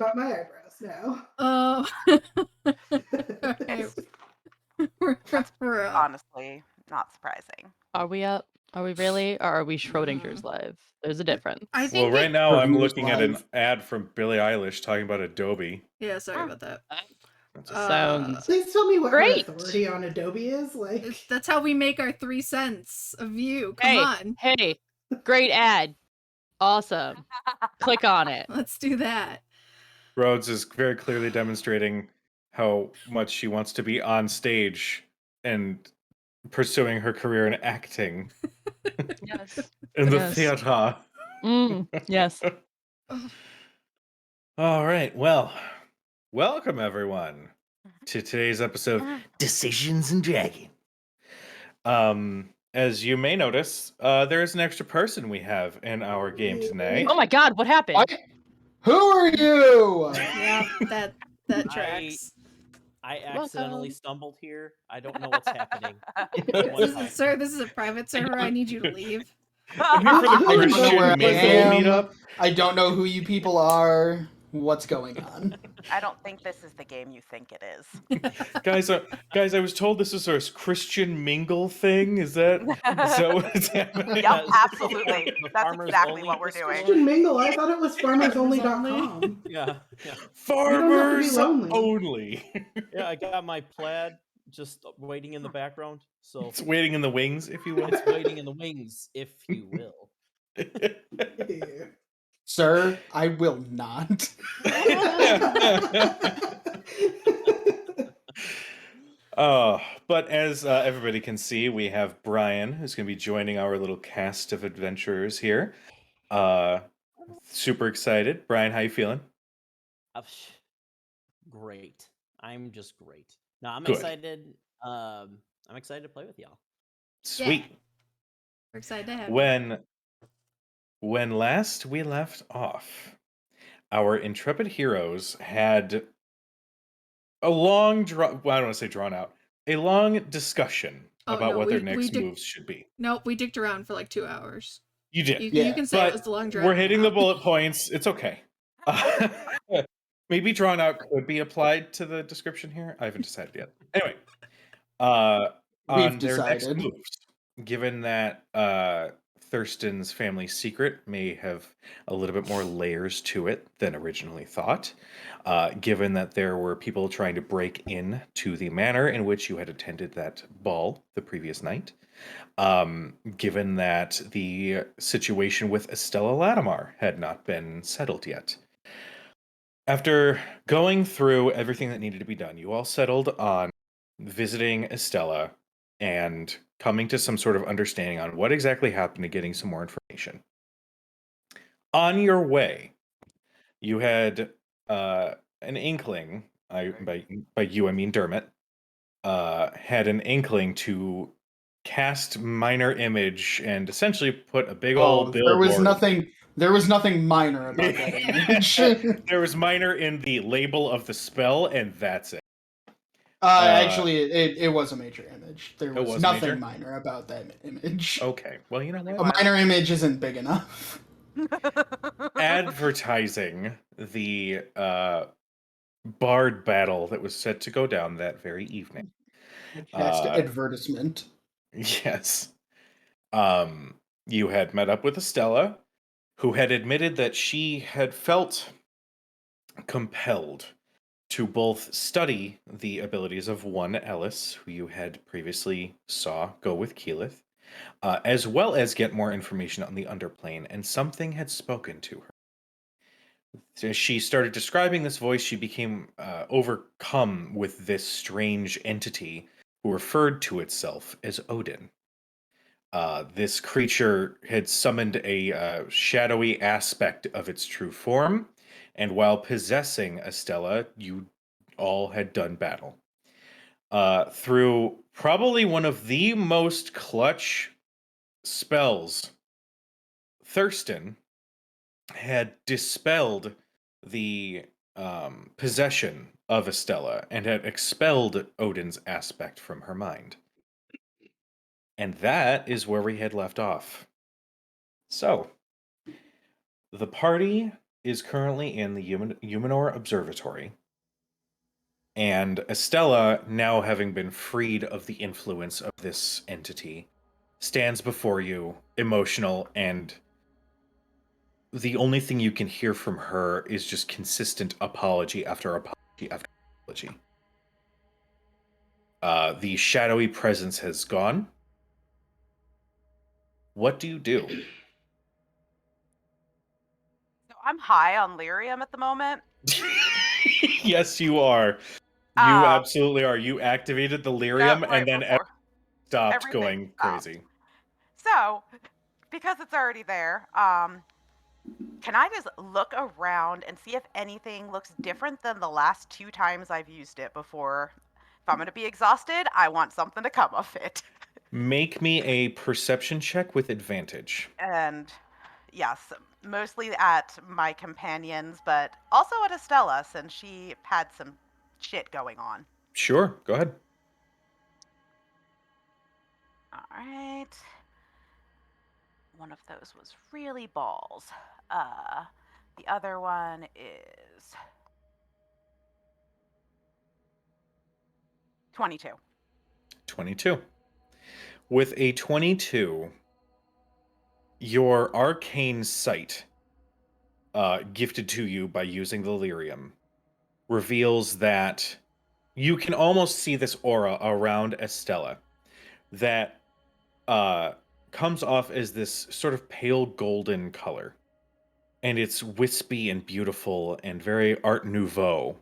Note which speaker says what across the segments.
Speaker 1: But my eyebrows now.
Speaker 2: Oh. Alright. We're up.
Speaker 3: Honestly, not surprising.
Speaker 4: Are we up? Are we really? Or are we Schrodinger's live? There's a difference.
Speaker 2: I
Speaker 5: Well,
Speaker 2: think
Speaker 5: right now I'm
Speaker 1: Reviewers
Speaker 5: looking at an
Speaker 1: live.
Speaker 5: ad from Billie Eilish talking about Adobe.
Speaker 2: Yeah, sorry about that.
Speaker 5: That's
Speaker 4: Sounds
Speaker 1: Please tell me what
Speaker 4: great.
Speaker 1: her authority on Adobe is.
Speaker 2: That's how we make our 3 cents a view. Come
Speaker 4: Hey,
Speaker 2: on.
Speaker 4: hey, great ad. Awesome. Click on it.
Speaker 2: Let's do that.
Speaker 5: Rhodes is very clearly demonstrating how much she wants to be on stage and pursuing her career in acting
Speaker 4: Yes.
Speaker 5: in the
Speaker 4: Yes.
Speaker 5: theater.
Speaker 4: Yes.
Speaker 5: All right. Well, welcome everyone to today's episode of Decisions and Dragon. As you may notice, there is an extra person we have in our game tonight.
Speaker 4: Oh my god, what happened?
Speaker 1: What? Who are you?
Speaker 2: Yeah, that tracks.
Speaker 6: I accidentally
Speaker 4: Welcome.
Speaker 6: stumbled here. I don't know what's happening.
Speaker 2: Sir, this is a private server. I need you to leave.
Speaker 5: I'm here for the
Speaker 1: I don't know
Speaker 5: Christian
Speaker 1: where I
Speaker 5: Mingle
Speaker 1: am.
Speaker 5: meetup.
Speaker 1: I don't know who you people are. What's going on?
Speaker 3: I don't think this is the game you think it is.
Speaker 5: Guys, I was told this is our Christian Mingle thing. Is that what's happening?
Speaker 3: Yep, absolutely.
Speaker 6: The
Speaker 3: That's
Speaker 6: farmers
Speaker 3: exactly
Speaker 6: only
Speaker 3: what we're
Speaker 6: Discord?
Speaker 3: doing.
Speaker 1: Christian Mingle. I thought it was farmersonly.com.
Speaker 6: Yeah.
Speaker 5: Farmers
Speaker 1: lonely.
Speaker 5: only.
Speaker 6: Yeah, I got my plaid just waiting in the background. So
Speaker 5: It's waiting in the wings, if you will.
Speaker 6: it's waiting in the wings, if you will.
Speaker 1: Sir, I will not.
Speaker 5: But as everybody can see, we have Brian, who's going to be joining our little cast of adventurers here. Super excited. Brian, how you feeling?
Speaker 6: Great. I'm just great. No, I'm
Speaker 5: Good.
Speaker 6: excited. I'm excited to play with y'all.
Speaker 5: Sweet.
Speaker 2: We're excited to have you.
Speaker 5: When last we left off, our intrepid heroes had a long, I don't want to say drawn out, a long discussion
Speaker 2: Oh,
Speaker 5: about
Speaker 2: no,
Speaker 5: what
Speaker 2: we-
Speaker 5: their
Speaker 2: we
Speaker 5: next
Speaker 2: did-
Speaker 5: moves should be.
Speaker 2: Nope, we dicked around for like 2 hours.
Speaker 5: You did.
Speaker 2: You,
Speaker 1: Yeah,
Speaker 2: you can say
Speaker 5: but
Speaker 2: it was the long drive.
Speaker 5: We're hitting the bullet points. It's okay. Maybe drawn out could be applied to the description here. I haven't decided yet. Anyway, on their next
Speaker 1: decided.
Speaker 5: moves, given that Thurston's family secret may have a little bit more layers to it than originally thought, given that there were people trying to break in to the manor in which you had attended that ball the previous night, given that the situation with Estella Latimer had not been settled yet. After going through everything that needed to be done, you all settled on visiting Estella and coming to some sort of understanding on what exactly happened and getting some more information. On your way, you had an inkling, by you I mean Dermot, had an inkling to cast minor image and essentially put a big old billboard.
Speaker 1: There was nothing minor about that image.
Speaker 5: There was minor in the label of the spell, and that's it.
Speaker 1: Actually, it was a major image. There
Speaker 5: It
Speaker 1: was
Speaker 5: was
Speaker 1: nothing
Speaker 5: major?
Speaker 1: minor about that image.
Speaker 5: Okay, well, you know
Speaker 1: A
Speaker 5: what?
Speaker 1: minor image isn't big enough.
Speaker 5: Advertising the bard battle that was set to go down that very evening.
Speaker 1: Cast advertisement.
Speaker 5: Yes. You had met up with Estella, who had admitted that she had felt compelled to both study the abilities of one Ellis, who you had previously saw go with Keyleth, as well as get more information on the underplane, and something had spoken to her. As she started describing this voice, she became overcome with this strange entity who referred to itself as Odin. This creature had summoned a shadowy aspect of its true form, and while possessing Estella, you all had done battle. Through probably one of the most clutch spells, Thurston had dispelled the possession of Estella and had expelled Odin's aspect from her mind. And that is where we had left off. So, the party is currently in the Humanor Observatory, and Estella, now having been freed of the influence of this entity, stands before you, emotional, and the only thing you can hear from her is just consistent apology after apology after apology. The shadowy presence has gone. What do you do?
Speaker 3: So I'm high on lyrium at the moment.
Speaker 5: Yes, you are. You absolutely are. You activated the lyrium,
Speaker 3: right
Speaker 5: and then
Speaker 3: before
Speaker 5: stopped
Speaker 3: everything
Speaker 5: going
Speaker 3: stopped.
Speaker 5: crazy.
Speaker 3: So, because it's already there, can I just look around and see if anything looks different than the last 2 times I've used it before? If I'm going to be exhausted, I want something to come of it.
Speaker 5: Make me a perception check with advantage.
Speaker 3: And yes, mostly at my companions, but also at Estella since she had some shit going on.
Speaker 5: Sure, go ahead.
Speaker 3: All right. One of those was really balls. The other one is 22.
Speaker 5: 22. With a 22, your arcane sight, gifted to you by using the lyrium, reveals that you can almost see this aura around Estella that comes off as this sort of pale golden color. And it's wispy and beautiful and very Art Nouveau,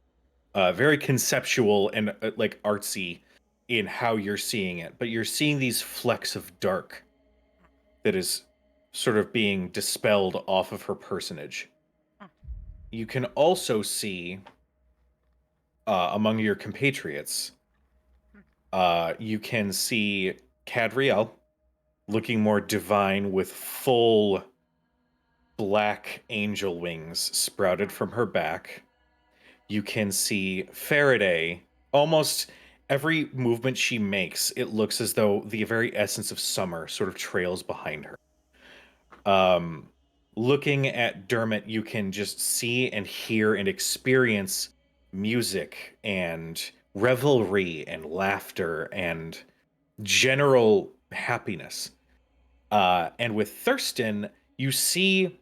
Speaker 5: very conceptual and like artsy in how you're seeing it. But you're seeing these flecks of dark that is sort of being dispelled off of her personage. You can also see among your compatriots, you can see Cadriel looking more divine with full black angel wings sprouted from her back. You can see Faraday, almost every movement she makes, it looks as though the very essence of summer sort of trails behind her. Looking at Dermot, you can just see and hear and experience music and revelry and laughter and general happiness. And with Thurston, you see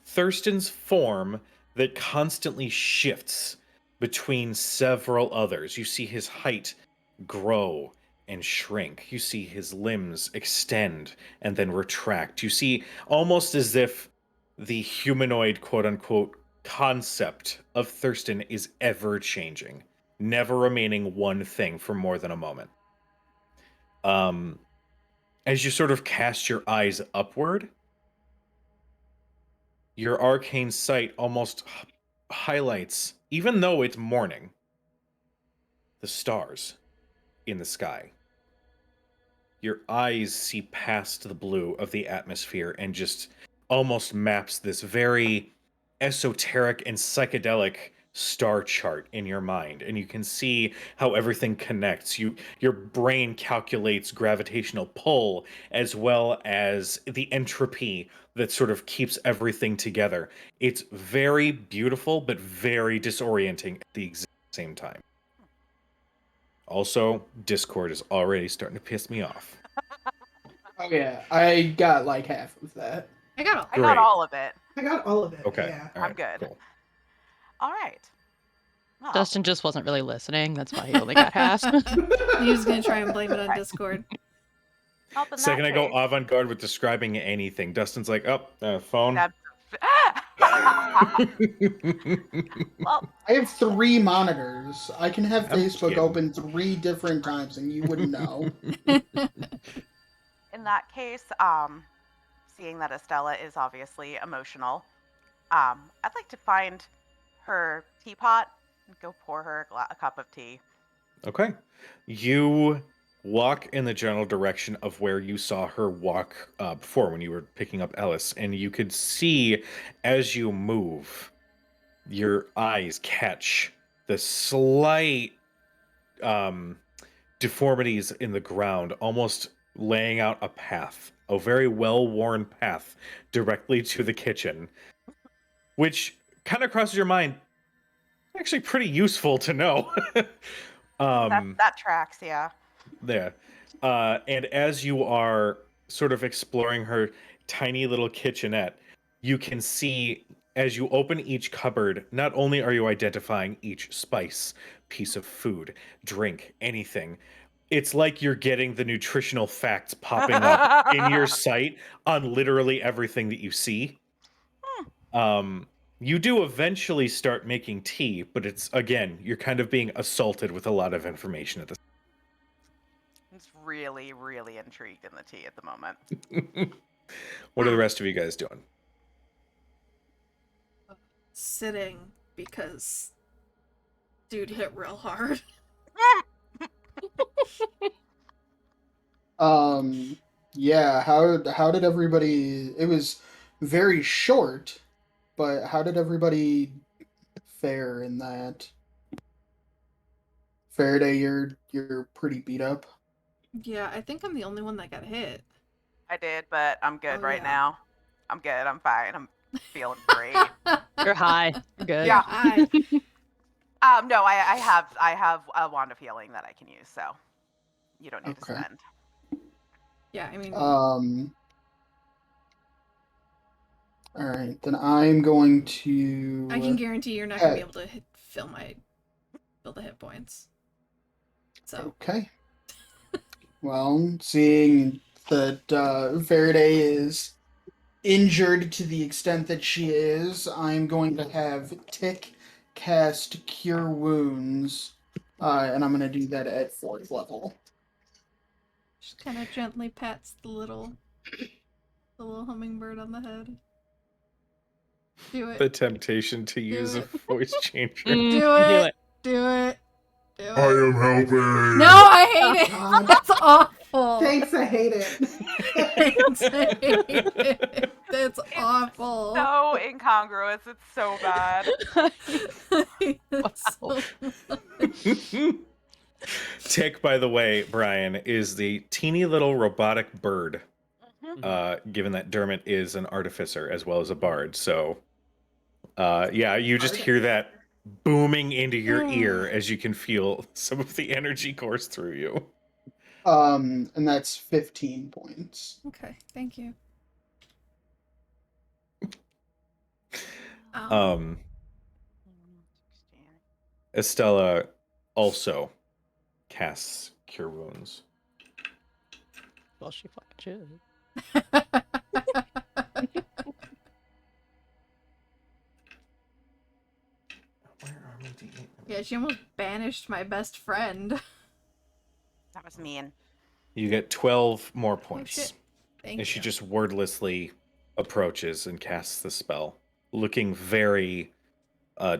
Speaker 5: Thurston's form that constantly shifts between several others. You see his height grow and shrink. You see his limbs extend and then retract. You see almost as if the humanoid, quote unquote, concept of Thurston is ever changing, never remaining one thing for more than a moment. As you sort of cast your eyes upward, your arcane sight almost highlights, even though it's morning, the stars in the sky. Your eyes see past the blue of the atmosphere and just almost maps this very esoteric and psychedelic star chart in your mind, and you can see how everything connects. Your brain calculates gravitational pull as well as the entropy that sort of keeps everything together. It's very beautiful but very disorienting at the exact same time. Also, Discord is already starting to piss me off.
Speaker 1: Oh yeah, I got like half of that.
Speaker 2: I got all.
Speaker 3: I got all of it.
Speaker 1: I got all of it.
Speaker 5: Okay.
Speaker 1: Yeah.
Speaker 5: All right,
Speaker 3: I'm good.
Speaker 5: Cool.
Speaker 3: All right. Well,
Speaker 4: Dustin just wasn't really listening. That's why he only got half.
Speaker 2: He was gonna try and blame it on Discord.
Speaker 3: well, in
Speaker 5: Second I
Speaker 3: that
Speaker 5: go
Speaker 3: case-
Speaker 5: avant-garde with describing anything, Dustin's like, phone.
Speaker 3: That's- well,
Speaker 1: I have 3 monitors. I can have
Speaker 5: I'm
Speaker 1: Facebook
Speaker 5: kidding.
Speaker 1: open 3 different times and you wouldn't know.
Speaker 3: in that case, seeing that Estella is obviously emotional, I'd like to find her teapot and go pour her a cup of tea.
Speaker 5: Okay. You walk in the general direction of where you saw her walk before when you were picking up Ellis, and you could see as you move, your eyes catch the slight deformities in the ground, almost laying out a path, a very well-worn path directly to the kitchen, which kind of crosses your mind. Actually, pretty useful to know.
Speaker 3: That tracks, yeah.
Speaker 5: There. And as you are sort of exploring her tiny little kitchenette, you can see as you open each cupboard, not only are you identifying each spice, piece of food, drink, anything, it's like you're getting the nutritional facts popping up in your sight on literally everything that you see. You do eventually start making tea, but it's, again, you're kind of being assaulted with a lot of information at this.
Speaker 3: I'm just really, really intrigued in the tea at the moment.
Speaker 5: What are the rest of you guys doing?
Speaker 2: Sitting because dude hit real hard.
Speaker 1: Yeah, how did everybody, it was very short, but how did everybody fare in that? Faraday, you're pretty beat up.
Speaker 2: Yeah, I think I'm the only one that got hit.
Speaker 3: I did, but I'm good
Speaker 2: Oh,
Speaker 3: right
Speaker 2: yeah.
Speaker 3: now. I'm good. I'm fine. I'm feeling great.
Speaker 4: You're high. You're good.
Speaker 3: Yeah.
Speaker 2: I
Speaker 3: No, I have a wand of healing that I can use, so you don't need to
Speaker 1: Okay.
Speaker 3: spend.
Speaker 2: yeah, I mean
Speaker 1: All right, then I'm going to.
Speaker 2: I can guarantee you're not gonna be able to fill the hit points. So
Speaker 1: Okay. Well, seeing that Faraday is injured to the extent that she is, I'm going to have Tick cast Cure Wounds, and I'm going to do that at 4th level.
Speaker 2: just kind of gently pats the little hummingbird on the head. Do it.
Speaker 5: The temptation to use a
Speaker 2: it.
Speaker 5: voice changer.
Speaker 2: Do
Speaker 4: Do
Speaker 2: it.
Speaker 4: it.
Speaker 2: Do it. Do it.
Speaker 7: I am helping.
Speaker 2: No, I hate it.
Speaker 1: God.
Speaker 2: That's awful.
Speaker 8: Thanks, I hate it.
Speaker 2: Thanks, I hate it. That's awful.
Speaker 3: So incongruous. It's so bad.
Speaker 2: It's so
Speaker 5: Tick, by the way, Brian, is the teeny little robotic bird. Given that Dermot is an artificer as well as a bard, so yeah, you just hear that booming into your ear as you can feel some of the energy course through you.
Speaker 1: And that's 15 points.
Speaker 2: Okay, thank you.
Speaker 5: Estella also casts Cure Wounds.
Speaker 4: Well, she fucking should.
Speaker 2: Yeah, she almost banished my best friend.
Speaker 3: That was mean.
Speaker 5: You get 12 more
Speaker 2: Oh,
Speaker 5: points
Speaker 2: shit. Thank
Speaker 5: as she
Speaker 2: you.
Speaker 5: just wordlessly approaches and casts the spell, looking very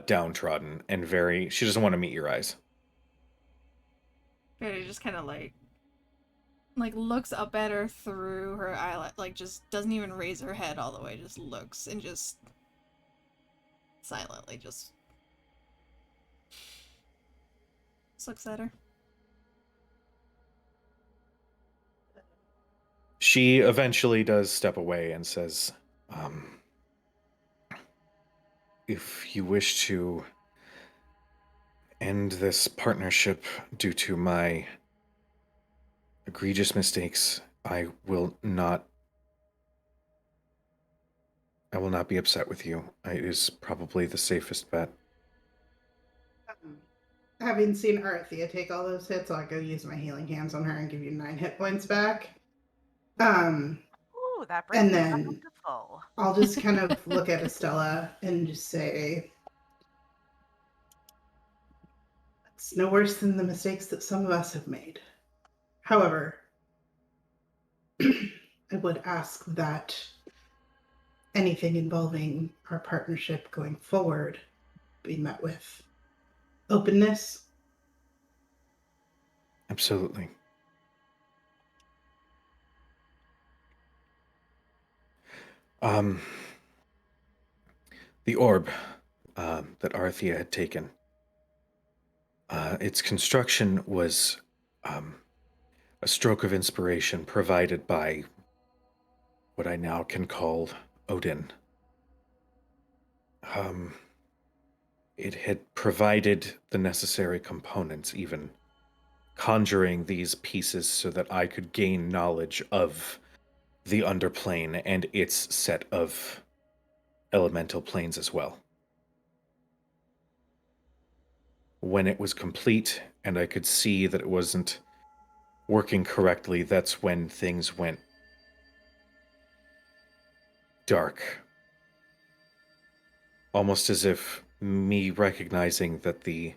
Speaker 5: downtrodden and very. She doesn't want to meet your eyes.
Speaker 2: Betty just kind of like looks up at her through her eyelid, like just doesn't even raise her head all the way, just looks and just silently just looks at her.
Speaker 5: She eventually does step away and says, if you wish to end this partnership due to my egregious mistakes, I will not be upset with you. It is probably the safest bet.
Speaker 8: Having seen Arthea take all those hits, I'll go use my healing hands on her and give you 9 hit points back.
Speaker 3: Ooh, that brings
Speaker 8: And
Speaker 3: me
Speaker 8: then-
Speaker 3: back up to full.
Speaker 8: I'll just kind of look at Estella and just say, it's no worse than the mistakes that some of us have made. However, I would ask that anything involving our partnership going forward be met with openness.
Speaker 5: Absolutely. The orb that Arthea had taken, its construction was a stroke of inspiration provided by what I now can call Odin. It had provided the necessary components, even conjuring these pieces so that I could gain knowledge of the underplane and its set of elemental planes as well. When it was complete and I could see that it wasn't working correctly, that's when things went dark. Almost as if me recognizing that the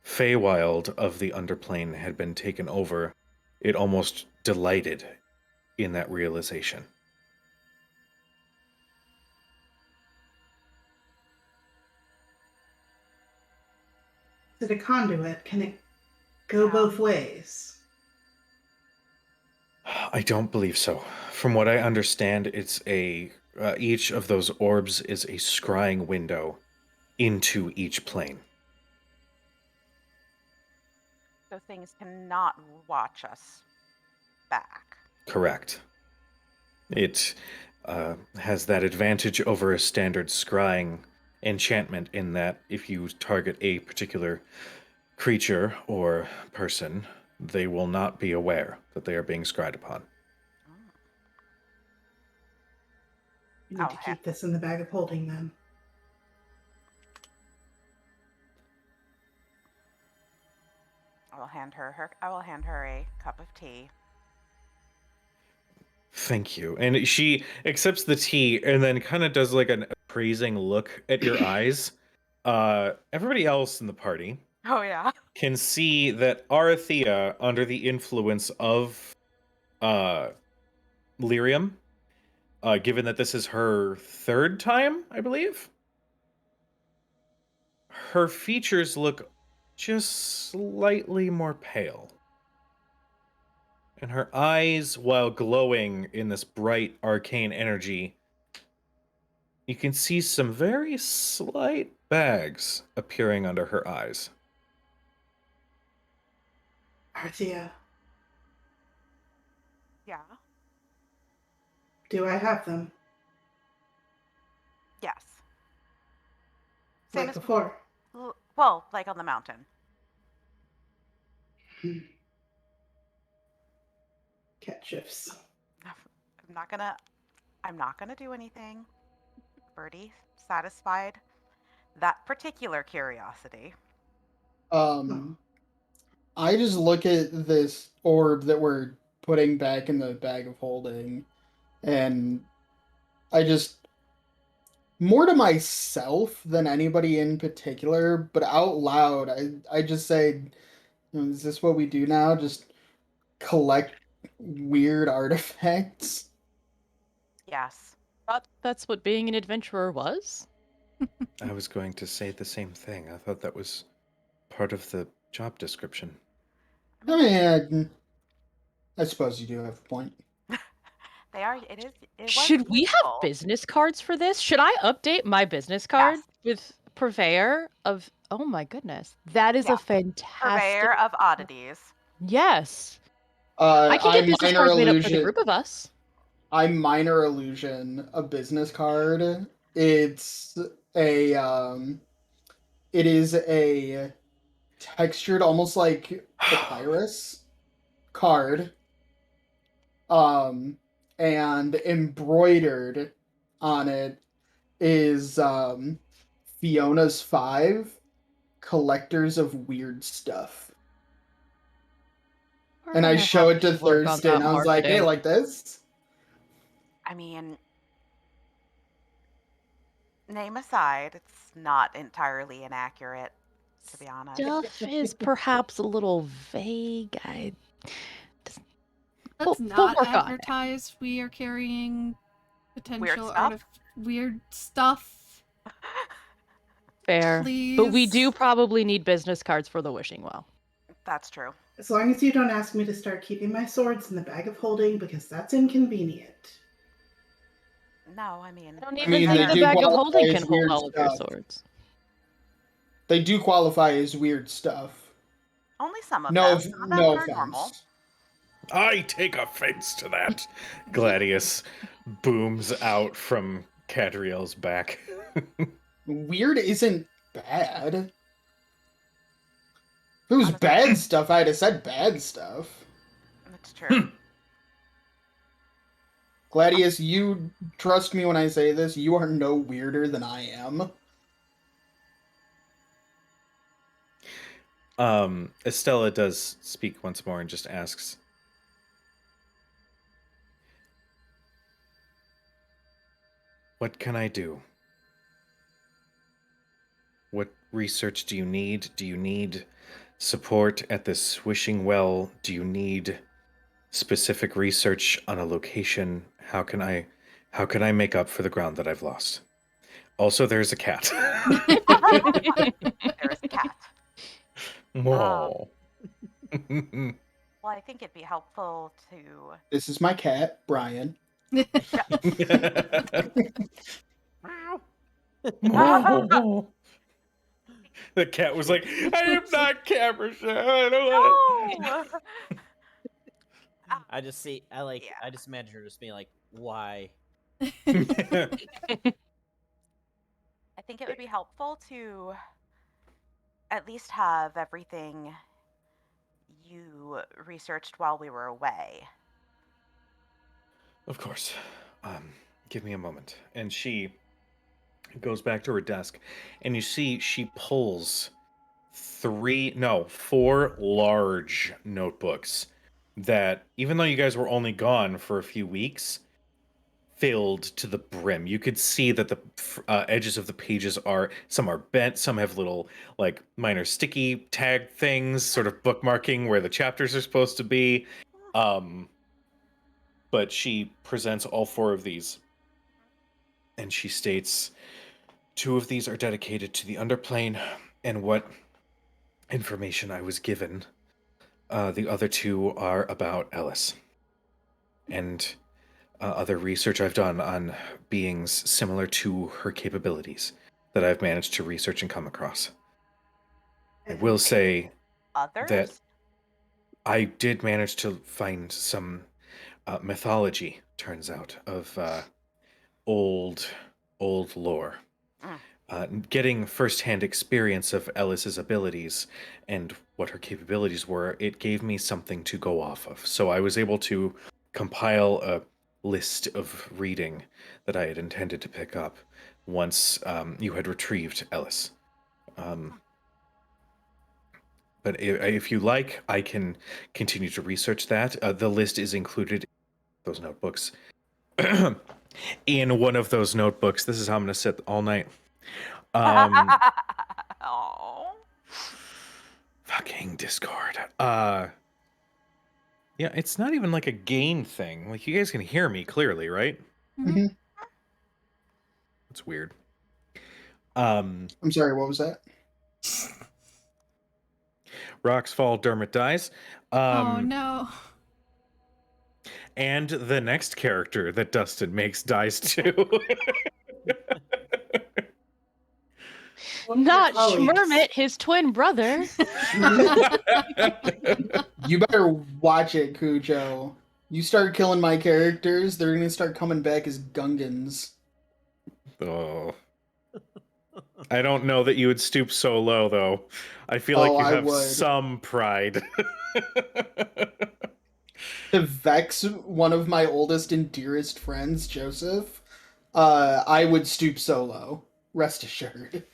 Speaker 5: Feywild of the underplane had been taken over, it almost delighted in that realization.
Speaker 8: Is it a conduit? Can it go both ways?
Speaker 5: I don't believe so. From what I understand, it's each of those orbs is a scrying window into each plane.
Speaker 3: So things cannot watch us back.
Speaker 5: Correct. It has that advantage over a standard scrying enchantment in that if you target a particular creature or person, they will not be aware that they are being scryed upon.
Speaker 8: You need to keep this in the bag of holding then.
Speaker 3: I will hand her a cup of tea.
Speaker 5: Thank you. And she accepts the tea and then kind of does like an appraising look at your eyes. Everybody else in the party
Speaker 3: Oh yeah.
Speaker 5: can see that Arathea, under the influence of lyrium, given that this is her third time, I believe, her features look just slightly more pale. And her eyes, while glowing in this bright arcane energy, you can see some very slight bags appearing under her eyes.
Speaker 8: Arthea,
Speaker 3: Yeah.
Speaker 8: do I have them?
Speaker 3: Yes.
Speaker 8: Like before?
Speaker 3: Well, like on the mountain.
Speaker 8: Cat shifts.
Speaker 3: I'm not gonna do anything. Birdie satisfied that particular curiosity.
Speaker 1: I just look at this orb that we're putting back in the bag of holding, and I just, more to myself than anybody in particular, but out loud, I just say, is this what we do now? Just collect weird artifacts?
Speaker 3: Yes.
Speaker 4: Thought that's what being an adventurer was?
Speaker 5: I was going to say the same thing. I thought that was part of the job description.
Speaker 1: I mean, I suppose you do have a point.
Speaker 3: They are. It was
Speaker 4: Should we have
Speaker 3: useful.
Speaker 4: business cards for this? Should I update my business card
Speaker 3: Yes.
Speaker 4: with purveyor of... Oh my goodness. That is
Speaker 3: Yeah.
Speaker 4: a fantastic...
Speaker 3: Purveyor of oddities.
Speaker 4: Yes. I can get business cards made up for the group of us.
Speaker 1: I'm Minor Illusion, a business card. It's a it is a textured, almost like papyrus card. And embroidered on it is Fiona's 5 collectors of weird stuff. And I show it to Thurston. I was like, hey, like this?
Speaker 3: I mean, name aside, it's not entirely inaccurate, to be honest.
Speaker 4: Stuff is perhaps a little vague.
Speaker 2: Let's
Speaker 4: We'll
Speaker 2: not
Speaker 4: work on it.
Speaker 2: advertise we are carrying potential
Speaker 3: stuff?
Speaker 2: weird stuff.
Speaker 4: Fair.
Speaker 2: Please.
Speaker 4: But we do probably need business cards for the wishing well.
Speaker 3: That's true.
Speaker 8: As long as you don't ask me to start keeping my swords in the bag of holding, because that's inconvenient.
Speaker 3: No, I mean,
Speaker 4: I don't
Speaker 1: I
Speaker 4: even
Speaker 1: mean,
Speaker 4: think
Speaker 1: they
Speaker 4: the
Speaker 1: do
Speaker 4: bag of
Speaker 1: qualify
Speaker 4: holding
Speaker 1: as
Speaker 4: can hold
Speaker 1: weird
Speaker 4: all of your
Speaker 1: stuff.
Speaker 4: swords.
Speaker 1: They do qualify as weird stuff.
Speaker 3: only some of
Speaker 1: No,
Speaker 3: them. Some of them
Speaker 1: no
Speaker 3: are normal.
Speaker 1: offense.
Speaker 5: I take offense to that. Gladius booms out from Cadriel's back.
Speaker 1: Weird isn't bad. If it was
Speaker 3: Honestly.
Speaker 1: bad stuff, I'd have said bad stuff.
Speaker 3: That's true.
Speaker 1: Gladius, you trust me when I say this, you are no weirder than I am.
Speaker 5: Estella does speak once more and just asks, "What can I do? What research do you need? Do you need support at this wishing well? Do you need specific research on a location? How can I make up for the ground that I've lost?" Also, there's a cat.
Speaker 3: There's a cat.
Speaker 5: Whoa.
Speaker 3: Well, I think it'd be helpful to.
Speaker 1: This is my cat, Brian.
Speaker 5: Whoa. The cat was like, "I am not camera shy. I don't want
Speaker 3: No!
Speaker 6: I just see. I
Speaker 3: Yeah.
Speaker 6: just imagine her just being like, "Why?"
Speaker 5: it."
Speaker 3: I think it would be helpful to at least have everything you researched while we were away.
Speaker 5: Of course. Give me a moment. And she goes back to her desk, and you see she pulls 4 large notebooks that, even though you guys were only gone for a few weeks, filled to the brim. You could see that the edges of the pages some are bent, some have little like minor sticky tag things, sort of bookmarking where the chapters are supposed to be. But she presents all 4 of these, and she states, 2 of these are dedicated to the underplane and what information I was given. The other 2 are about Ellis and other research I've done on beings similar to her capabilities that I've managed to research and come across. I will say
Speaker 3: Others?
Speaker 5: that I did manage to find some mythology, turns out, of old lore. Getting first-hand experience of Ellis's abilities and what her capabilities were, it gave me something to go off of. So I was able to compile a list of reading that I had intended to pick up once you had retrieved Ellis. But if you like, I can continue to research that. The list is included in those notebooks. In one of those notebooks, this is how I'm going to sit all night.
Speaker 3: Oh.
Speaker 5: Fucking Discord. Yeah, it's not even like a gain thing. Like, you guys can hear me clearly, right?
Speaker 1: Mhm.
Speaker 5: It's weird.
Speaker 1: I'm sorry, what was that?
Speaker 5: Rocks fall, Dermot dies.
Speaker 2: Oh no.
Speaker 5: And the next character that Dustin makes dies too.
Speaker 4: Not
Speaker 8: colleagues.
Speaker 4: Schmermit, his twin brother.
Speaker 1: You better watch it, Cujo. You start killing my characters, they're gonna start coming back as Gungans.
Speaker 5: Oh. I don't know that you would stoop so low, though. I feel like
Speaker 1: Oh,
Speaker 5: you
Speaker 1: I
Speaker 5: have
Speaker 1: would.
Speaker 5: some pride.
Speaker 1: To vex one of my oldest and dearest friends, Joseph, I would stoop so low. Rest assured.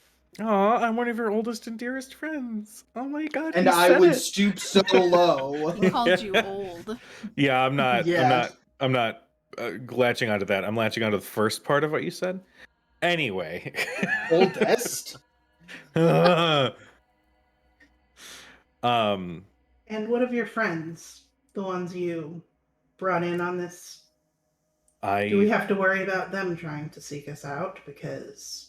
Speaker 5: Aw, I'm one of your oldest and dearest friends. Oh my god.
Speaker 1: And
Speaker 5: he
Speaker 1: I
Speaker 5: said
Speaker 1: would
Speaker 5: it.
Speaker 1: stoop so low.
Speaker 2: He called you old.
Speaker 5: Yeah, I'm not.
Speaker 1: Yeah.
Speaker 5: I'm not latching onto that. I'm latching onto the first part of what you said. Anyway.
Speaker 1: Oldest?
Speaker 8: And what of your friends? The ones you brought in on this? Do we
Speaker 5: I
Speaker 8: have to worry about them trying to seek us out? Because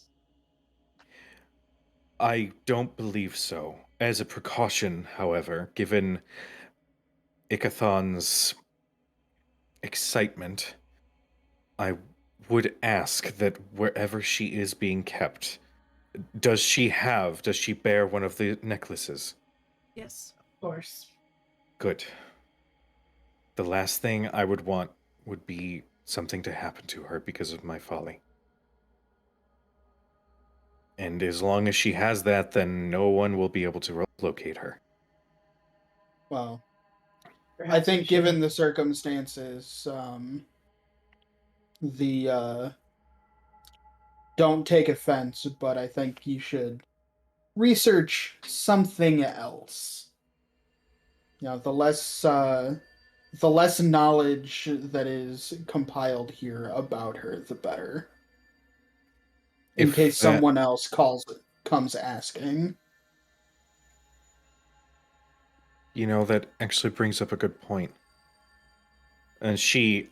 Speaker 5: don't believe so. As a precaution, however, given Ikathon's excitement, I would ask that wherever she is being kept, does she bear one of the necklaces?
Speaker 2: Yes.
Speaker 8: of course.
Speaker 5: Good. The last thing I would want would be something to happen to her because of my folly. And as long as she has that, then no one will be able to locate her.
Speaker 1: Well, I
Speaker 8: Perhaps we
Speaker 1: think given
Speaker 8: should-
Speaker 1: the circumstances, don't take offense, but I think you should research something else. The less knowledge that is compiled here about her, the better. In
Speaker 5: If
Speaker 1: case
Speaker 5: that-
Speaker 1: someone else comes asking.
Speaker 5: That actually brings up a good point. And she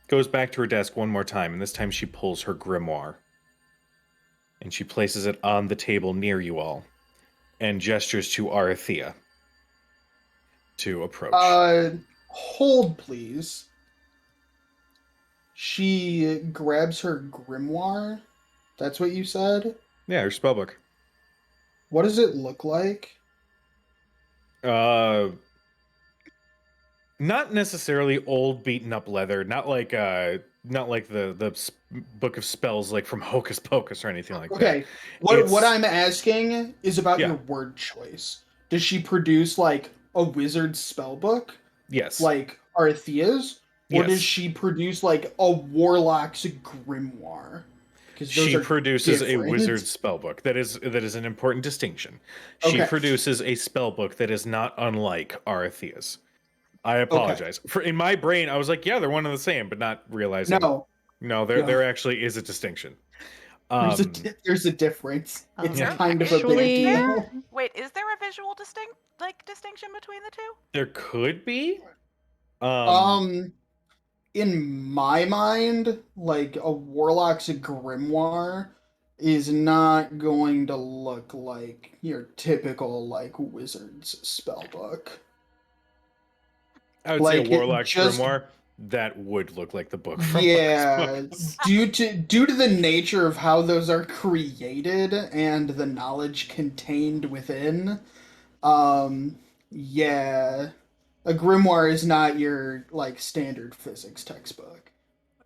Speaker 5: goes back to her desk one more time, and this time she pulls her grimoire. And she places it on the table near you all, and gestures to Arathea to approach.
Speaker 1: Hold, please. She grabs her grimoire. That's what you said?
Speaker 5: Yeah, her spellbook.
Speaker 1: What does it look like?
Speaker 5: Not necessarily old, beaten up leather. Not like the book of spells like from Hocus Pocus or anything like that.
Speaker 1: Okay. What
Speaker 5: It's-
Speaker 1: I'm asking is about
Speaker 5: Yeah.
Speaker 1: your word choice. Does she produce like a wizard's spellbook,
Speaker 5: Yes.
Speaker 1: like Arathea's, or does
Speaker 5: Yes.
Speaker 1: she produce like a warlock's grimoire? Because those
Speaker 5: She
Speaker 1: are
Speaker 5: produces a
Speaker 1: different.
Speaker 5: wizard's spellbook. That is an important distinction. She
Speaker 1: Okay.
Speaker 5: produces a spellbook that is not unlike Arathea's. I apologize. In my brain, I was like, yeah, they're one and the same, but not realizing.
Speaker 1: No,
Speaker 5: there actually is a distinction.
Speaker 1: there's a difference. It's
Speaker 4: Yeah.
Speaker 1: kind of a
Speaker 4: Actually-
Speaker 1: big deal.
Speaker 3: Wait, is there a visual distinction between the two?
Speaker 5: There could be.
Speaker 1: In my mind, like a warlock's grimoire is not going to look like your typical like wizard's spellbook.
Speaker 5: I would
Speaker 1: like,
Speaker 5: say
Speaker 1: it
Speaker 5: a warlock's
Speaker 1: just-
Speaker 5: grimoire. That would look like the book from
Speaker 1: Yeah,
Speaker 5: Hocus Pocus.
Speaker 1: due to the nature of how those are created and the knowledge contained within, yeah, a grimoire is not your like standard physics textbook.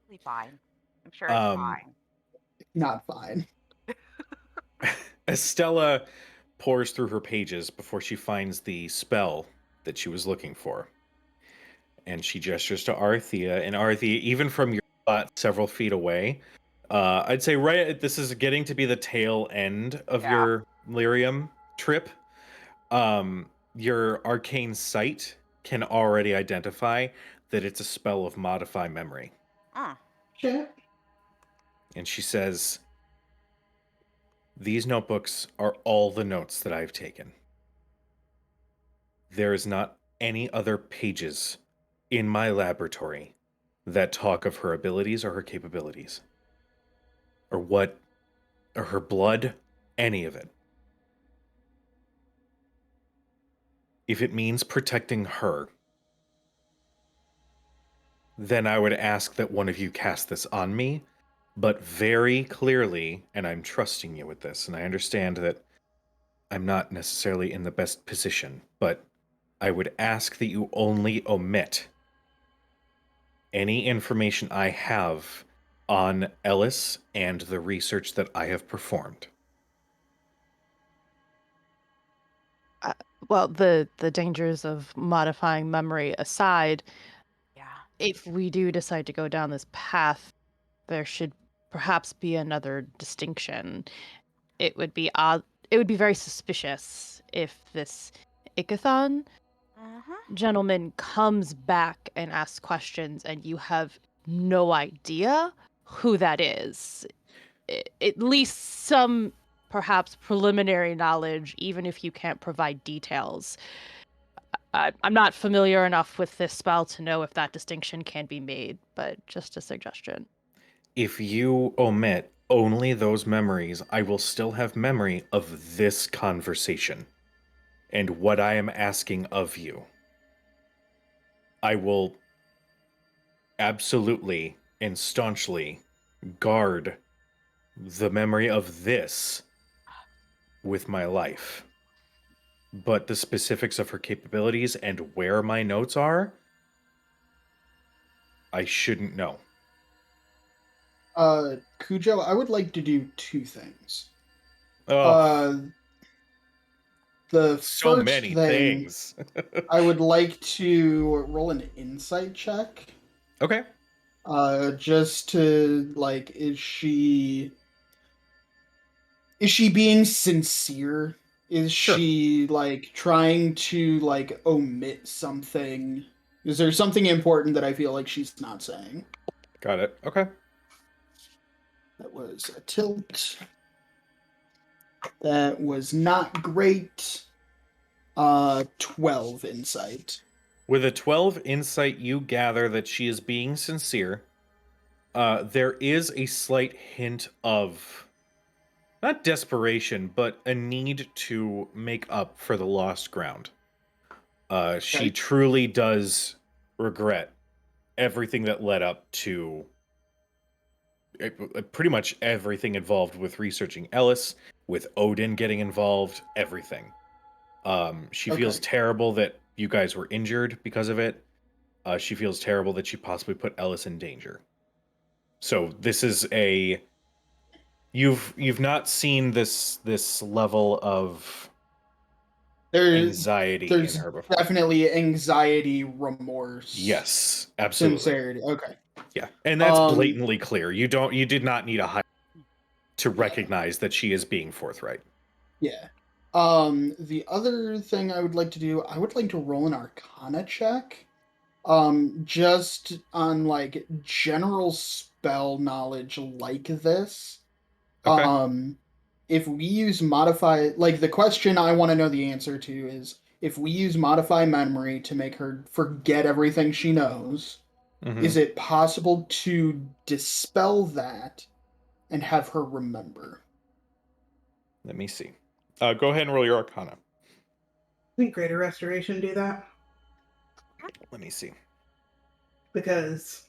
Speaker 3: Totally fine. I'm sure it's fine.
Speaker 1: Not fine.
Speaker 5: Estella pours through her pages before she finds the spell that she was looking for. And she gestures to Arathea, and Arathea, even from your spot several feet away, I'd say this is getting to be the tail end of your lyrium trip. Your arcane sight can already identify that it's a spell of modify memory.
Speaker 8: Sure.
Speaker 5: And she says, "These notebooks are all the notes that I've taken. There is not any other pages in my laboratory that talk of her abilities or her capabilities, or her blood, any of it. If it means protecting her, then I would ask that one of you cast this on me, but very clearly, and I'm trusting you with this, and I understand that I'm not necessarily in the best position, but I would ask that you only omit any information I have on Ellis and the research that I have performed."
Speaker 4: Well, the dangers of modifying memory aside,
Speaker 3: Yeah.
Speaker 4: if we do decide to go down this path, there should perhaps be another distinction. It would be odd. It would be very suspicious if this Ikathon gentleman comes back and asks questions, and you have no idea who that is. At least some, perhaps, preliminary knowledge, even if you can't provide details. I'm not familiar enough with this spell to know if that distinction can be made, but just a suggestion.
Speaker 5: If you omit only those memories, I will still have memory of this conversation and what I am asking of you. I will absolutely and staunchly guard the memory of this with my life. But the specifics of her capabilities and where my notes are, I shouldn't know.
Speaker 1: Cujo, I would like to do two things.
Speaker 5: Oh,
Speaker 1: Uh, the
Speaker 5: so
Speaker 1: first
Speaker 5: many
Speaker 1: thing
Speaker 5: things.
Speaker 1: I would like to roll an insight check.
Speaker 5: Okay.
Speaker 1: Just to like, is she being sincere? Is
Speaker 5: Sure.
Speaker 1: she like trying to like omit something? Is there something important that I feel like she's not saying?
Speaker 5: Got it. Okay.
Speaker 1: That was a tilt. That was not great. 12 insight.
Speaker 5: With a 12 insight, you gather that she is being sincere. There is a slight hint of not desperation, but a need to make up for the lost ground. She
Speaker 1: Okay.
Speaker 5: truly does regret everything that led up to pretty much everything involved with researching Ellis, with Odin getting involved, everything. She feels
Speaker 1: Okay.
Speaker 5: terrible that you guys were injured because of it. She feels terrible that she possibly put Ellis in danger. So this is you've not seen this level of anxiety in
Speaker 1: There's
Speaker 5: her before.
Speaker 1: definitely anxiety, remorse,
Speaker 5: Yes, absolutely.
Speaker 1: sincerity. Okay.
Speaker 5: Yeah, and that's
Speaker 1: Um,
Speaker 5: blatantly clear. You did not need a high to recognize that she is being forthright.
Speaker 1: Yeah. The other thing I would like to do, I would like to roll an Arcana check. Just on like general spell knowledge like this.
Speaker 5: Okay.
Speaker 1: If we use modify, like the question I want to know the answer to is if we use modify memory to make her forget everything she knows,
Speaker 5: Mhm.
Speaker 1: is it possible to dispel that and have her remember?
Speaker 5: Let me see. Go ahead and roll your Arcana.
Speaker 8: think Greater Restoration do that?
Speaker 5: Let me see.
Speaker 8: Because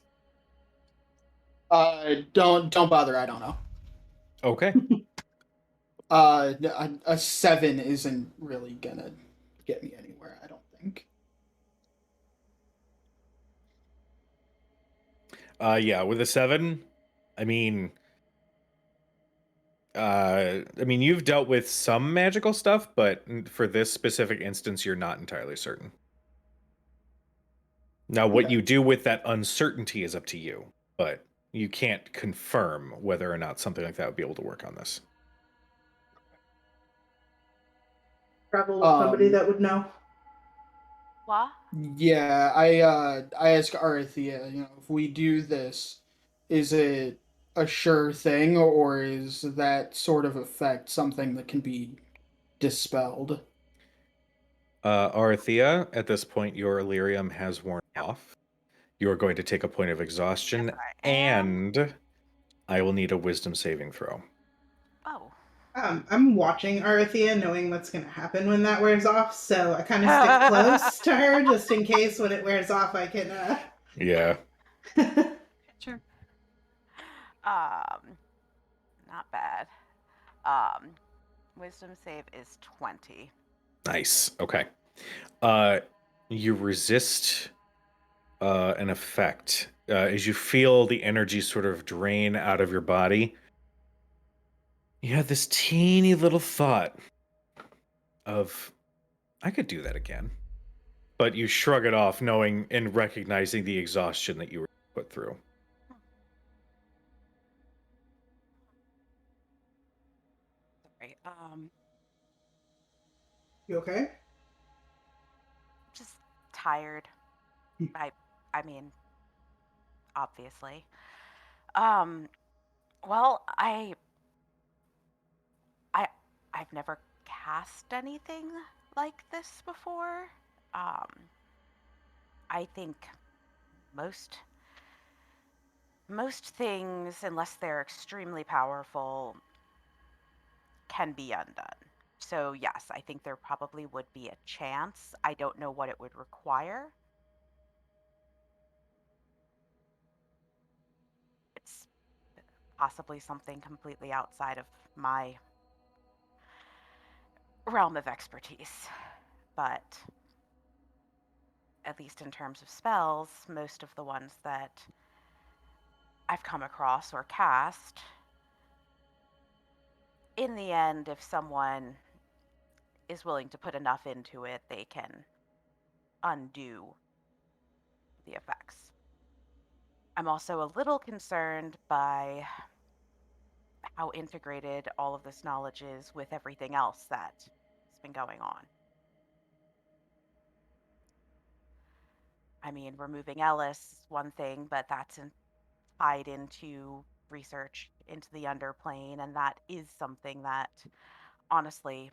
Speaker 1: Don't bother. I don't know.
Speaker 5: Okay.
Speaker 1: A 7 isn't really gonna get me anywhere. I don't think.
Speaker 5: Yeah, with a 7, I mean, you've dealt with some magical stuff, but for this specific instance, you're not entirely certain. Now, what
Speaker 1: Okay.
Speaker 5: you do with that uncertainty is up to you, but you can't confirm whether or not something like that would be able to work on this.
Speaker 8: travel with somebody
Speaker 1: Um,
Speaker 8: that would know.
Speaker 3: What?
Speaker 1: Yeah, I ask Arthea, if we do this, is it a sure thing or is that sort of effect something that can be dispelled?
Speaker 5: Arthea, at this point, your Illyrium has worn off. You are going to take a point of exhaustion,
Speaker 3: Yes, I am.
Speaker 5: and I will need a wisdom saving throw.
Speaker 3: Oh.
Speaker 8: I'm watching Arthea, knowing what's going to happen when that wears off, so I kind of stick close to her just in case when it wears off I can.
Speaker 5: Yeah.
Speaker 2: Sure.
Speaker 3: Not bad. Wisdom save is 20.
Speaker 5: Nice. Okay. You resist an effect as you feel the energy sort of drain out of your body. You have this teeny little thought of, I could do that again. But you shrug it off, knowing and recognizing the exhaustion that you were put through.
Speaker 3: Sorry.
Speaker 8: You okay?
Speaker 3: Just tired. I mean, obviously. Well, I've never cast anything like this before. I think most things, unless they're extremely powerful, can be undone. So yes, I think there probably would be a chance. I don't know what it would require. It's possibly something completely outside of my realm of expertise. But at least in terms of spells, most of the ones that I've come across or cast in the end, if someone is willing to put enough into it, they can undo the effects. I'm also a little concerned by how integrated all of this knowledge is with everything else that's been going on. I mean, removing Ellis is one thing, but that's tied into research into the underplane, and that is something that, honestly,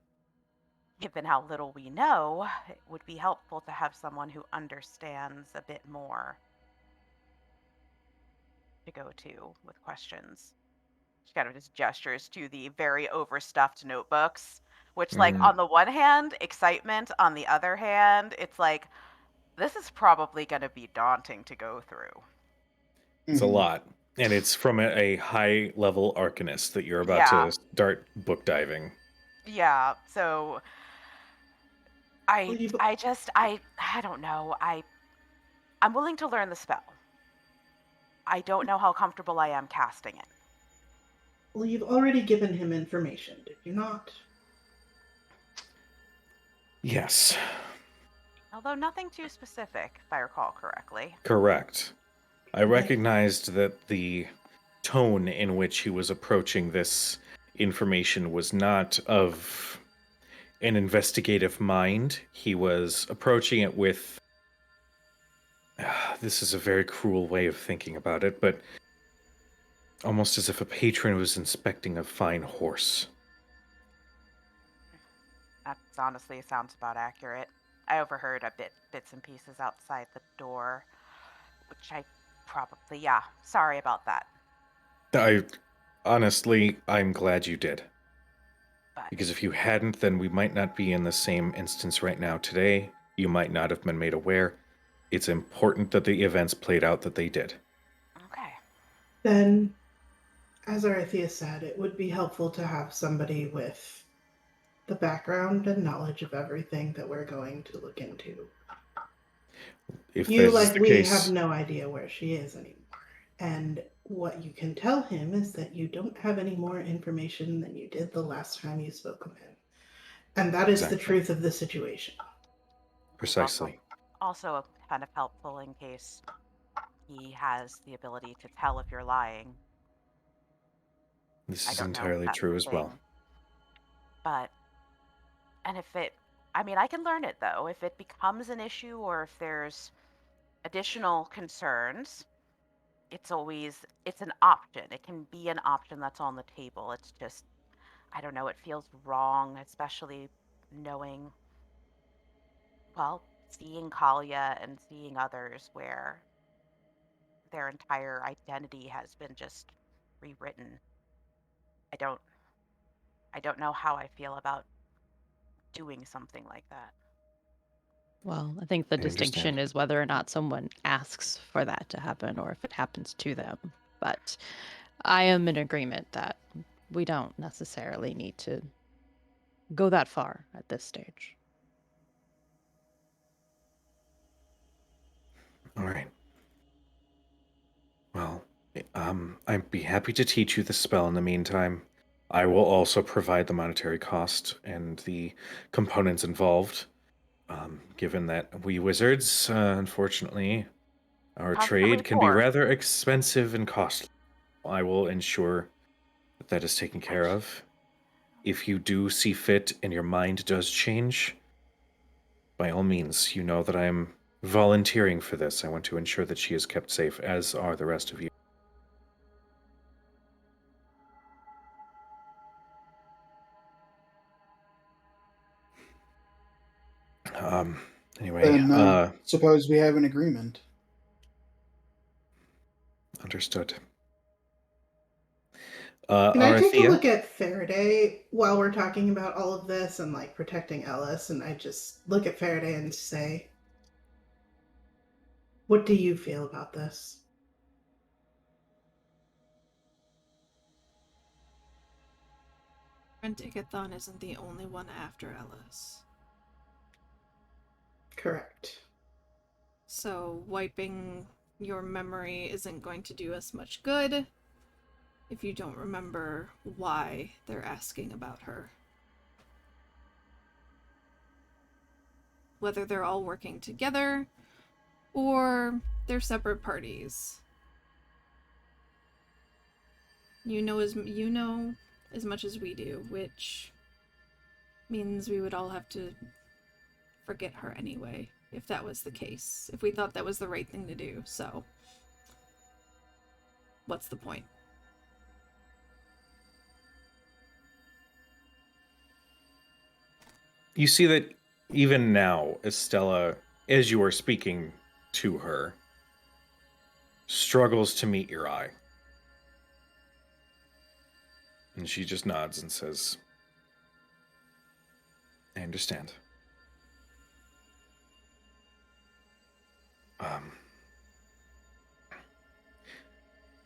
Speaker 3: given how little we know, it would be helpful to have someone who understands a bit more to go to with questions. She kind of just gestures to the very overstuffed notebooks, which, like,
Speaker 5: Mm.
Speaker 3: on the one hand, excitement, on the other hand, it's like, this is probably going to be daunting to go through.
Speaker 5: It's a
Speaker 1: Mhm.
Speaker 5: lot. And it's from a high level arcanist that you're about
Speaker 3: Yeah.
Speaker 5: to start book diving.
Speaker 3: Yeah, so
Speaker 8: Well, you've,
Speaker 3: I don't know. I'm willing to learn the spell. I don't know how comfortable I am casting it.
Speaker 8: well, you've already given him information, did you not?
Speaker 5: Yes,
Speaker 3: Although nothing too specific, if I recall correctly.
Speaker 5: correct. I
Speaker 8: Okay.
Speaker 5: recognized that the tone in which he was approaching this information was not of an investigative mind. He was approaching it with. This is a very cruel way of thinking about it, but almost as if a patron was inspecting a fine horse.
Speaker 3: That's honestly sounds about accurate. I overheard bits and pieces outside the door, which I probably, yeah, sorry about that.
Speaker 5: I'm glad you did.
Speaker 3: But
Speaker 5: Because if you hadn't, then we might not be in the same instance right now today. You might not have been made aware. It's important that the events played out that they did.
Speaker 3: okay.
Speaker 8: Then, as Arithia said, it would be helpful to have somebody with the background and knowledge of everything that we're going to look into.
Speaker 5: If
Speaker 8: You,
Speaker 5: this is
Speaker 8: like
Speaker 5: the
Speaker 8: we,
Speaker 5: case,
Speaker 8: have no idea where she is anymore. And what you can tell him is that you don't have any more information than you did the last time you spoke with him. And that is the
Speaker 5: Exactly.
Speaker 8: truth of the situation.
Speaker 5: Precisely.
Speaker 3: Also kind of helpful in case he has the ability to tell if you're lying.
Speaker 5: This
Speaker 3: I
Speaker 5: is
Speaker 3: don't know if
Speaker 5: entirely
Speaker 3: that's
Speaker 5: true
Speaker 3: a
Speaker 5: as well.
Speaker 3: thing. But, and if it, I mean, I can learn it though. If it becomes an issue or if there's additional concerns, it's an option. It can be an option that's on the table. It's just, I don't know, it feels wrong, especially knowing, well, seeing Kalia and seeing others where their entire identity has been just rewritten. I don't I don't know how I feel about doing something like that.
Speaker 4: Well, I think the
Speaker 5: I
Speaker 4: distinction
Speaker 5: understand.
Speaker 4: is whether or not someone asks for that to happen or if it happens to them. But I am in agreement that we don't necessarily need to go that far at this stage.
Speaker 5: All right. Well, I'd be happy to teach you the spell in the meantime. I will also provide the monetary cost and the components involved. Given that we wizards, unfortunately, our
Speaker 3: Constantly
Speaker 5: trade can be
Speaker 3: poor.
Speaker 5: rather expensive and costly. I will ensure that that is taken care of. If you do see fit and your mind does change, by all means, you know that I am volunteering for this. I want to ensure that she is kept safe, as are the rest of you. Um, anyway,
Speaker 1: Then suppose we have an agreement.
Speaker 5: understood.
Speaker 8: Can I take a
Speaker 5: Arathea?
Speaker 8: look at Faraday while we're talking about all of this and like protecting Ellis? And I just look at Faraday and say, what do you feel about this?
Speaker 2: Rentigathon isn't the only one after Ellis.
Speaker 8: Correct.
Speaker 2: So wiping your memory isn't going to do us much good. if you don't remember why they're asking about her. Whether they're all working together or they're separate parties. You know as much as we do, which means we would all have to forget her anyway, if that was the case. If we thought that was the right thing to do, so what's the point?
Speaker 5: You see that even now, Estella, as you are speaking to her, struggles to meet your eye. And she just nods and says, I understand.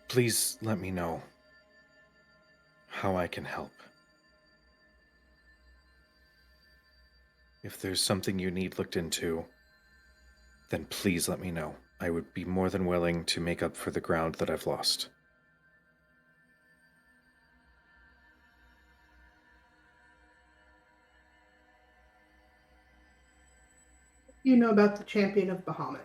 Speaker 5: Please let me know how I can help. If there's something you need looked into, then please let me know. I would be more than willing to make up for the ground that I've lost.
Speaker 8: You know about the champion of Bahamut.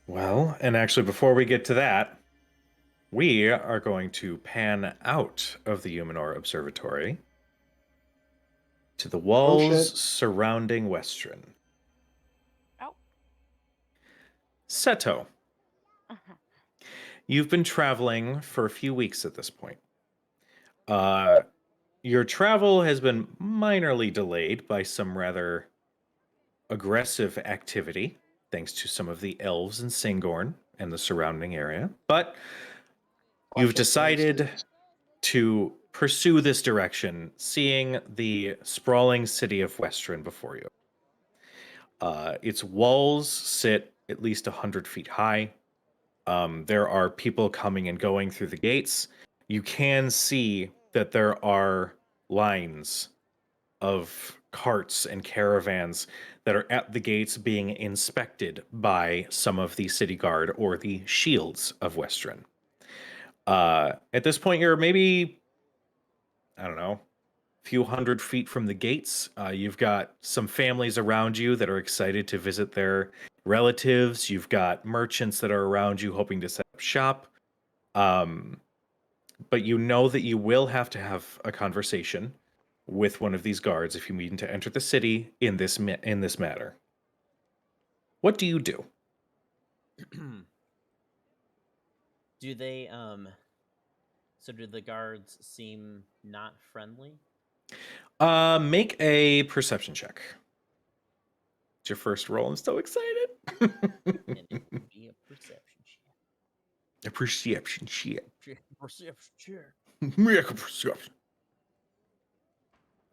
Speaker 5: Well, and actually before we get to that, we are going to pan out of the Humanor Observatory to the walls
Speaker 1: shit.
Speaker 5: surrounding Westron.
Speaker 3: Oh.
Speaker 5: Seto,
Speaker 3: Mhm.
Speaker 5: you've been traveling for a few weeks at this point. Your travel has been minorly delayed by some rather aggressive activity, thanks to some of the elves in Singorn and the surrounding area. But you've decided to pursue this direction, seeing the sprawling city of Westron before you. Its walls sit at least 100 feet high. There are people coming and going through the gates. You can see that there are lines of carts and caravans that are at the gates being inspected by some of the city guard or the shields of Westron. At this point, you're maybe, I don't know, a few hundred feet from the gates. You've got some families around you that are excited to visit their relatives. You've got merchants that are around you hoping to set up shop. But you know that you will have to have a conversation with one of these guards if you mean to enter the city in this matter. What do you do?
Speaker 6: Do they so do the guards seem not friendly?
Speaker 5: Make a perception check. It's your first roll. I'm so excited.
Speaker 6: And it would be a perception check.
Speaker 5: A perception check.
Speaker 6: Perception check.
Speaker 5: Make a perception.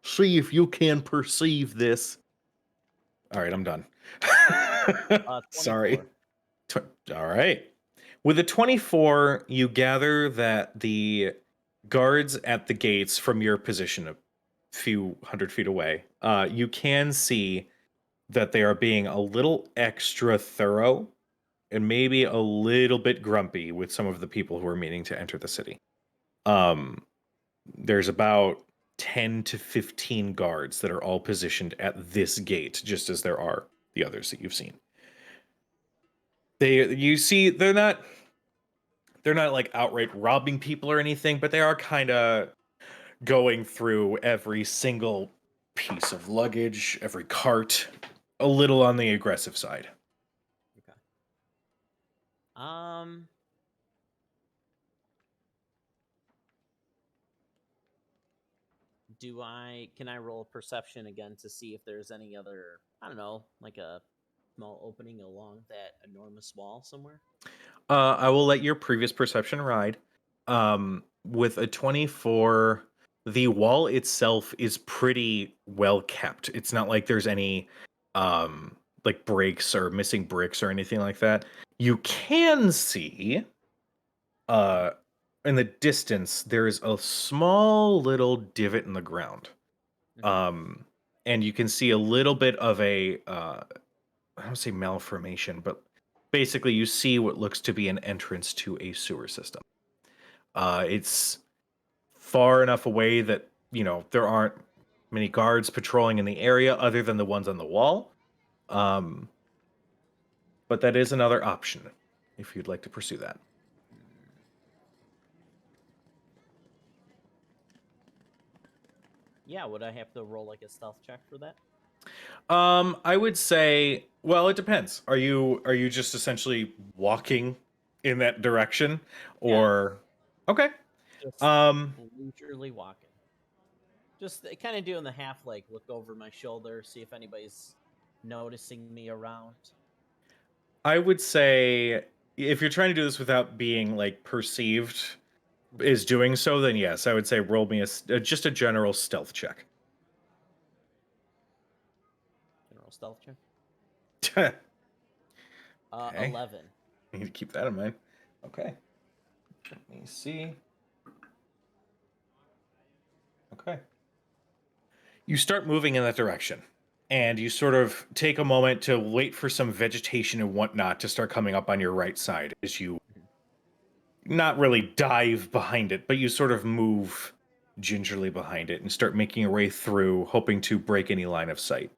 Speaker 5: See if you can perceive this. All right, I'm done. Sorry.
Speaker 6: 24.
Speaker 5: All right. With a 24, you gather that the guards at the gates from your position a few hundred feet away, you can see that they are being a little extra thorough and maybe a little bit grumpy with some of the people who are meaning to enter the city. There's about 10 to 15 guards that are all positioned at this gate, just as there are the others that you've seen. They're not like outright robbing people or anything, but they are kind of going through every single piece of luggage, every cart, a little on the aggressive side.
Speaker 6: Okay. Can I roll perception again to see if there's any other, I don't know, like a small opening along that enormous wall somewhere?
Speaker 5: I will let your previous perception ride. With a 24, the wall itself is pretty well kept. It's not like there's any like breaks or missing bricks or anything like that. You can see in the distance there's a small little divot in the ground. And you can see a little bit of a I don't say malformation, but basically you see what looks to be an entrance to a sewer system. It's far enough away that, there aren't many guards patrolling in the area other than the ones on the wall. But that is another option if you'd like to pursue that.
Speaker 6: Yeah, would I have to roll like a stealth check for that?
Speaker 5: I would say, well, it depends. Are you just essentially walking in that direction, or okay?
Speaker 6: Just leisurely walking. Just kind of doing the half, like look over my shoulder, see if anybody's noticing me around.
Speaker 5: I would say if you're trying to do this without being like perceived is doing so, then yes, I would say roll me just a general stealth check.
Speaker 6: General stealth check.
Speaker 5: Okay.
Speaker 6: 11.
Speaker 5: You need to keep that in mind. Okay. Let me see. Okay. You start moving in that direction, and you sort of take a moment to wait for some vegetation and whatnot to start coming up on your right side as you not really dive behind it, but you sort of move gingerly behind it and start making your way through, hoping to break any line of sight.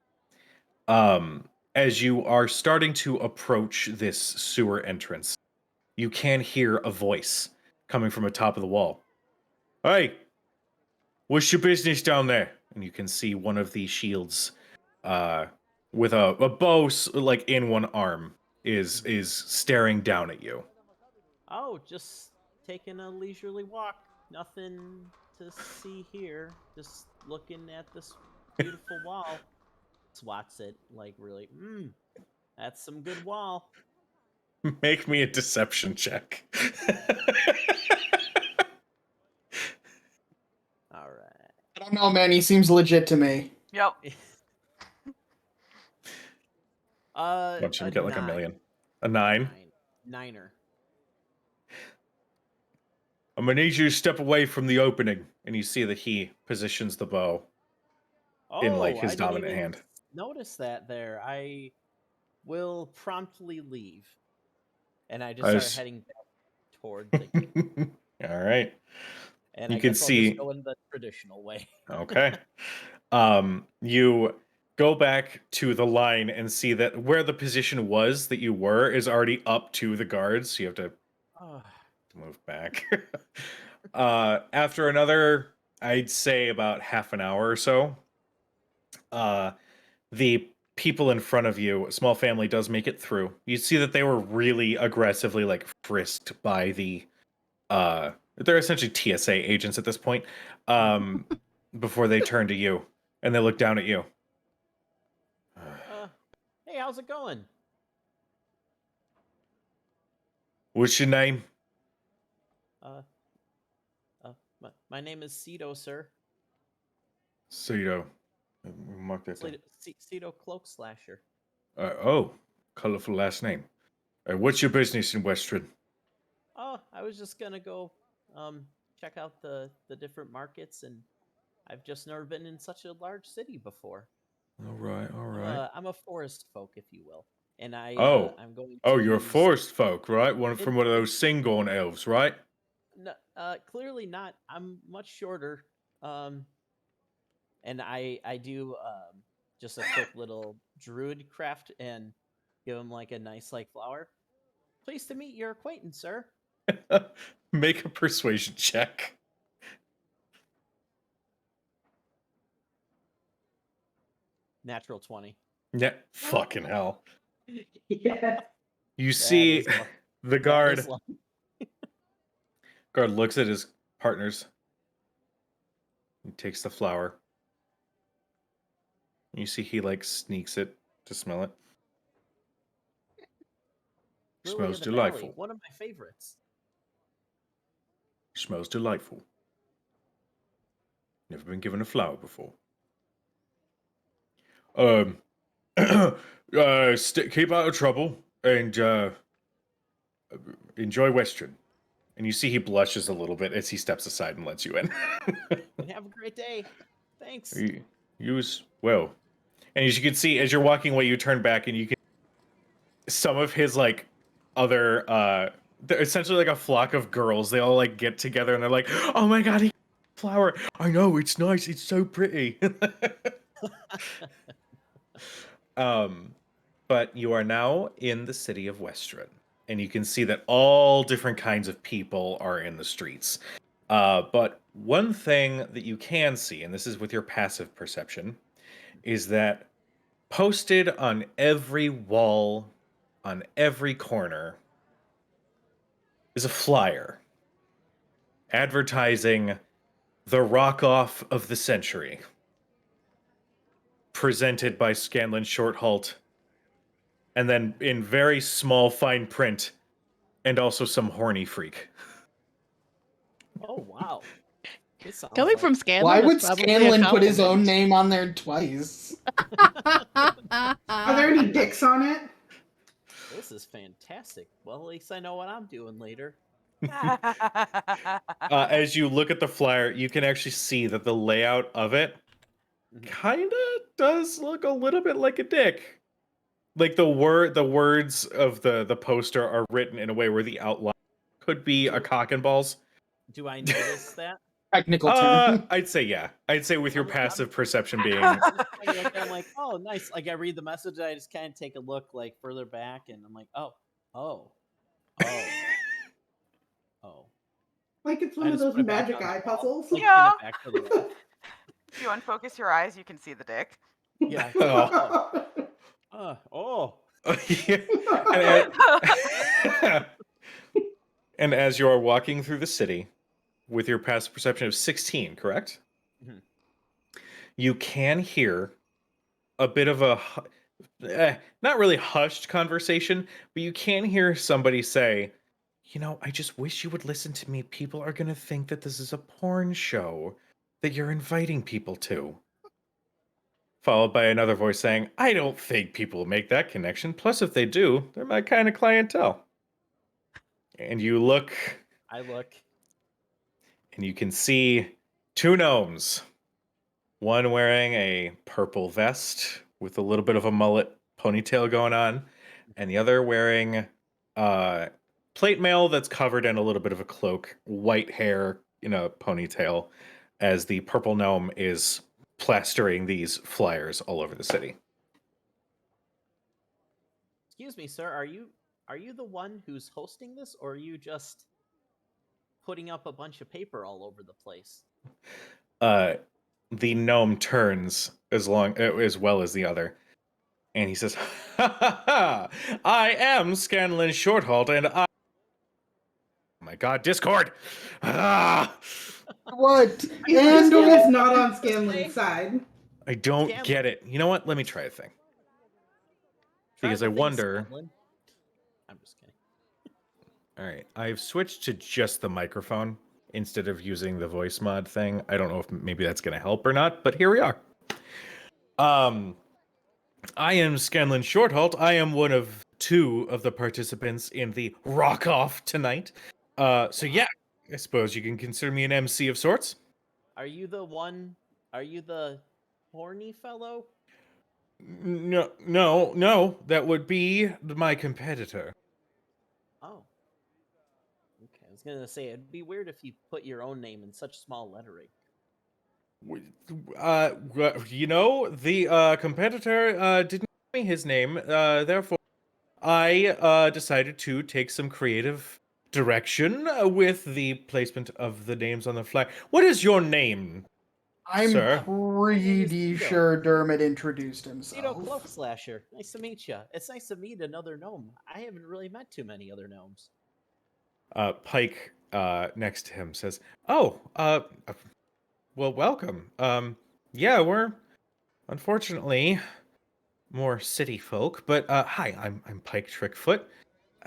Speaker 5: As you are starting to approach this sewer entrance, you can hear a voice coming from atop of the wall. Hey, what's your business down there? And you can see one of the shields with a bow like in one arm is staring down at you.
Speaker 6: Oh, just taking a leisurely walk. Nothing to see here. Just looking at this beautiful wall. Swats it like really. That's some good wall.
Speaker 5: Make me a deception check.
Speaker 6: All right.
Speaker 1: I don't know, man. He seems legit to me.
Speaker 3: Yep.
Speaker 5: Don't you
Speaker 6: a
Speaker 5: get like
Speaker 6: 9.
Speaker 5: a million? A 9?
Speaker 6: Niner.
Speaker 5: I'm gonna need you to step away from the opening, and you see that he positions the bow in like his
Speaker 6: I didn't
Speaker 5: dominant
Speaker 6: even
Speaker 5: hand.
Speaker 6: notice that there. I will promptly leave, and I just
Speaker 5: I
Speaker 6: start
Speaker 5: was-
Speaker 6: heading back toward the gate.
Speaker 5: All right.
Speaker 6: And
Speaker 5: You
Speaker 6: I
Speaker 5: can
Speaker 6: guess I'll
Speaker 5: see-
Speaker 6: just go in the traditional way.
Speaker 5: Okay. You go back to the line and see that where the position was that you were is already up to the guards. So you have to
Speaker 6: Oh,
Speaker 5: move back. After another, I'd say about half an hour or so, the people in front of you, a small family, does make it through. You see that they were really aggressively like frisked by the they're essentially TSA agents at this point, before they turn to you and they look down at you.
Speaker 6: hey, how's it going?
Speaker 5: What's your name?
Speaker 6: My name is Cedo, sir.
Speaker 5: Cedo. Mark that down.
Speaker 6: Cedo Cloak Slasher.
Speaker 5: Oh, colorful last name. What's your business in Western?
Speaker 6: Oh, I was just gonna go check out the different markets, and I've just never been in such a large city before.
Speaker 5: All right.
Speaker 6: I'm a forest folk, if you will, and I'm going.
Speaker 5: Oh,
Speaker 6: to
Speaker 5: you're a
Speaker 6: use-
Speaker 5: forest folk, right? From one of
Speaker 6: It-
Speaker 5: those Singorn elves, right?
Speaker 6: No, clearly not. I'm much shorter. And I do just a quick little druid craft and give him like a nice like flower. Pleased to meet your acquaintance, sir.
Speaker 5: Make a persuasion check.
Speaker 6: Natural 20.
Speaker 5: Yeah, fucking hell.
Speaker 8: Yeah.
Speaker 5: You
Speaker 6: That
Speaker 5: see
Speaker 6: is luck.
Speaker 5: the
Speaker 6: That
Speaker 5: guard.
Speaker 6: is luck.
Speaker 5: Guard looks at his partners. He takes the flower. You see he like sneaks it to smell it.
Speaker 6: Lily
Speaker 5: Smells
Speaker 6: of the
Speaker 5: delightful.
Speaker 6: Valley, one of my favorites.
Speaker 5: Smells delightful. Never been given a flower before. Keep out of trouble and enjoy Western. And you see he blushes a little bit as he steps aside and lets you in.
Speaker 6: And have a great day. Thanks.
Speaker 5: You as well. And as you can see, as you're walking away, you turn back and you can some of his like other they're essentially like a flock of girls. They all like get together and they're like, "Oh my god, he flower! I know, it's nice. It's so pretty." But you are now in the city of Westron, and you can see that all different kinds of people are in the streets. But one thing that you can see, and this is with your passive perception, is that posted on every wall, on every corner, is a flyer advertising the rock off of the century, presented by Scanlan Shorthalt, and then in very small fine print, and also some horny freak.
Speaker 6: Oh wow. This sounds
Speaker 4: Coming
Speaker 6: like-
Speaker 4: from Scanlan,
Speaker 1: Why
Speaker 4: that's
Speaker 1: would
Speaker 4: probably a
Speaker 1: Scanlan put his own
Speaker 4: compliment.
Speaker 1: name on there twice?
Speaker 8: Are there any dicks on it?
Speaker 6: This is fantastic. Well, at least I know what I'm doing later.
Speaker 5: As you look at the flyer, you can actually see that the layout of it
Speaker 6: Mhm.
Speaker 5: kinda does look a little bit like a dick. Like the words of the poster are written in a way where the outline could be a cock and balls.
Speaker 6: Do I notice that?
Speaker 1: Technical term.
Speaker 5: I'd say yeah. I'd say with your
Speaker 6: I'm-
Speaker 5: passive perception being
Speaker 6: I'm like, oh, nice. Like I read the message, I just kind of take a look like further back, and I'm like, oh.
Speaker 8: Like it's one
Speaker 6: I
Speaker 8: of
Speaker 6: just
Speaker 8: those
Speaker 6: put it back
Speaker 8: magic
Speaker 6: on the
Speaker 8: eye
Speaker 6: wall.
Speaker 8: puzzles.
Speaker 6: Like,
Speaker 3: Yeah.
Speaker 6: pin it back to the wall.
Speaker 3: If you unfocus your eyes, you can see the dick.
Speaker 6: Yeah.
Speaker 5: Oh. Yeah. And as you are walking through the city with your passive perception of 16, correct?
Speaker 6: Mhm.
Speaker 5: You can hear a bit of a not really hushed conversation, but you can hear somebody say, "You know, I just wish you would listen to me. People are going to think that this is a porn show that you're inviting people to." Followed by another voice saying, "I don't think people will make that connection. Plus, if they do, they're my kind of clientele." And you look,
Speaker 6: I look.
Speaker 5: and you can see two gnomes. One wearing a purple vest with a little bit of a mullet ponytail going on, and the other wearing plate mail that's covered in a little bit of a cloak, white hair in a ponytail, as the purple gnome is plastering these flyers all over the city.
Speaker 6: Excuse me, sir. Are you the one who's hosting this, or are you just putting up a bunch of paper all over the place?
Speaker 5: The gnome turns as well as the other, and he says, "Ha ha ha! I am Scanlan Shorthalt, and I." Oh my God, Discord! Ah!
Speaker 1: What?
Speaker 8: And
Speaker 1: And
Speaker 8: is not on Scanlan's side.
Speaker 5: I don't
Speaker 6: Scanlan.
Speaker 5: get it. You know what? Let me try a thing.
Speaker 6: Try
Speaker 5: Because
Speaker 6: the
Speaker 5: I
Speaker 6: thing,
Speaker 5: wonder.
Speaker 6: Scanlan. I'm just kidding.
Speaker 5: All right, I've switched to just the microphone instead of using the voice mod thing. I don't know if maybe that's going to help or not, but here we are. I am Scanlan Shorthalt. I am one of two of the participants in the Rock Off tonight. So yeah, I suppose you can consider me an MC of sorts.
Speaker 6: Are you the one? Are you the horny fellow?
Speaker 5: No, that would be my competitor.
Speaker 6: Oh. Okay, I was gonna say it'd be weird if you put your own name in such small lettering.
Speaker 5: You know, the competitor didn't give me his name. Therefore, I decided to take some creative direction with the placement of the names on the flag. What is your name?
Speaker 1: I'm
Speaker 5: Sir?
Speaker 1: pretty
Speaker 6: Tito.
Speaker 1: sure Dermot introduced
Speaker 6: Cito
Speaker 1: himself.
Speaker 6: Cloak Slasher. Nice to meet you. It's nice to meet another gnome. I haven't really met too many other gnomes.
Speaker 5: Pike next to him says, "Oh, well, welcome. Yeah, we're unfortunately more city folk, but hi, I'm Pike Trickfoot.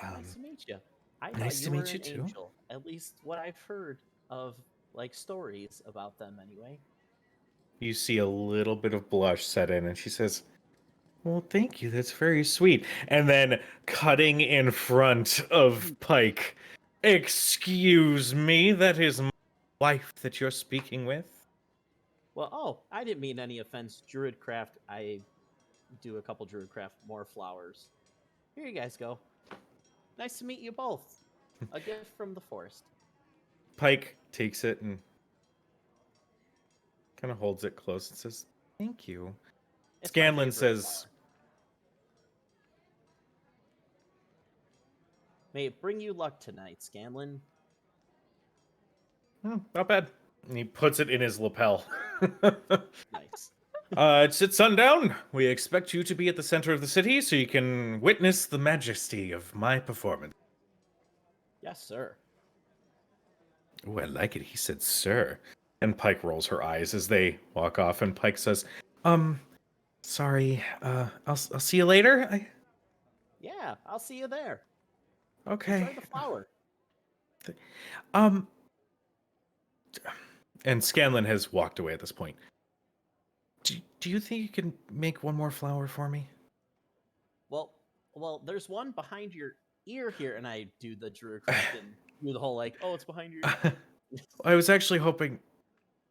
Speaker 6: Nice to meet you. I
Speaker 5: nice
Speaker 6: thought
Speaker 5: to
Speaker 6: you were
Speaker 5: meet you
Speaker 6: an
Speaker 5: too.
Speaker 6: angel. At least what I've heard of, like, stories about them anyway.
Speaker 5: You see a little bit of blush set in, and she says, "Well, thank you. That's very sweet." And then cutting in front of Pike, "Excuse me, that is my wife that you're speaking with."
Speaker 6: Well, oh, I didn't mean any offense. Druidcraft, I do a couple Druidcraft, more flowers. Here you guys go. Nice to meet you both. A gift from the forest.
Speaker 5: Pike takes it and kind of holds it close and says, "Thank you."
Speaker 6: It's my
Speaker 5: Scanlan
Speaker 6: favorite
Speaker 5: says,
Speaker 6: flower. May it bring you luck tonight, Scanlan.
Speaker 5: Not bad. And he puts it in his lapel.
Speaker 6: Nice.
Speaker 5: It's at sundown. We expect you to be at the center of the city so you can witness the majesty of my performance.
Speaker 6: Yes, sir.
Speaker 5: Oh, I like it. He said, "Sir." And Pike rolls her eyes as they walk off, and Pike says, sorry, I'll see you later.
Speaker 6: Yeah, I'll see you there.
Speaker 5: Okay.
Speaker 6: Enjoy the flower.
Speaker 5: And Scanlan has walked away at this point. Do you think you can make one more flower for me?
Speaker 6: Well, there's one behind your ear here, and I do the Druidcraft and do the whole like, oh, it's behind your ear.
Speaker 5: I was actually hoping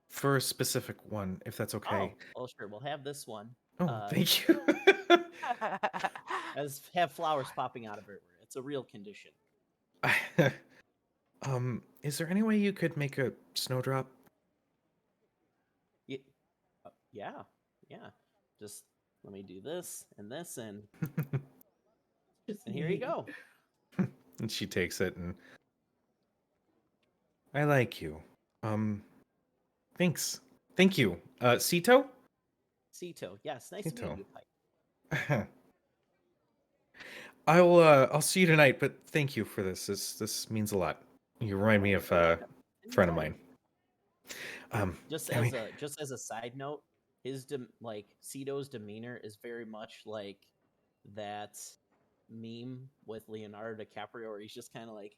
Speaker 5: for a specific one, if that's okay.
Speaker 6: Oh, sure. We'll have this one.
Speaker 5: Thank you.
Speaker 6: Have flowers popping out of it. It's a real condition.
Speaker 5: Is there any way you could make a snowdrop?
Speaker 6: Yeah. Just let me do this, and here you go.
Speaker 5: And she takes it, and I like you. Thanks. Thank you. Sito?
Speaker 6: Sito, yes, nice to
Speaker 5: Sito.
Speaker 6: meet you, Pike.
Speaker 5: I'll see you tonight, but thank you for this. This means a lot. You remind me of a friend of mine.
Speaker 6: Just as a side note, his Sito's demeanor is very much like that meme with Leonardo DiCaprio, where he's just kind of like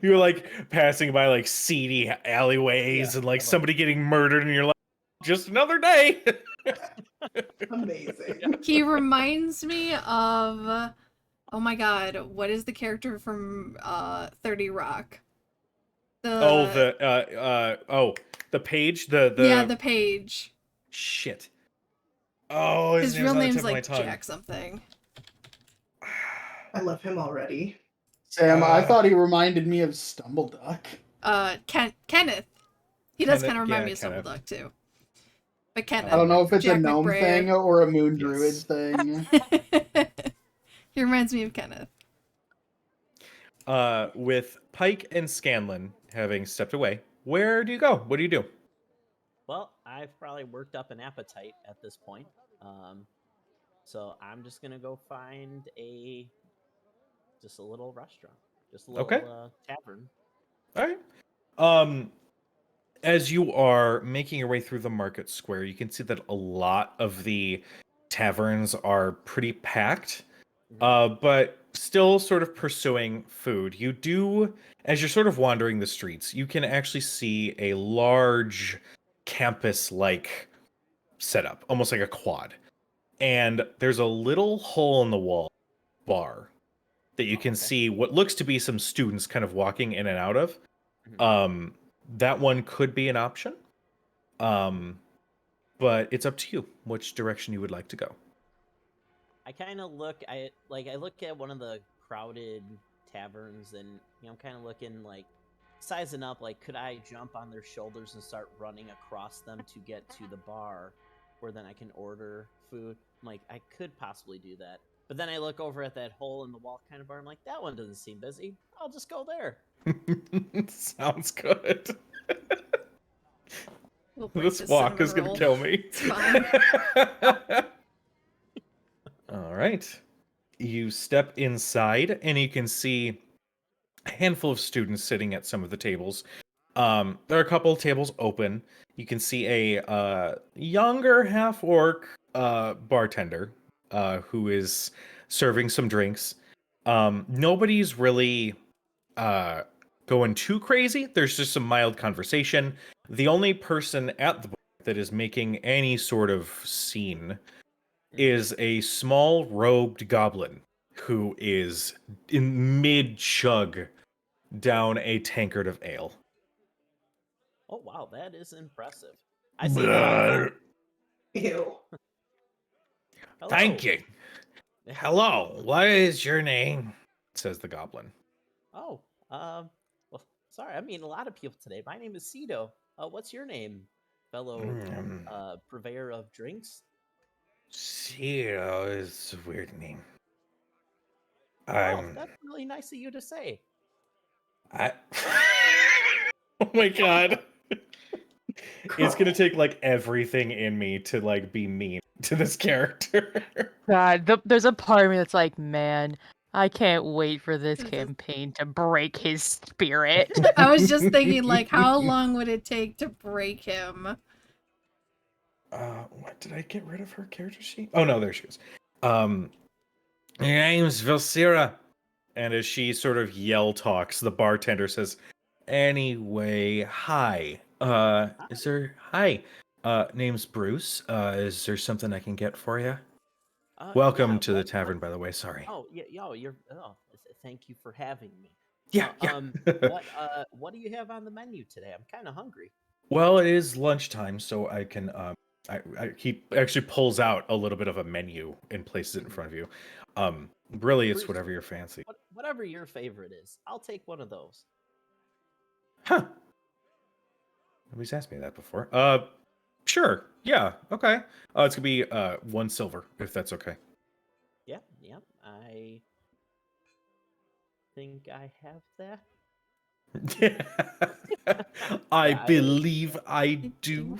Speaker 5: you're like passing by like seedy alleyways and like somebody getting murdered, and you're like, just another day.
Speaker 8: Amazing.
Speaker 2: He reminds me of, oh my god, what is the character from 30 Rock?
Speaker 5: The Page.
Speaker 2: The Page.
Speaker 5: Shit. Oh,
Speaker 2: his real name's like Jack something.
Speaker 8: I love him already.
Speaker 1: Sam, I thought he reminded me of Stumbleduck.
Speaker 2: Kenneth. He does
Speaker 5: Kenneth,
Speaker 2: kind of remind
Speaker 5: yeah,
Speaker 2: me of
Speaker 5: Kenneth.
Speaker 2: Stumbleduck too. But Kenneth.
Speaker 1: I don't know if it's
Speaker 2: Jack
Speaker 1: a gnome
Speaker 2: McBrayer.
Speaker 1: thing or a moon druid
Speaker 5: Yes.
Speaker 1: thing.
Speaker 2: He reminds me of Kenneth.
Speaker 5: With Pike and Scanlan having stepped away, where do you go? What do you do?
Speaker 6: Well, I've probably worked up an appetite at this point. So I'm just gonna go find just a little restaurant, just a little tavern.
Speaker 5: All right. As you are making your way through the market square, you can see that a lot of the taverns are pretty packed, but still sort of pursuing food. You do, as you're sort of wandering the streets, you can actually see a large campus-like setup, almost like a quad. And there's a little hole in the wall bar that you can see what looks to be some students kind of walking in and out of. That one could be an option. But it's up to you which direction you would like to go.
Speaker 6: I kind of look at one of the crowded taverns, and I'm kind of looking like sizing up, like could I jump on their shoulders and start running across them to get to the bar where then I can order food. I'm like, I could possibly do that. But then I look over at that hole in the wall kind of bar. I'm like, that one doesn't seem busy. I'll just go there.
Speaker 5: Sounds good.
Speaker 2: We'll break
Speaker 5: This walk is going to kill me.
Speaker 2: It's fine.
Speaker 5: All right. You step inside and you can see a handful of students sitting at some of the tables. There are a couple of tables open. You can see a younger half-orc bartender who is serving some drinks. Nobody's really going too crazy. There's just some mild conversation. The only person at the bar that is making any sort of scene is a small robed goblin who is in mid-chug down a tankard of ale.
Speaker 6: Oh, wow, that is impressive. I see that.
Speaker 8: Ew.
Speaker 5: Thank you. Hello, what is your name? Says the goblin.
Speaker 6: Oh, well, sorry, I mean a lot of people today. My name is Cito. What's your name, fellow purveyor of drinks?
Speaker 5: Cito is a weird name.
Speaker 6: Oh, that's really nice of you to say.
Speaker 5: Oh my god. It's gonna take like everything in me to like be mean to this character.
Speaker 4: God, there's a part of me that's like, man, I can't wait for this campaign to break his spirit.
Speaker 2: I was just thinking, like, how long would it take to break him?
Speaker 5: What did I get rid of her character sheet? Oh no, there she is. Your name's Vilsira. And as she sort of yell talks, the bartender says, anyway, hi. Name's Bruce. Is there something I can get for you? Welcome to the tavern, by the way. Sorry.
Speaker 6: Oh, yeah, thank you for having me.
Speaker 5: Yeah.
Speaker 6: What do you have on the menu today? I'm kind of hungry.
Speaker 5: Well, it is lunchtime, so I can he actually pulls out a little bit of a menu and places it in front of you. Really, it's
Speaker 6: Bruce,
Speaker 5: whatever your fancy.
Speaker 6: Whatever your favorite is, I'll take one of those.
Speaker 5: Huh. Nobody's asked me that before. Sure. Yeah. Okay. It's gonna be 1 silver, if that's okay.
Speaker 6: Yeah. I think I have that.
Speaker 5: I believe I do.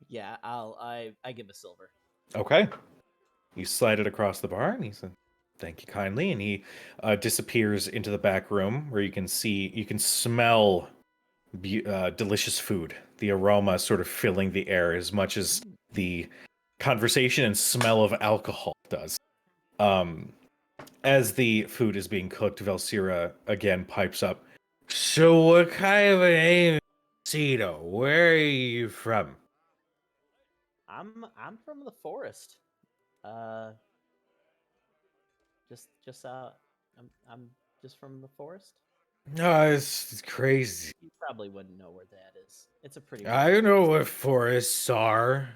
Speaker 6: Yeah, I give a silver.
Speaker 5: Okay. You slide it across the bar, and he said, "Thank you kindly," and he disappears into the back room where you can smell delicious food. The aroma sort of filling the air as much as the conversation and smell of alcohol does. As the food is being cooked, Velsira again pipes up. So what kind of a name is Cito? Where are you from?
Speaker 6: I'm from the forest. I'm just from the forest.
Speaker 5: No, it's crazy.
Speaker 6: You probably wouldn't know where that is. It's a pretty.
Speaker 5: I know what forests are.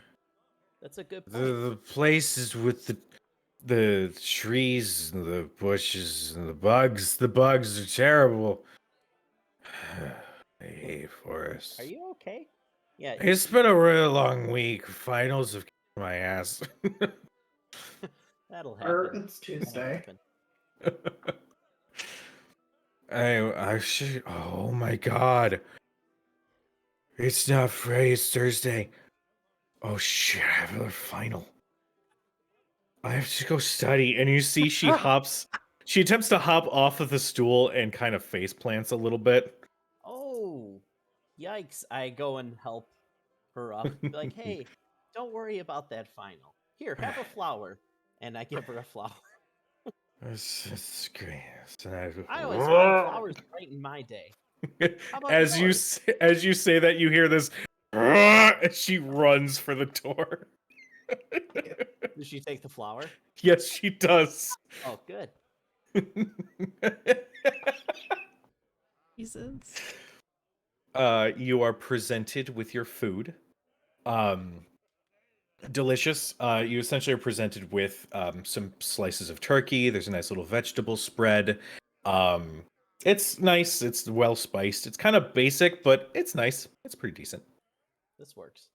Speaker 6: That's a good point.
Speaker 5: The places with the trees and the bushes and the bugs. The bugs are terrible. I hate forests.
Speaker 6: Are you okay? Yeah.
Speaker 5: It's been a really long week. Finals have kicked my ass.
Speaker 6: That'll happen.
Speaker 8: It's Tuesday.
Speaker 5: I should. Oh my god! It's not Friday. It's Thursday. Oh shit! I have another final. I have to go study. And you see, she hops. She attempts to hop off of the stool and kind of face plants a little bit.
Speaker 6: Oh, yikes! I go and help her up. Be like, hey, don't worry about that final. Here, have a flower. And I give her a flower.
Speaker 5: It's great.
Speaker 6: I always find flowers brighten my day.
Speaker 5: As you say that, you hear this, and she runs for the door.
Speaker 6: Does she take the flower?
Speaker 5: Yes, she does.
Speaker 6: Oh, good.
Speaker 2: Jesus.
Speaker 5: You are presented with your food. Delicious. You essentially are presented with some slices of turkey. There's a nice little vegetable spread. It's nice. It's well spiced. It's kind of basic, but it's nice. It's pretty decent.
Speaker 6: This works.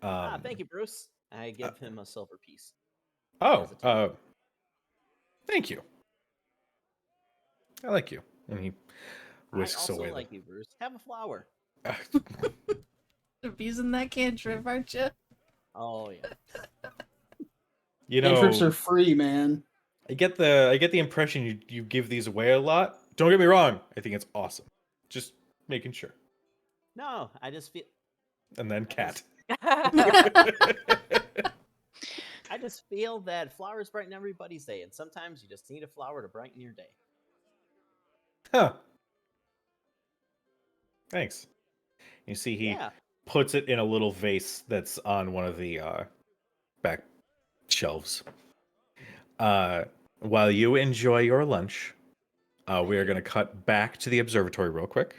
Speaker 6: Thank you, Bruce. I give him a silver piece.
Speaker 5: Thank you. I like you. And he whisks away.
Speaker 6: I also like you, Bruce. Have a flower.
Speaker 2: Abusing that cantrip, aren't you?
Speaker 6: Oh yeah.
Speaker 5: You know,
Speaker 1: Cantrips are free, man.
Speaker 5: I get the impression you give these away a lot. Don't get me wrong. I think it's awesome. Just making sure.
Speaker 6: No, I just feel.
Speaker 5: And then cat.
Speaker 6: I just feel that flowers brighten everybody's day, and sometimes you just need a flower to brighten your day.
Speaker 5: Huh. Thanks. You see, he puts it in a little vase that's on one of the back shelves. While you enjoy your lunch, we are going to cut back to the observatory real quick.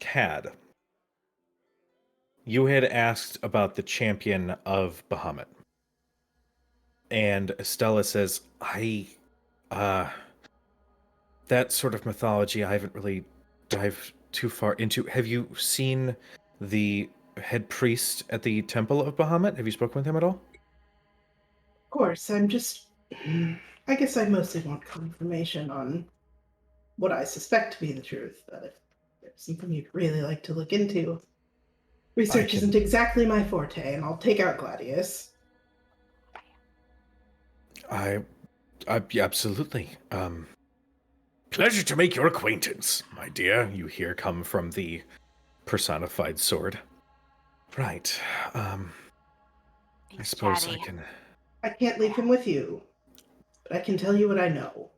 Speaker 5: Cad, you had asked about the champion of Bahamut. And Estella says, that sort of mythology I haven't really dived too far into. Have you seen the head priest at the Temple of Bahamut? Have you spoken with him at all?
Speaker 8: Of course, I'm just. I guess I mostly want confirmation on what I suspect to be the truth, but if there's something you'd really like to look into. Research
Speaker 5: can-
Speaker 8: isn't exactly my forte, and I'll take out Gladius.
Speaker 5: I absolutely. Pleasure to make your acquaintance, my dear. You hear come from the personified sword. Right. I
Speaker 3: He's
Speaker 5: suppose
Speaker 3: chatty.
Speaker 5: I can.
Speaker 8: I can't leave him with you, but I can tell you what I know.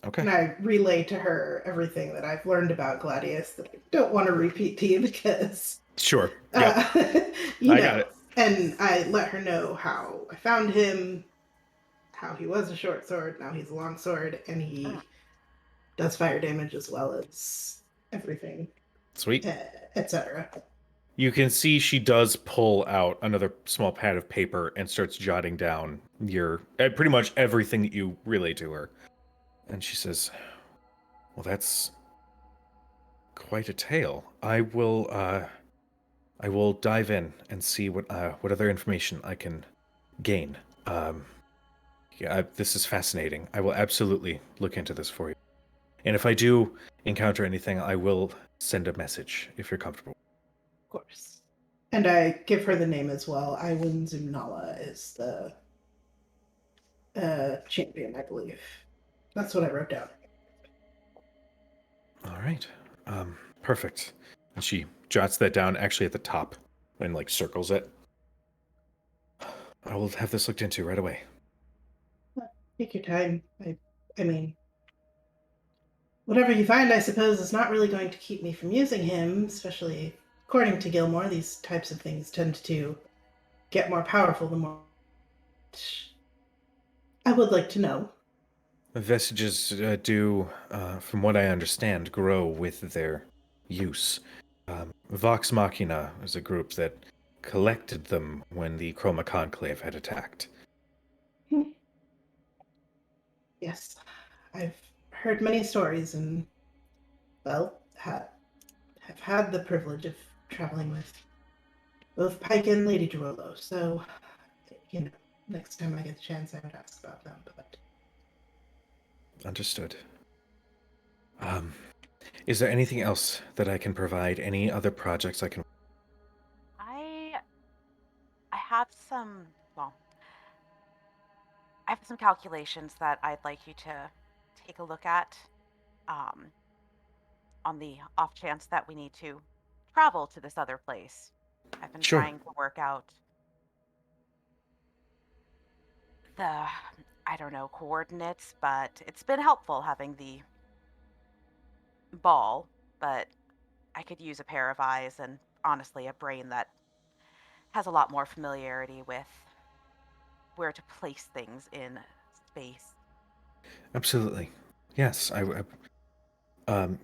Speaker 5: Okay.
Speaker 8: And I relay to her everything that I've learned about Gladius that I don't want to repeat to you because,
Speaker 5: Sure. Yeah.
Speaker 8: you
Speaker 5: I
Speaker 8: know.
Speaker 5: got it.
Speaker 8: And I let her know how I found him, how he was a short sword, now he's a long sword, and he does fire damage as well as everything,
Speaker 5: Sweet.
Speaker 8: etc.
Speaker 5: You can see she does pull out another small pad of paper and starts jotting down your pretty much everything that you relay to her. And she says, "Well, that's quite a tale. I will dive in and see what other information I can gain. This is fascinating. I will absolutely look into this for you. And if I do encounter anything, I will send a message if you're comfortable."
Speaker 8: Of course. And I give her the name as well. Iwin Zumnala is the champion, I believe. That's what I wrote down.
Speaker 5: All right. Perfect. And she jots that down actually at the top and like circles it. I will have this looked into right away.
Speaker 8: Take your time. I mean, whatever you find, I suppose, is not really going to keep me from using him, especially according to Gilmore. These types of things tend to get more powerful the more. I would like to know.
Speaker 5: Vestiges do, from what I understand, grow with their use. Vox Machina is a group that collected them when the Chroma Conclave had attacked.
Speaker 8: Yes, I've heard many stories and, well, have had the privilege of traveling with both Pike and Lady Duolo, so, you know, next time I get the chance, I would ask about them, but...
Speaker 5: Understood. Is there anything else that I can provide? Any other projects I can...
Speaker 3: I have some, well, I have some calculations that I'd like you to take a look at on the off chance that we need to travel to this other place. I've been
Speaker 5: Sure.
Speaker 3: trying to work out the, I don't know, coordinates, but it's been helpful having the ball, but I could use a pair of eyes and honestly a brain that has a lot more familiarity with where to place things in space.
Speaker 5: Absolutely. Yes,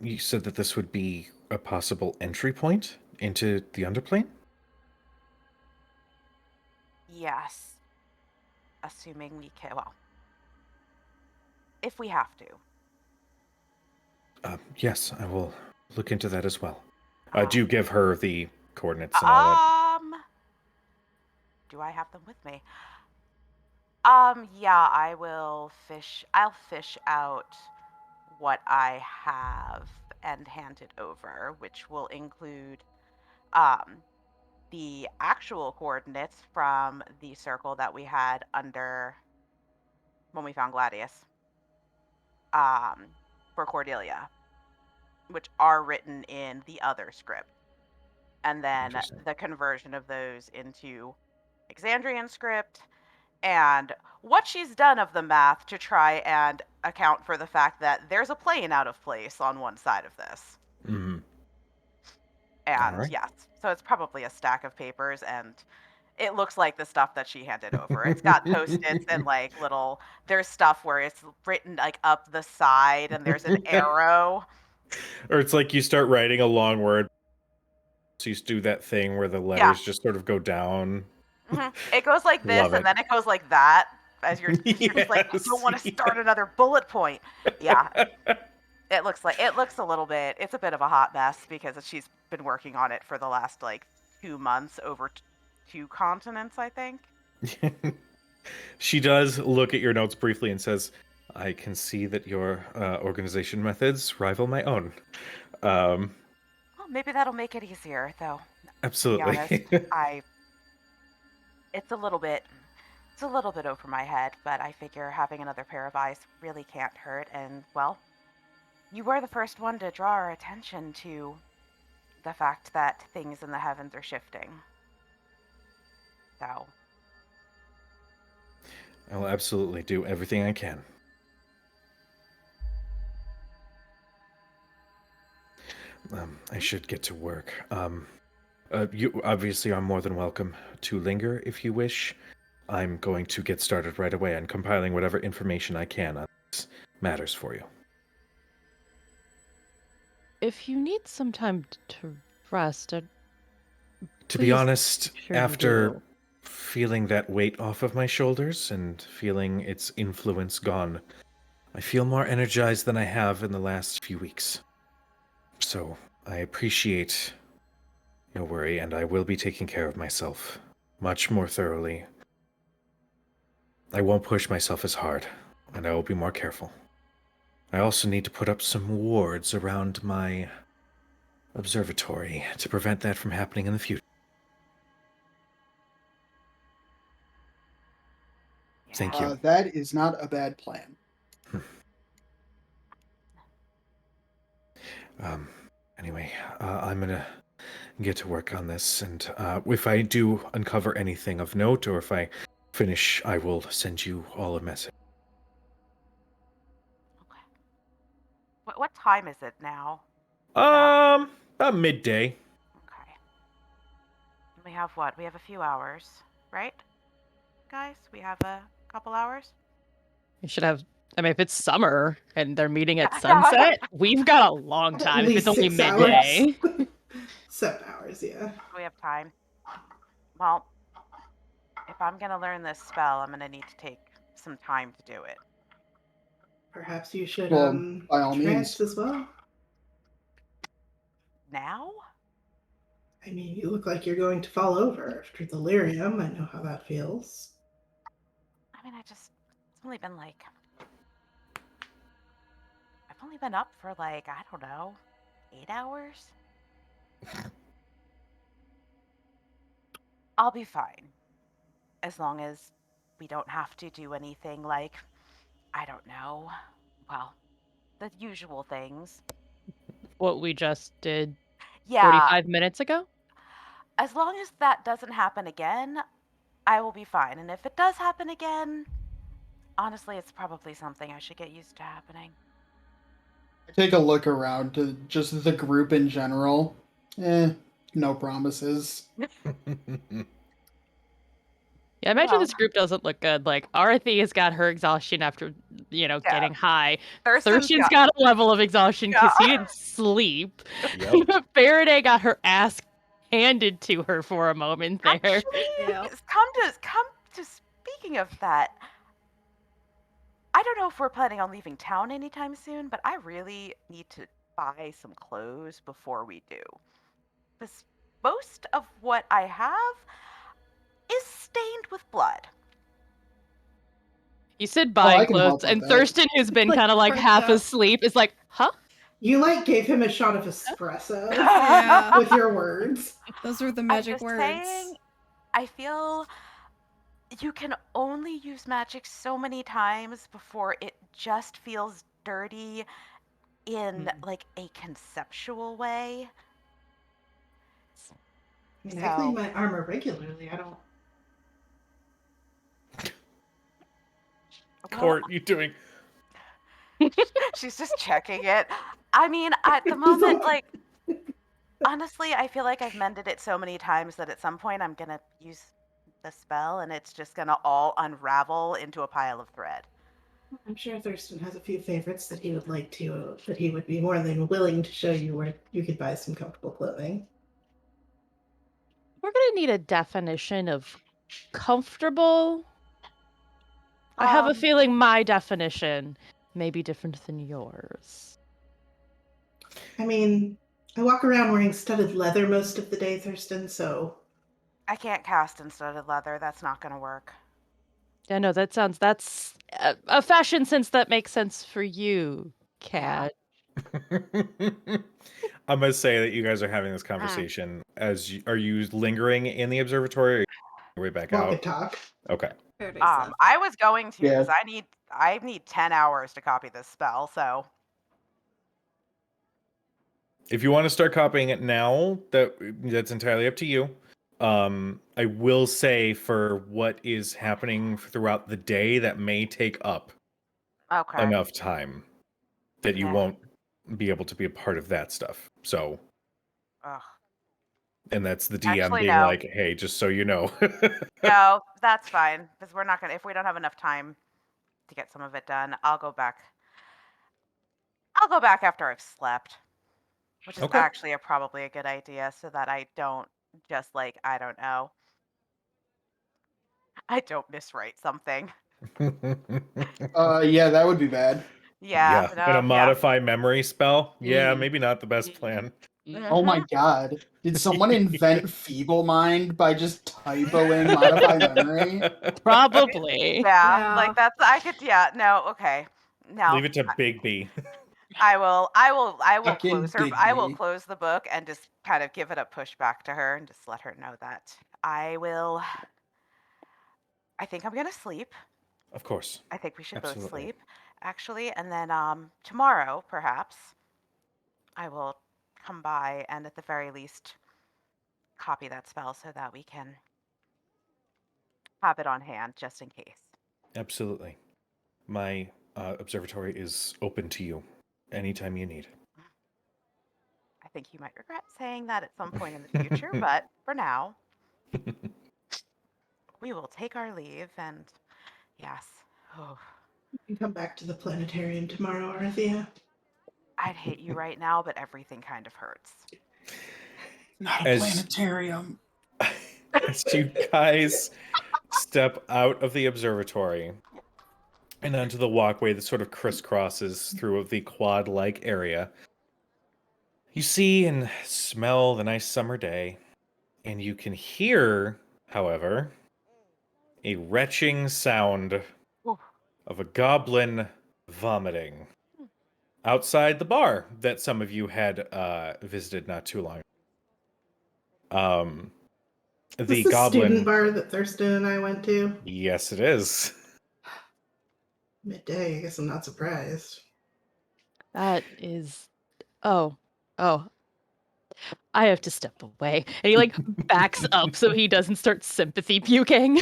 Speaker 5: you said that this would be a possible entry point into the underplane?
Speaker 3: Yes. Assuming we can, well, if we have to.
Speaker 5: Yes, I will look into that as well. Do you give her the coordinates and all that?
Speaker 3: Do I have them with me? Yeah, I'll fish out what I have and hand it over, which will include, the actual coordinates from the circle that we had under when we found Gladius, for Cordelia, which are written in the other script. And then
Speaker 5: Interesting.
Speaker 3: the conversion of those into Exandrian script and what she's done of the math to try and account for the fact that there's a plane out of place on one side of this.
Speaker 5: Mm-hmm.
Speaker 3: And
Speaker 5: right.
Speaker 3: yes, so it's probably a stack of papers, and it looks like the stuff that she handed over. It's got post-its and like little, there's stuff where it's written like up the side and there's an arrow.
Speaker 5: Or it's like you start writing a long word. So you do that thing where the letters just sort of go down.
Speaker 3: It goes like this,
Speaker 5: Love it.
Speaker 3: and then it goes like that. As you're just like, I
Speaker 5: Yes,
Speaker 3: don't want to
Speaker 5: yes.
Speaker 3: start another bullet point. Yeah, it looks a little bit. It's a bit of a hot mess because she's been working on it for the last like 2 months over 2 continents, I think.
Speaker 5: She does look at your notes briefly and says, I can see that your organization methods rival my own.
Speaker 3: Well, maybe that'll make it easier, though.
Speaker 5: Absolutely.
Speaker 3: To be honest, it's a little bit over my head, but I figure having another pair of eyes really can't hurt. And well, you were the first one to draw our attention to the fact that things in the heavens are shifting. So
Speaker 5: I will absolutely do everything I can. I should get to work. You obviously are more than welcome to linger if you wish. I'm going to get started right away on compiling whatever information I can on these matters for you.
Speaker 4: If you need some time to rest,
Speaker 5: To be
Speaker 4: please,
Speaker 5: honest,
Speaker 4: sure you
Speaker 5: after
Speaker 4: do.
Speaker 5: feeling that weight off of my shoulders and feeling its influence gone, I feel more energized than I have in the last few weeks. So, I appreciate your worry, and I will be taking care of myself much more thoroughly. I won't push myself as hard, and I will be more careful. I also need to put up some wards around my observatory to prevent that from happening in the future. Thank you.
Speaker 1: That is not a bad plan.
Speaker 5: Anyway, I'm gonna get to work on this, and if I do uncover anything of note, or if I finish, I will send you all a message.
Speaker 3: okay. What time is it now?
Speaker 5: About midday.
Speaker 3: Okay. We have what? We have a few hours, right? Guys, we have a couple hours.
Speaker 4: You should have. I mean, if it's summer and they're meeting at
Speaker 3: Yeah.
Speaker 4: sunset, we've got a long
Speaker 8: At
Speaker 4: time. If it's
Speaker 8: least
Speaker 4: only
Speaker 8: 6
Speaker 4: midday.
Speaker 8: hours. 7 hours, yeah.
Speaker 3: We have time. Well, if I'm gonna learn this spell, I'm gonna need to take some time to do it.
Speaker 8: Perhaps you should
Speaker 1: Well, by all
Speaker 8: trance
Speaker 1: means.
Speaker 8: as well.
Speaker 3: Now?
Speaker 8: I mean, you look like you're going to fall over after delirium. I know how that feels.
Speaker 3: I mean, it's only been like, I've only been up for like, I don't know, 8 hours? I'll be fine. As long as we don't have to do anything like, I don't know, well, the usual things.
Speaker 4: What we just did
Speaker 3: Yeah,
Speaker 4: 45 minutes ago?
Speaker 3: as long as that doesn't happen again, I will be fine. And if it does happen again, honestly, it's probably something I should get used to happening.
Speaker 1: Take a look around to just the group in general. No promises.
Speaker 4: Yeah, I imagine
Speaker 3: Well.
Speaker 4: this group doesn't look good. Like, Arathy has got her exhaustion after,
Speaker 3: Yeah.
Speaker 4: getting high.
Speaker 3: Thurston's
Speaker 4: Thurston's got a level of exhaustion because he didn't sleep.
Speaker 5: Yep.
Speaker 4: Faraday got her ass handed to her for a moment there.
Speaker 3: Actually,
Speaker 2: Yeah.
Speaker 3: come to speaking of that, I don't know if we're planning on leaving town anytime soon, but I really need to buy some clothes before we do. Because most of what I have is stained with blood.
Speaker 4: You said
Speaker 1: I
Speaker 4: buying
Speaker 1: can help
Speaker 4: clothes,
Speaker 1: with
Speaker 4: and
Speaker 1: that.
Speaker 4: Thurston, who's been
Speaker 8: Like
Speaker 4: kind of like
Speaker 8: freaked
Speaker 4: half
Speaker 8: out.
Speaker 4: asleep, is like, huh?
Speaker 8: You gave him a shot of espresso
Speaker 2: Yeah.
Speaker 8: with your words.
Speaker 2: Those were the
Speaker 3: I'm
Speaker 2: magic
Speaker 3: just
Speaker 2: words.
Speaker 3: saying, I feel you can only use magic so many times before it just feels dirty in like a conceptual way.
Speaker 8: I mean, I clean
Speaker 3: So-
Speaker 8: my armor regularly. I don't.
Speaker 3: Well,
Speaker 5: Court, you doing?
Speaker 3: she's just checking it. I mean, at the moment, like, honestly, I feel like I've mended it so many times that at some point I'm gonna use the spell and it's just gonna all unravel into a pile of thread.
Speaker 8: I'm sure Thurston has a few favorites that he would like to, that he would be more than willing to show you where you could buy some comfortable clothing.
Speaker 4: We're gonna need a definition of comfortable. I have a
Speaker 3: Um,
Speaker 4: feeling my definition may be different than yours.
Speaker 8: I mean, I walk around wearing studded leather most of the day, Thurston, so
Speaker 3: I can't cast in studded leather. That's not going to work.
Speaker 4: Yeah, no, that's a fashion sense that makes sense for you,
Speaker 3: Yeah.
Speaker 4: Cat.
Speaker 5: I'm gonna say that you guys are having this conversation are you lingering in the observatory or are you way back
Speaker 8: walk
Speaker 5: out?
Speaker 8: and talk.
Speaker 5: Okay.
Speaker 2: Faraday's left.
Speaker 3: I was going to
Speaker 1: Yeah.
Speaker 3: because I need 10 hours to copy this spell. So
Speaker 5: If you want to start copying it now, that's entirely up to you. I will say for what is happening throughout the day, that may take up
Speaker 3: okay.
Speaker 5: enough time that you
Speaker 3: Yeah.
Speaker 5: won't be able to be a part of that stuff. So,
Speaker 3: Ugh.
Speaker 5: and that's the DM
Speaker 3: Actually,
Speaker 5: being
Speaker 3: no.
Speaker 5: like, "Hey, just so you know."
Speaker 3: No, that's fine because we're not gonna. If we don't have enough time to get some of it done, I'll go back. I'll go back after I've slept, which is
Speaker 5: Okay.
Speaker 3: actually probably a good idea, so that I don't just like I don't know. I don't miswrite something.
Speaker 1: Yeah, that would be bad.
Speaker 3: Yeah.
Speaker 5: And a
Speaker 3: No,
Speaker 5: modify memory spell. Yeah,
Speaker 1: Mm.
Speaker 5: maybe not the best plan.
Speaker 3: Yeah.
Speaker 1: Oh my god. Did someone invent Feeble Mind by just typoing modify memory?
Speaker 4: Probably.
Speaker 3: Yeah, like
Speaker 2: Yeah.
Speaker 3: that's I could. Yeah. No. Okay. No.
Speaker 5: Leave it to Big B.
Speaker 3: I will
Speaker 1: Fucking
Speaker 3: close her.
Speaker 1: Big
Speaker 3: I will
Speaker 1: B.
Speaker 3: close the book and just kind of give it a push back to her and just let her know that I will. I think I'm gonna sleep.
Speaker 5: Of course.
Speaker 3: I think we should both
Speaker 5: Absolutely.
Speaker 3: sleep, actually, and then tomorrow perhaps I will come by and at the very least copy that spell so that we can have it on hand just in case.
Speaker 5: Absolutely. My observatory is open to you anytime you need.
Speaker 3: I think you might regret saying that at some point in the future, but for now, we will take our leave and yes. Oh,
Speaker 8: You can come back to the planetarium tomorrow, Arthea.
Speaker 3: I'd hate you right now, but everything kind of hurts.
Speaker 1: Not a
Speaker 5: As-
Speaker 1: planetarium.
Speaker 5: As you guys step out of the observatory and onto the walkway that sort of crisscrosses through the quad-like area, you see and smell the nice summer day, and you can hear, however, a retching sound
Speaker 3: Ooh.
Speaker 5: of a goblin vomiting outside the bar that some of you had visited not too long ago.
Speaker 8: Is
Speaker 5: The
Speaker 8: this the
Speaker 5: goblin.
Speaker 8: student bar that Thurston and I went to?
Speaker 5: Yes, it is.
Speaker 8: Midday, I guess I'm not surprised.
Speaker 4: That is. Oh. I have to step away. And he like backs up so he doesn't start sympathy puking.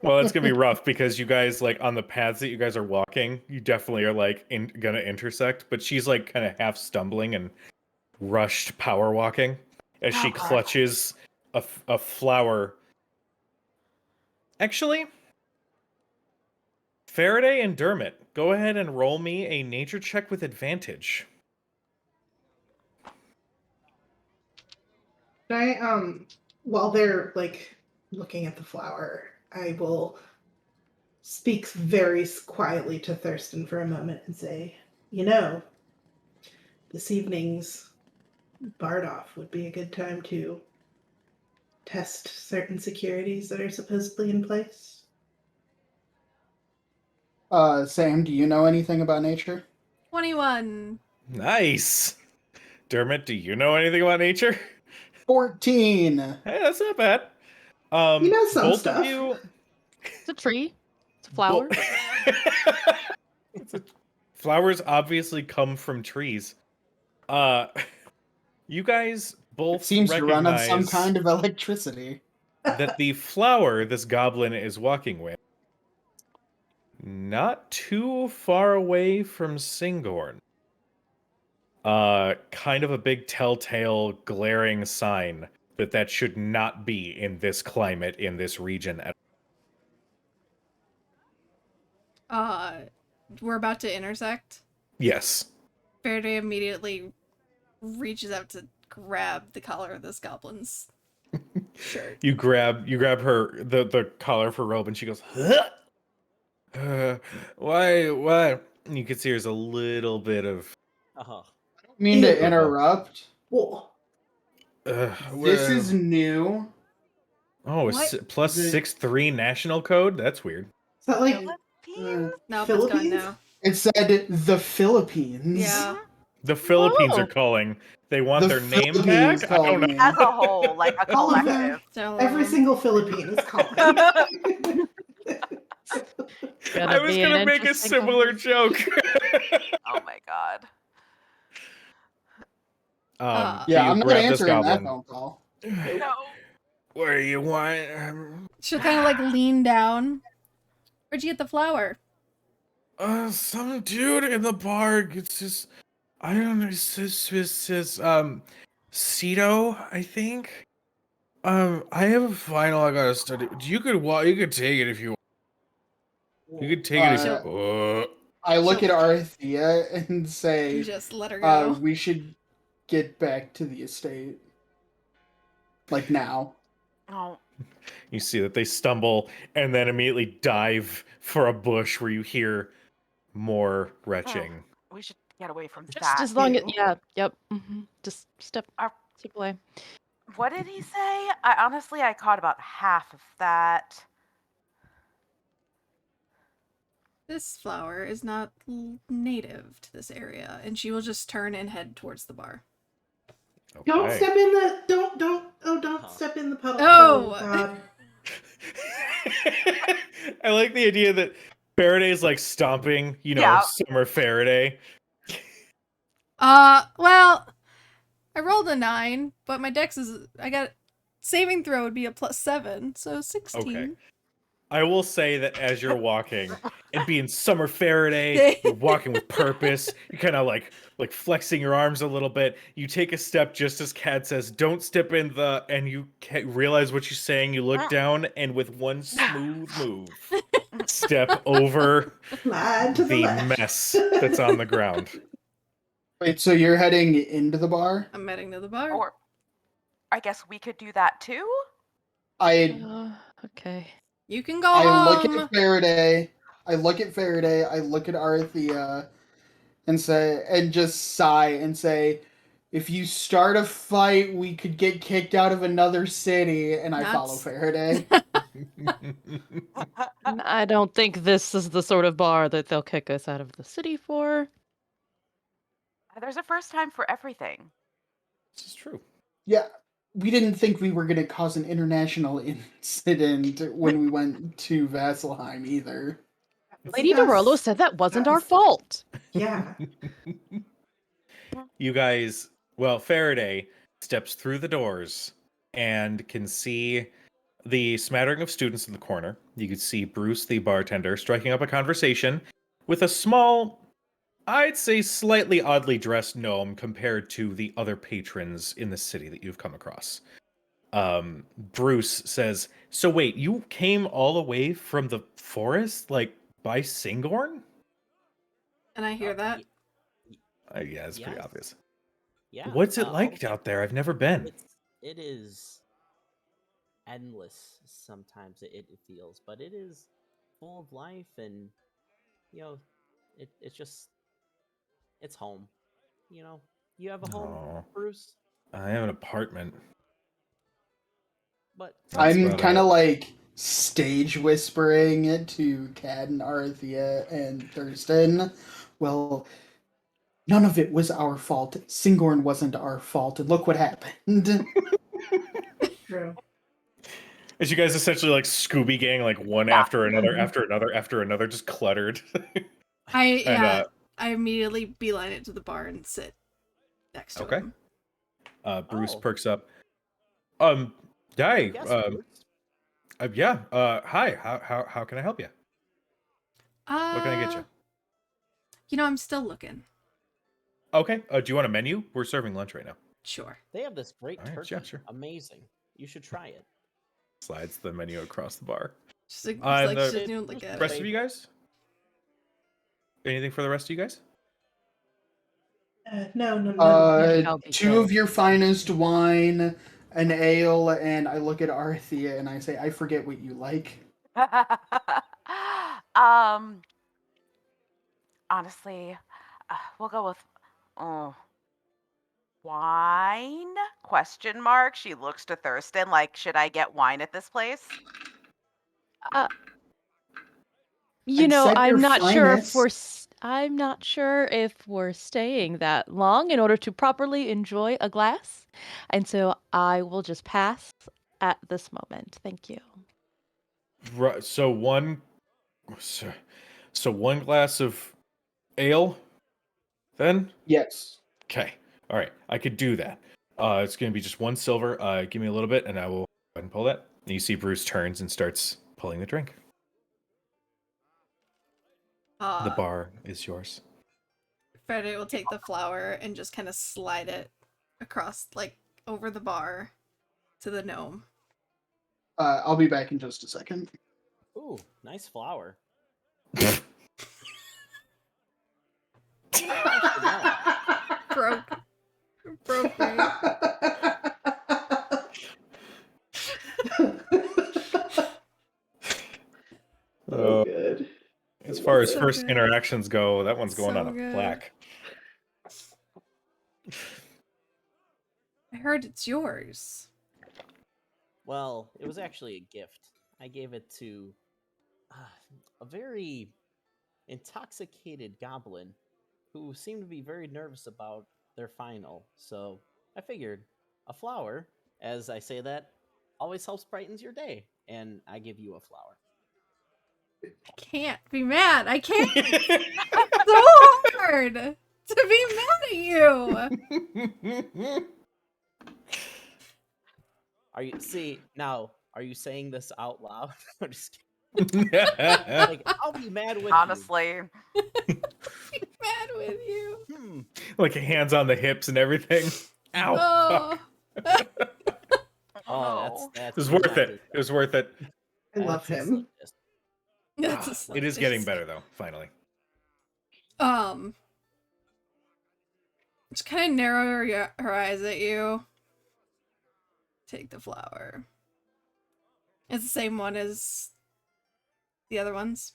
Speaker 5: Well, it's gonna be rough because you guys, like, on the paths that you guys are walking, you definitely are like gonna intersect. But she's like kind of half stumbling and rushed power walking as she
Speaker 3: Oh, God.
Speaker 5: clutches a flower. Actually, Faraday and Dermot, go ahead and roll me a nature check with advantage.
Speaker 8: Can I, while they're like looking at the flower, I will speak very quietly to Thurston for a moment and say, you know, this evening's Bardoff would be a good time to test certain securities that are supposedly in place.
Speaker 1: Sam, do you know anything about nature?
Speaker 2: 21.
Speaker 5: Nice. Dermot, do you know anything about nature?
Speaker 1: 14.
Speaker 5: Hey, that's not bad.
Speaker 8: You know some
Speaker 5: both
Speaker 8: stuff.
Speaker 5: of you.
Speaker 4: It's a tree. It's a flower.
Speaker 5: Flowers obviously come from trees. You guys both
Speaker 1: It seems to run on some
Speaker 5: recognize
Speaker 1: kind of electricity.
Speaker 5: that the flower this goblin is walking with, not too far away from Singorn. Kind of a big telltale glaring sign that should not be in this climate in this region at
Speaker 2: We're about to intersect.
Speaker 5: Yes.
Speaker 2: Faraday immediately reaches out to grab the collar of this goblin's shirt.
Speaker 5: You grab her the collar of her robe, and she goes, huh? Why? And you can see there's a little bit of.
Speaker 6: Uh-huh.
Speaker 1: Mean to interrupt.
Speaker 8: Whoa.
Speaker 1: This is new.
Speaker 5: Oh,
Speaker 2: What?
Speaker 5: plus
Speaker 1: The-
Speaker 5: 6'3" national code. That's weird.
Speaker 8: Is that like
Speaker 3: Philippines?
Speaker 2: No, it's gone
Speaker 8: Philippines?
Speaker 2: now.
Speaker 1: It said the Philippines.
Speaker 2: Yeah.
Speaker 5: The Philippines
Speaker 4: Whoa.
Speaker 5: are calling. They want
Speaker 1: The
Speaker 5: their name
Speaker 1: Philippines
Speaker 5: tag. I don't
Speaker 1: called
Speaker 5: know.
Speaker 1: me.
Speaker 3: As a whole, like a
Speaker 8: All of them.
Speaker 3: collective.
Speaker 2: So,
Speaker 8: Every single Philippine is calling.
Speaker 4: Gonna
Speaker 5: I was
Speaker 4: be an
Speaker 5: gonna make a
Speaker 4: interesting
Speaker 5: similar
Speaker 4: conversation.
Speaker 5: joke.
Speaker 3: Oh my god.
Speaker 1: Yeah,
Speaker 5: you
Speaker 1: I'm not
Speaker 5: grab this
Speaker 1: answering that
Speaker 5: goblin.
Speaker 1: phone call.
Speaker 3: No.
Speaker 5: What do you want?
Speaker 2: she'll kind of like lean down. Where'd you get the flower?
Speaker 5: Some dude in the bar. It's just, I don't know. It's Cito, I think. I have a final I gotta study. You could take it if you want. You could take it if you.
Speaker 1: I look at
Speaker 2: So-
Speaker 1: Arthea and say,
Speaker 2: You just let her go.
Speaker 1: we should get back to the estate. Like now.
Speaker 3: Oh.
Speaker 5: You see that they stumble and then immediately dive for a bush where you hear more retching.
Speaker 3: We should get away from
Speaker 4: Just
Speaker 3: that.
Speaker 4: as long as
Speaker 8: too.
Speaker 4: yep. Just step
Speaker 3: Are-
Speaker 4: away.
Speaker 3: What did he say? I caught about half of that.
Speaker 2: This flower is not native to this area, and she will just turn and head towards the bar.
Speaker 8: Don't
Speaker 5: Okay.
Speaker 8: step in the don't
Speaker 6: Huh.
Speaker 8: step in the puddle.
Speaker 2: Oh!
Speaker 8: God.
Speaker 5: I like the idea that Faraday's like stomping,
Speaker 3: Yeah.
Speaker 5: Summer Faraday.
Speaker 2: Well, I rolled a 9, but my dex I got saving throw would be a +7, so 16.
Speaker 5: Okay. I will say that as you're walking and being Summer Faraday, you're walking with purpose. You're kind of like flexing your arms a little bit. You take a step just as Kat says, "Don't step in the," and you realize what she's saying. You look down and with one smooth move, step over
Speaker 8: Slide to the
Speaker 5: the
Speaker 8: left.
Speaker 5: mess that's on the ground.
Speaker 1: Wait, so you're heading into the bar?
Speaker 2: I'm heading to the bar.
Speaker 3: Or I guess we could do that too.
Speaker 1: I
Speaker 4: Okay.
Speaker 2: You can go
Speaker 1: look
Speaker 2: home.
Speaker 1: at Faraday. I look at Arthea and just sigh and say, if you start a fight, we could get kicked out of another city, and I follow
Speaker 2: Nuts.
Speaker 1: Faraday.
Speaker 4: I don't think this is the sort of bar that they'll kick us out of the city for.
Speaker 3: There's a first time for everything.
Speaker 5: This is true.
Speaker 1: Yeah, we didn't think we were going to cause an international incident when we went to Vasselheim either.
Speaker 4: Lady DeRollo said that wasn't our fault.
Speaker 8: Yeah.
Speaker 5: You guys, Faraday steps through the doors and can see the smattering of students in the corner. You can see Bruce, the bartender, striking up a conversation with a small, I'd say slightly oddly dressed gnome compared to the other patrons in the city that you've come across. Bruce says, "So wait, you came all the way from the forest, like by Singorn?"
Speaker 2: And I hear that.
Speaker 5: Yeah, it's pretty
Speaker 6: Yes.
Speaker 5: obvious.
Speaker 6: Yeah.
Speaker 5: What's it like out there? I've never been.
Speaker 6: It is endless sometimes it feels, but it is full of life and it's home. You have a home,
Speaker 5: Aw.
Speaker 6: Bruce,
Speaker 5: I have an apartment.
Speaker 6: but
Speaker 5: That's
Speaker 1: I'm
Speaker 5: about
Speaker 1: kind
Speaker 5: it.
Speaker 1: of like stage whispering it to Cad and Arthea and Thurston. Well, none of it was our fault. Singorn wasn't our fault, and look what happened.
Speaker 8: True.
Speaker 5: As you guys essentially like Scooby Gang, like one
Speaker 3: Yeah.
Speaker 5: after another, just cluttered.
Speaker 2: I immediately beeline it to the bar and sit next to
Speaker 5: Okay.
Speaker 2: him.
Speaker 5: Bruce
Speaker 6: Oh.
Speaker 5: perks up. Hi.
Speaker 6: yes, Bruce.
Speaker 5: Yeah. Hi. How can I help you? What can I get you?
Speaker 2: I'm still looking.
Speaker 5: Okay. Do you want a menu? We're serving lunch right now.
Speaker 2: Sure.
Speaker 6: They have this great
Speaker 5: All right,
Speaker 6: turkey.
Speaker 5: yeah, sure.
Speaker 6: Amazing. You should try it.
Speaker 5: Slides the menu across the bar.
Speaker 2: Just like,
Speaker 5: And the
Speaker 2: just don't look at
Speaker 5: Rest
Speaker 2: it.
Speaker 5: of you guys? Anything for the rest of you guys?
Speaker 8: No, no, no.
Speaker 4: That'll be
Speaker 1: Two of
Speaker 4: good.
Speaker 1: your finest wine, an ale, and I look at Arthea and I say, I forget what you like.
Speaker 3: um, honestly, we'll go with oh, wine? Question mark. She looks to Thurston like, should I get wine at this place?
Speaker 4: You
Speaker 1: I
Speaker 4: know,
Speaker 1: said your
Speaker 4: I'm not sure if we're
Speaker 1: finest.
Speaker 4: I'm not sure if we're staying that long in order to properly enjoy a glass. And so I will just pass at this moment. Thank you.
Speaker 5: Right, so one glass of ale, then?
Speaker 1: Yes.
Speaker 5: Okay. All right. I could do that. It's going to be just one silver. Give me a little bit, and I will go ahead and pull that. And you see Bruce turns and starts pulling the drink. The bar is yours.
Speaker 2: Frederick will take the flower and just kind of slide it across, like, over the bar to the gnome.
Speaker 1: I'll be back in just a second.
Speaker 6: Ooh, nice flower.
Speaker 2: Broke. Broke me.
Speaker 1: Oh, good.
Speaker 5: As far as
Speaker 2: So
Speaker 5: first
Speaker 2: good.
Speaker 5: interactions go, that one's going
Speaker 2: So
Speaker 5: on a
Speaker 2: good.
Speaker 5: plaque.
Speaker 2: I heard it's yours.
Speaker 6: Well, it was actually a gift. I gave it to a very intoxicated goblin who seemed to be very nervous about their final. So I figured a flower, as I say that, always helps brightens your day. And I give you a flower.
Speaker 2: I can't be mad. I can't. It's so hard to be mad at you.
Speaker 6: Are you saying this out loud? I'm just kidding. Like, I'll be mad with
Speaker 3: Honestly.
Speaker 2: Mad with you.
Speaker 6: you.
Speaker 5: Like hands on the hips and everything. Ow. Fuck.
Speaker 6: Oh,
Speaker 3: no.
Speaker 5: It was worth it. It was worth it.
Speaker 8: I love him.
Speaker 2: That's a slip
Speaker 5: It is getting
Speaker 2: disc.
Speaker 5: better though, finally.
Speaker 2: Just kind of narrow her eyes at you. Take the flower. It's the same one as the other ones.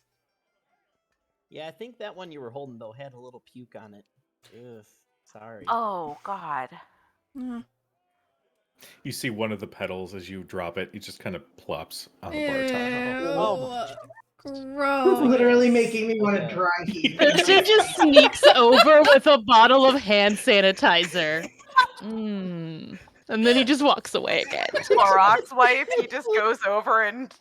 Speaker 6: Yeah, I think that one you were holding though had a little puke on it. Ugh, sorry.
Speaker 3: Oh, God.
Speaker 2: Mm.
Speaker 5: You see one of the petals as you drop it, it just kind of plops on the
Speaker 2: Ew,
Speaker 5: bar top.
Speaker 2: gross.
Speaker 8: It's literally making me want to
Speaker 6: Okay.
Speaker 8: dry heat.
Speaker 4: Kristen just sneaks over with a bottle of hand sanitizer. And then he just walks away again.
Speaker 3: Clorox wipe, he just goes over and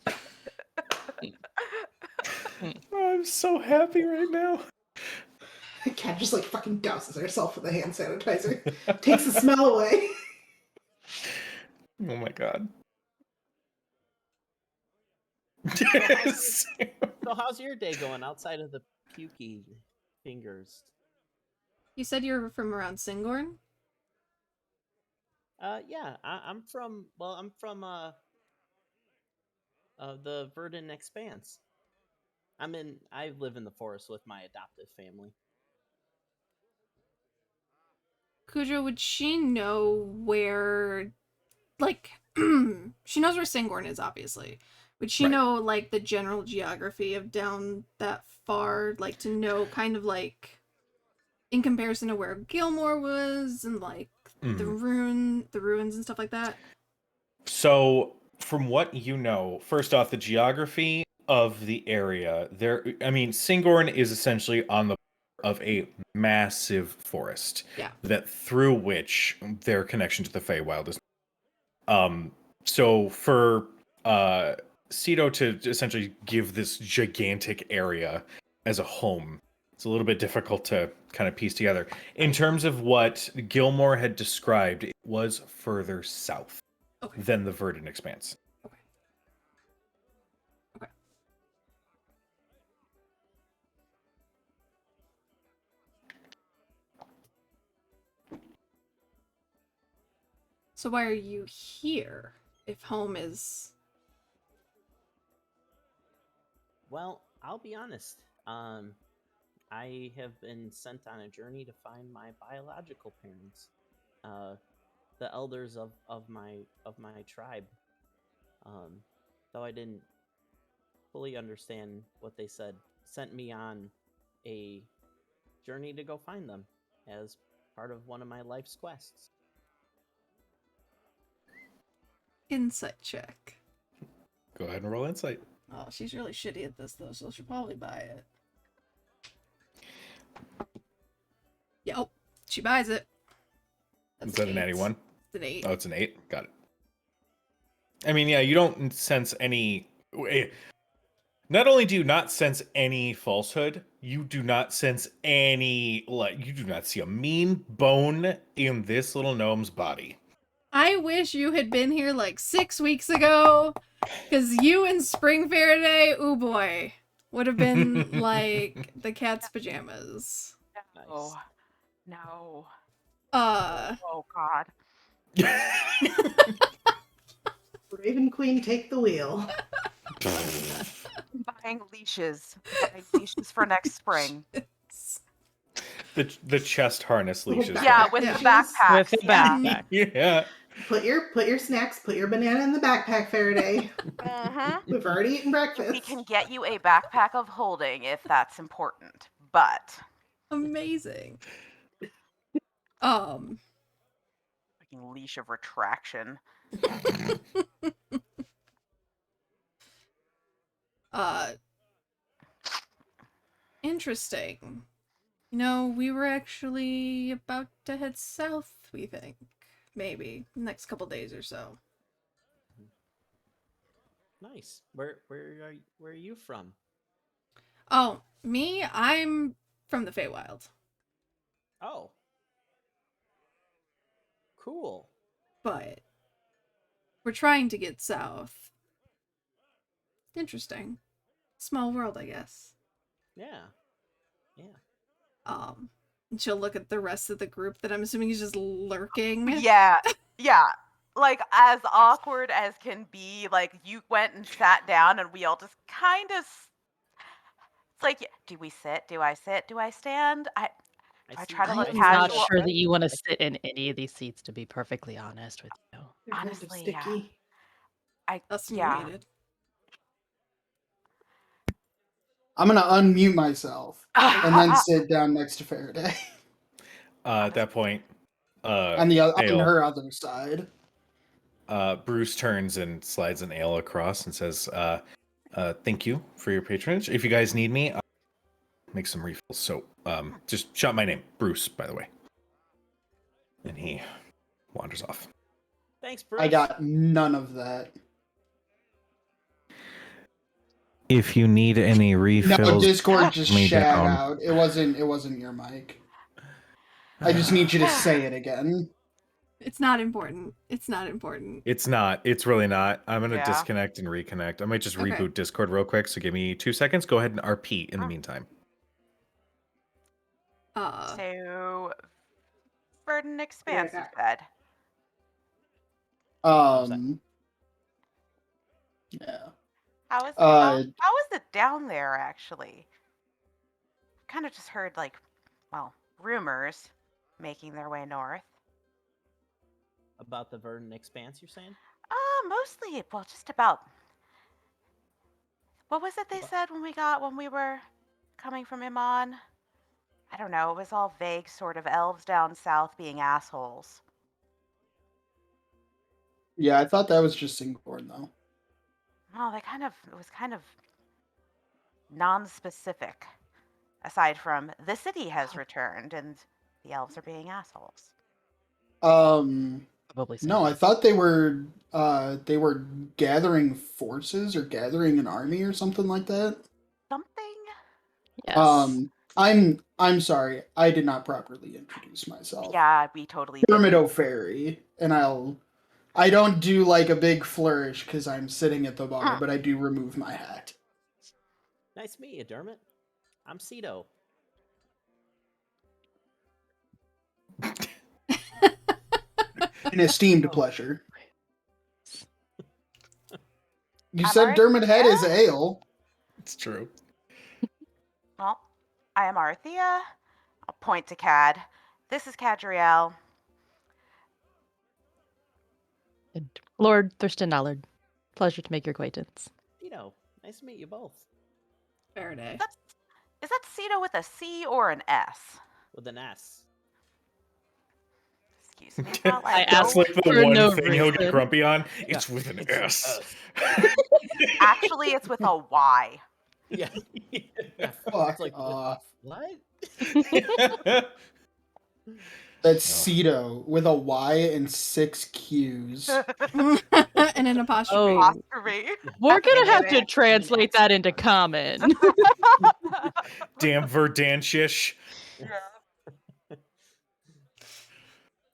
Speaker 5: Oh, I'm so happy right now.
Speaker 8: Cat just like fucking douses herself with the hand sanitizer. Takes the smell away.
Speaker 5: Oh my god.
Speaker 6: So how's your day going outside of the pukey fingers?
Speaker 2: You said you're from around Singorn?
Speaker 6: Yeah, I'm from the Verdant Expanse. I live in the forest with my adoptive family.
Speaker 2: Cujo, would she know where, like, she knows where Singorn is, obviously. Would she
Speaker 5: Right.
Speaker 2: know, like, the general geography of down that far? Like, to know kind of, like, in comparison to where Gilmore was and, like, the ruins and stuff like that?
Speaker 5: So, from what you know, first off, the geography of the area, Singorn is essentially on the of a massive forest.
Speaker 2: Yeah.
Speaker 5: That through which their connection to the Feywild is. So for Cedo to essentially give this gigantic area as a home, it's a little bit difficult to kind of piece together. In terms of what Gilmore had described, it was further south than the Verdant Expanse.
Speaker 2: Okay. So why are you here if home is...
Speaker 6: Well, I'll be honest. I have been sent on a journey to find my biological parents, the elders of my tribe. Though I didn't fully understand what they said, sent me on a journey to go find them as part of one of my life's quests.
Speaker 2: Insight check.
Speaker 5: Go ahead and roll insight.
Speaker 2: Oh, she's really shitty at this though, so she'll probably buy it. Yep, she buys it.
Speaker 5: Is that an 81?
Speaker 2: It's an 8.
Speaker 5: Oh, it's an 8. Got it. I mean, yeah, you don't sense any. Not only do you not sense any falsehood, you do not sense any, like, you do not see a mean bone in this little gnome's body.
Speaker 2: I wish you had been here like 6 weeks ago, because you and Spring Faraday, ooh boy, would have been like the cat's pajamas.
Speaker 3: Oh, no.
Speaker 2: Uh,
Speaker 3: Oh, God.
Speaker 8: Raven Queen, take the wheel.
Speaker 3: Buying leashes. Buying leashes for next spring.
Speaker 5: The chest harness leashes.
Speaker 3: Yeah, with
Speaker 2: Yeah.
Speaker 3: the backpacks.
Speaker 4: With the
Speaker 3: yeah.
Speaker 4: backpack.
Speaker 5: Yeah.
Speaker 8: Put your snacks, put your banana in the backpack, Faraday.
Speaker 3: Mm-hmm.
Speaker 8: We've already eaten breakfast.
Speaker 3: We can get you a backpack of holding if that's important. But
Speaker 2: amazing.
Speaker 3: fucking leash of retraction.
Speaker 2: Interesting. You know, we were actually about to head south, we think. Maybe. Next couple days or so.
Speaker 6: Nice. Where are you from?
Speaker 2: Oh, me? I'm from the Feywild.
Speaker 6: Oh. Cool.
Speaker 2: But we're trying to get south. Interesting. Small world, I guess.
Speaker 6: Yeah. Yeah.
Speaker 2: And she'll look at the rest of the group that I'm assuming is just lurking.
Speaker 3: Yeah, yeah. Like, as awkward as can be, like, you went and sat down and we all just kind of... It's like, do we sit? Do I sit? Do I stand? I try to look
Speaker 4: I'm not
Speaker 3: casual.
Speaker 4: sure that you want to sit in any of these seats, to be perfectly honest with you.
Speaker 8: They're kind of
Speaker 3: Honestly, yeah.
Speaker 8: sticky.
Speaker 2: That's
Speaker 3: Yeah.
Speaker 2: muted.
Speaker 1: I'm gonna unmute myself and then sit down next to Faraday
Speaker 5: At that point,
Speaker 1: on
Speaker 5: Ale.
Speaker 1: her other side.
Speaker 5: Bruce turns and slides an ale across and says, thank you for your patronage. If you guys need me, I'll make some refills. So just shout my name, Bruce, by the way. And he wanders off.
Speaker 6: Thanks, Bruce.
Speaker 1: I got none of that.
Speaker 5: If you need any
Speaker 1: No,
Speaker 5: refills,
Speaker 1: Discord just
Speaker 5: me
Speaker 1: shat
Speaker 5: down.
Speaker 1: out. It wasn't your mic. I just need you to say it again.
Speaker 2: It's not important. It's not important.
Speaker 5: It's not. It's really not. I'm going to
Speaker 3: Yeah.
Speaker 5: disconnect and reconnect. I might just
Speaker 2: Okay.
Speaker 5: reboot Discord real quick. So give me 2 seconds. Go ahead and RP in the meantime.
Speaker 3: So, Verdant Expanse, you
Speaker 8: Yeah.
Speaker 3: said.
Speaker 1: Yeah.
Speaker 3: How is
Speaker 1: Uh,
Speaker 3: how is it down there, actually? Kind of just heard, like, well, rumors making their way north.
Speaker 6: About the Verdant Expanse, you're saying?
Speaker 3: Mostly, well, just about... What was it they said when we were coming from Iman? I don't know, it was all vague, sort of elves down south being assholes.
Speaker 1: Yeah, I thought that was just Singborn though.
Speaker 3: Well, it was kind of non-specific. Aside from, the city has returned and the elves are being assholes.
Speaker 4: Probably so.
Speaker 1: No, I thought they were gathering forces or gathering an army or something like that.
Speaker 3: Something?
Speaker 4: Yes.
Speaker 1: I'm sorry, I did not properly introduce myself.
Speaker 3: Yeah, we totally did.
Speaker 1: Dermot O'Ferry, and I don't do like a big flourish because I'm sitting at the bar, but I do remove my hat.
Speaker 6: Nice to meet you, Dermot. I'm Cito.
Speaker 1: An esteemed pleasure. You
Speaker 3: I'm
Speaker 1: said
Speaker 3: already-
Speaker 1: Dermot had his
Speaker 3: yeah.
Speaker 1: ale.
Speaker 5: It's true.
Speaker 3: Well, I am Arthea. I'll point to Cad. This is Cadriel.
Speaker 4: And Lord Thurston Allard, pleasure to make your acquaintance.
Speaker 6: Cito, nice to meet you both.
Speaker 2: Faraday.
Speaker 3: Is that Cito with a C or an S?
Speaker 6: With an S.
Speaker 3: Excuse me while
Speaker 4: I
Speaker 3: I
Speaker 5: That's
Speaker 4: asked
Speaker 3: go.
Speaker 5: like the
Speaker 4: for
Speaker 5: one
Speaker 4: no
Speaker 5: thing he'll get
Speaker 4: reason.
Speaker 5: grumpy on. It's
Speaker 6: Yeah,
Speaker 5: with an
Speaker 6: it's an
Speaker 5: S.
Speaker 3: Actually, it's with a Y.
Speaker 6: Yeah. Yeah.
Speaker 1: Fuck
Speaker 6: It's like,
Speaker 1: off.
Speaker 6: what?
Speaker 1: That's
Speaker 5: No.
Speaker 1: Cito with a Y and 6 Q's.
Speaker 2: And an apostrophe.
Speaker 4: Oh,
Speaker 3: Apostrophe.
Speaker 4: we're gonna have to
Speaker 3: Minute.
Speaker 4: translate that into common.
Speaker 5: Damn Verdantish.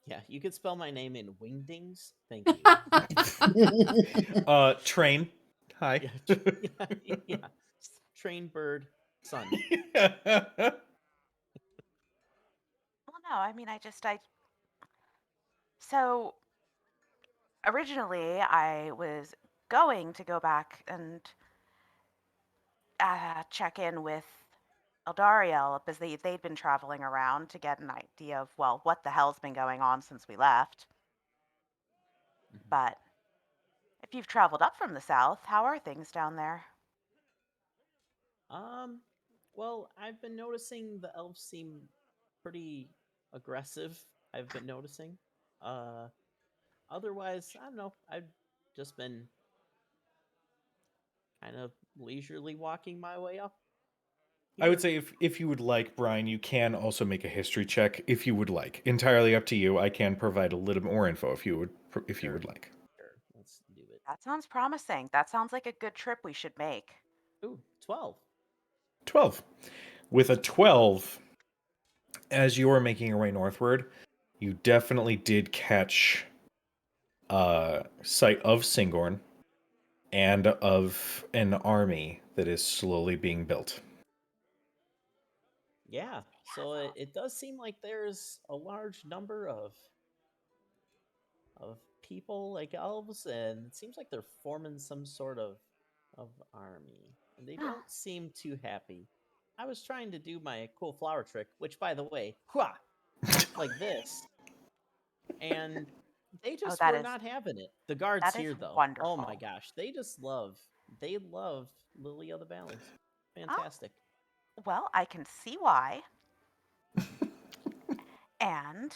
Speaker 6: Yeah, you could spell my name in wingdings. Thank you.
Speaker 5: Train. Hi.
Speaker 6: Yeah. Train bird son.
Speaker 3: Well, no, I mean, So, originally, I was going to go back and check in with Eldariel because they'd been traveling around to get an idea of, well, what the hell's been going on since we left. But if you've traveled up from the south, how are things down there?
Speaker 6: Well, I've been noticing the elves seem pretty aggressive. I've been noticing. Otherwise, I don't know. I've just been kind of leisurely walking my way up.
Speaker 5: I would say if you would like, Brian, you can also make a history check if you would like. Entirely up to you. I can provide a little more info if you would like.
Speaker 6: Sure, let's do it.
Speaker 3: That sounds promising. That sounds like a good trip we should make.
Speaker 6: Ooh, 12.
Speaker 5: 12. With a 12, as you are making your way northward, you definitely did catch sight of Singorn and of an army that is slowly being built.
Speaker 6: Yeah, so it does seem like there's a large number of people like elves, and it seems like they're forming some sort of army, and they don't seem too happy. I was trying to do my cool flower trick, which, by the way, hua, like this, and they just
Speaker 3: that
Speaker 6: were
Speaker 3: is-
Speaker 6: not having it. The guards
Speaker 3: that is
Speaker 6: here, though,
Speaker 3: wonderful.
Speaker 6: oh my gosh, they love Lily of the Valleys. Fantastic.
Speaker 3: Well, I can see why. And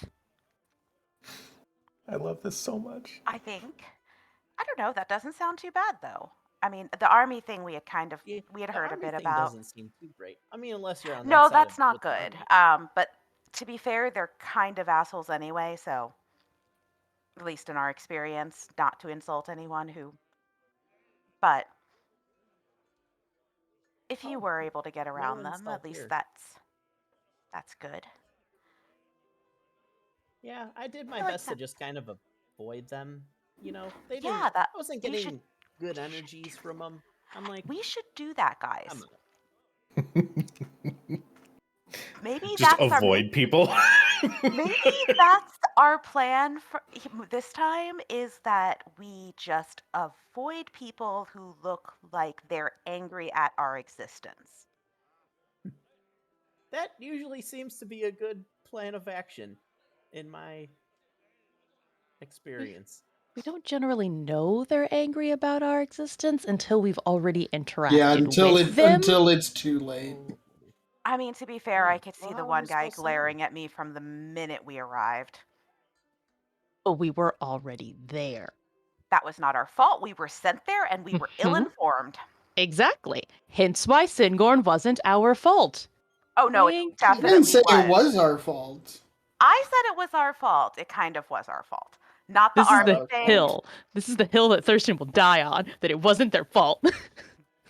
Speaker 5: I love this so much.
Speaker 3: I don't know, that doesn't sound too bad though. I mean, the army thing we had
Speaker 6: Yeah,
Speaker 3: we had
Speaker 6: the
Speaker 3: heard a
Speaker 6: army
Speaker 3: bit
Speaker 6: thing
Speaker 3: about.
Speaker 6: doesn't seem too great. I mean, unless you're on that
Speaker 3: No,
Speaker 6: side
Speaker 3: that's
Speaker 6: of
Speaker 3: not
Speaker 6: with the
Speaker 3: good.
Speaker 6: army.
Speaker 3: But to be fair, they're kind of assholes anyway, so at least in our experience, not to insult anyone who. But if you
Speaker 6: Oh,
Speaker 3: were able to get around them,
Speaker 6: insult
Speaker 3: at least
Speaker 6: here.
Speaker 3: that's good.
Speaker 6: Yeah, I did my
Speaker 3: I like
Speaker 6: best to
Speaker 3: that.
Speaker 6: just kind of avoid them. You know, they
Speaker 3: Yeah,
Speaker 6: didn't.
Speaker 3: that-
Speaker 6: I wasn't
Speaker 3: we
Speaker 6: getting
Speaker 3: should-
Speaker 6: good energies from them. I'm like,
Speaker 3: We should do that, guys.
Speaker 6: I'm
Speaker 3: Maybe
Speaker 5: Just
Speaker 3: that's
Speaker 5: avoid people.
Speaker 3: Maybe that's our plan for this time, is that we just avoid people who look like they're angry at our existence.
Speaker 6: that usually seems to be a good plan of action, in my experience.
Speaker 4: We don't generally know they're angry about our existence until we've already interacted
Speaker 1: Yeah,
Speaker 4: with them.
Speaker 1: until it's too late.
Speaker 6: Oh,
Speaker 3: I mean, to be fair, I could see
Speaker 6: Well,
Speaker 3: the
Speaker 6: how are
Speaker 3: one
Speaker 6: we
Speaker 3: guy
Speaker 6: supposed to know?
Speaker 3: glaring at me from the minute we arrived.
Speaker 4: But we were already there.
Speaker 3: That was not our fault. We were sent there and we were
Speaker 4: Mhm.
Speaker 3: ill-informed.
Speaker 4: Exactly. Hence why Singorn wasn't our fault.
Speaker 3: Oh no,
Speaker 4: Thank
Speaker 3: it
Speaker 4: you.
Speaker 1: I
Speaker 3: definitely
Speaker 1: didn't say
Speaker 3: was.
Speaker 1: it was our fault.
Speaker 3: I said it was our fault. It kind of was our fault. Not the
Speaker 4: This is
Speaker 3: army
Speaker 4: the
Speaker 3: thing.
Speaker 4: hill. This is the hill that Thurston will die on, that it wasn't their fault.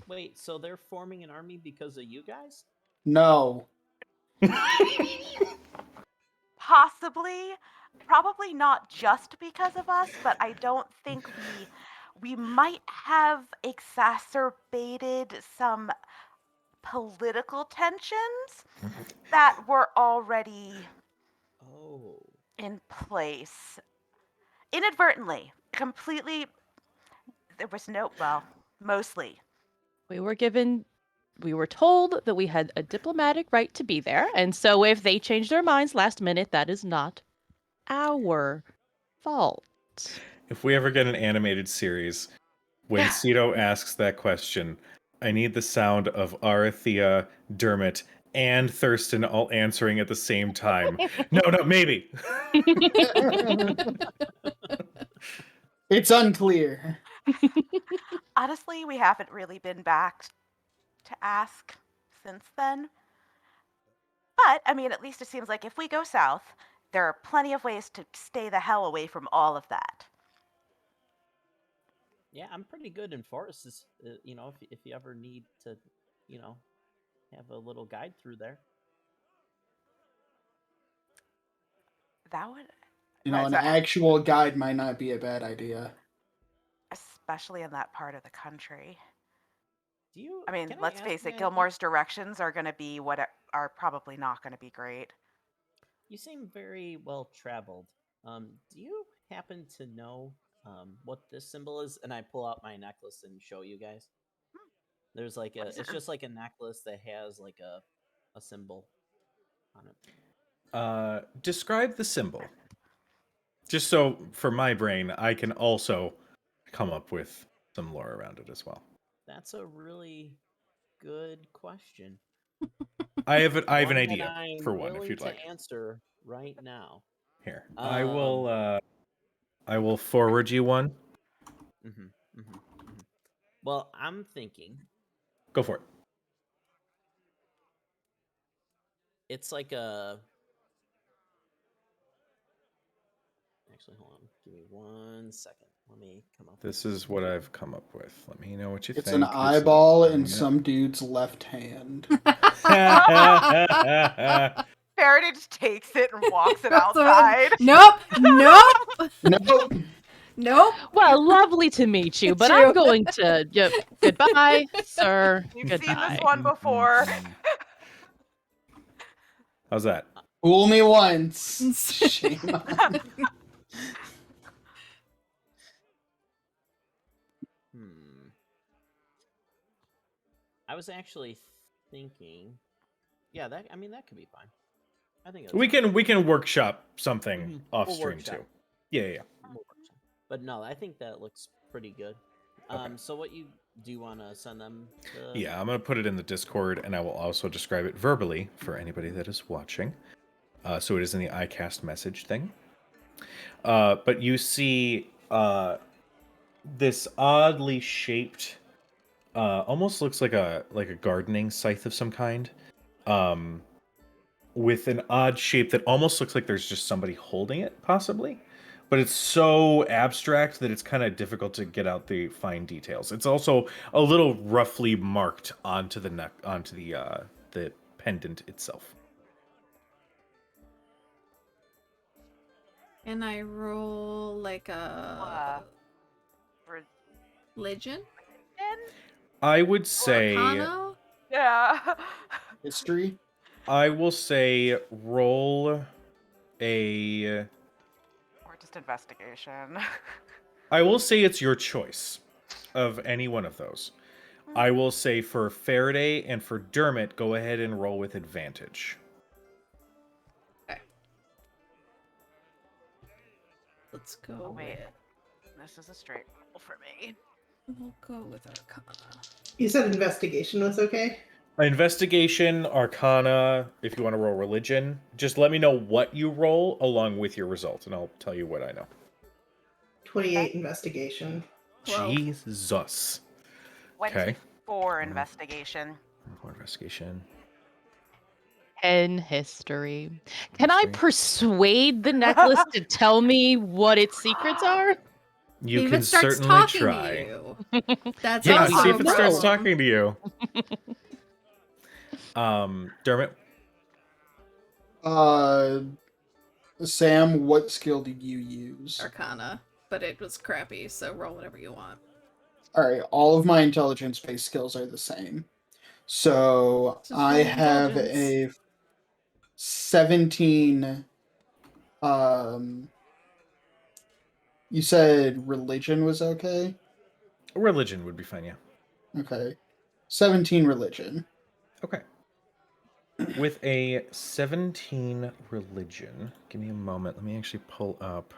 Speaker 6: Wait, so they're forming an army because of you guys?
Speaker 1: No.
Speaker 3: Possibly, probably not just because of us, but I don't think we might have exacerbated some political tensions that were already
Speaker 6: Oh.
Speaker 3: in place inadvertently. Completely, there was no, well, mostly.
Speaker 4: We were given we were told that we had a diplomatic right to be there, and so if they change their minds last minute, that is not our fault.
Speaker 5: If we ever get an animated series, when Cito asks that question, I need the sound of Arathea, Dermot, and Thurston all answering at the same time. No, maybe.
Speaker 1: It's unclear.
Speaker 3: Honestly, we haven't really been back to ask since then. But, I mean, at least it seems like if we go south, there are plenty of ways to stay the hell away from all of that.
Speaker 6: Yeah, I'm pretty good in forests. You know, if you ever need to, you know, have a little guide through there.
Speaker 3: That would,
Speaker 1: You know,
Speaker 3: Right,
Speaker 1: an
Speaker 3: so-
Speaker 1: actual guide might not be a bad idea.
Speaker 3: especially in that part of the country.
Speaker 6: Do you?
Speaker 3: I mean,
Speaker 6: can
Speaker 3: let's
Speaker 6: ask
Speaker 3: face it,
Speaker 6: Maggie?
Speaker 3: Gilmore's directions are going to be are probably not going to be great.
Speaker 6: You seem very well traveled. Do you happen to know what this symbol is? And I pull out my necklace and show you guys. There's like
Speaker 3: What is
Speaker 6: it's
Speaker 3: it?
Speaker 6: just like a necklace that has like a symbol on it.
Speaker 5: Describe the symbol. Just so for my brain, I can also come up with some lore around it as well.
Speaker 6: That's a really good question.
Speaker 5: I have an
Speaker 6: One that
Speaker 5: idea
Speaker 6: I'm
Speaker 5: for one if
Speaker 6: willing
Speaker 5: you'd
Speaker 6: to
Speaker 5: like.
Speaker 6: answer right now.
Speaker 5: Here, I will forward you one.
Speaker 6: Well, I'm thinking
Speaker 5: Go for it.
Speaker 6: it's like a. Actually, hold on. Give me 1 second. Let me come up.
Speaker 5: This is what I've come up with. Let me know what you
Speaker 1: It's
Speaker 5: think.
Speaker 1: an eyeball in some dude's left hand.
Speaker 3: Faraday just takes it and walks it
Speaker 2: That's what-
Speaker 3: outside.
Speaker 2: Nope.
Speaker 1: Nope.
Speaker 2: Nope.
Speaker 4: Well, lovely to meet you, but
Speaker 2: True.
Speaker 4: I'm going to goodbye, sir.
Speaker 3: We've
Speaker 4: Goodbye.
Speaker 3: seen this one before.
Speaker 5: How's that?
Speaker 1: Fool me once. Shame on you.
Speaker 6: I was actually thinking. Yeah, that could be fine. I think
Speaker 5: We can workshop something
Speaker 6: Mhm.
Speaker 5: off
Speaker 6: We'll
Speaker 5: stream
Speaker 6: workshop.
Speaker 5: too. Yeah.
Speaker 6: We'll workshop. But no, I think that looks pretty good.
Speaker 5: Okay.
Speaker 6: So what you want to send them to?
Speaker 5: Yeah, I'm gonna put it in the Discord, and I will also describe it verbally for anybody that is watching. So it is in the iCast message thing. But you see this oddly shaped, almost looks like a gardening scythe of some kind, with an odd shape that almost looks like there's just somebody holding it, possibly. But it's so abstract that it's kind of difficult to get out the fine details. It's also a little roughly marked onto the neck, onto the pendant itself.
Speaker 2: And I roll like a religion?
Speaker 5: I would say,
Speaker 2: Arcana?
Speaker 3: Yeah.
Speaker 1: History.
Speaker 5: I will say, roll a.
Speaker 3: Or just investigation.
Speaker 5: I will say it's your choice of any one of those. I will say for Faraday and for Dermot, go ahead and roll with advantage.
Speaker 2: Let's go.
Speaker 3: Oh, wait. This is a straight roll for me.
Speaker 2: We'll go with Arcana.
Speaker 8: You said investigation was okay?
Speaker 5: Investigation, Arcana, if you want to roll religion, just let me know what you roll along with your result, and I'll tell you what I know.
Speaker 8: 28 investigation.
Speaker 2: 12.
Speaker 5: Jesus. Okay.
Speaker 3: 24 investigation.
Speaker 5: Roll investigation.
Speaker 4: 10 history. Can I
Speaker 5: History.
Speaker 4: persuade the necklace to tell me what its secrets are?
Speaker 5: You
Speaker 2: See if
Speaker 5: can
Speaker 2: it starts
Speaker 5: certainly
Speaker 2: talking
Speaker 5: try.
Speaker 2: to you. That's
Speaker 5: Yeah,
Speaker 2: also
Speaker 5: see if
Speaker 2: a
Speaker 5: it starts
Speaker 2: problem.
Speaker 5: talking to you. Dermot.
Speaker 1: Sam, what skill did you use?
Speaker 2: Arcana, but it was crappy, so roll whatever you want.
Speaker 1: Alright, all of my intelligence-based skills are the same. So
Speaker 2: Just
Speaker 1: I
Speaker 2: roll
Speaker 1: have
Speaker 2: intelligence.
Speaker 1: a 17. You said religion was okay?
Speaker 5: Religion would be fine, yeah.
Speaker 1: Okay. 17 religion.
Speaker 5: Okay. With a 17 religion, give me a moment. Let me actually pull up.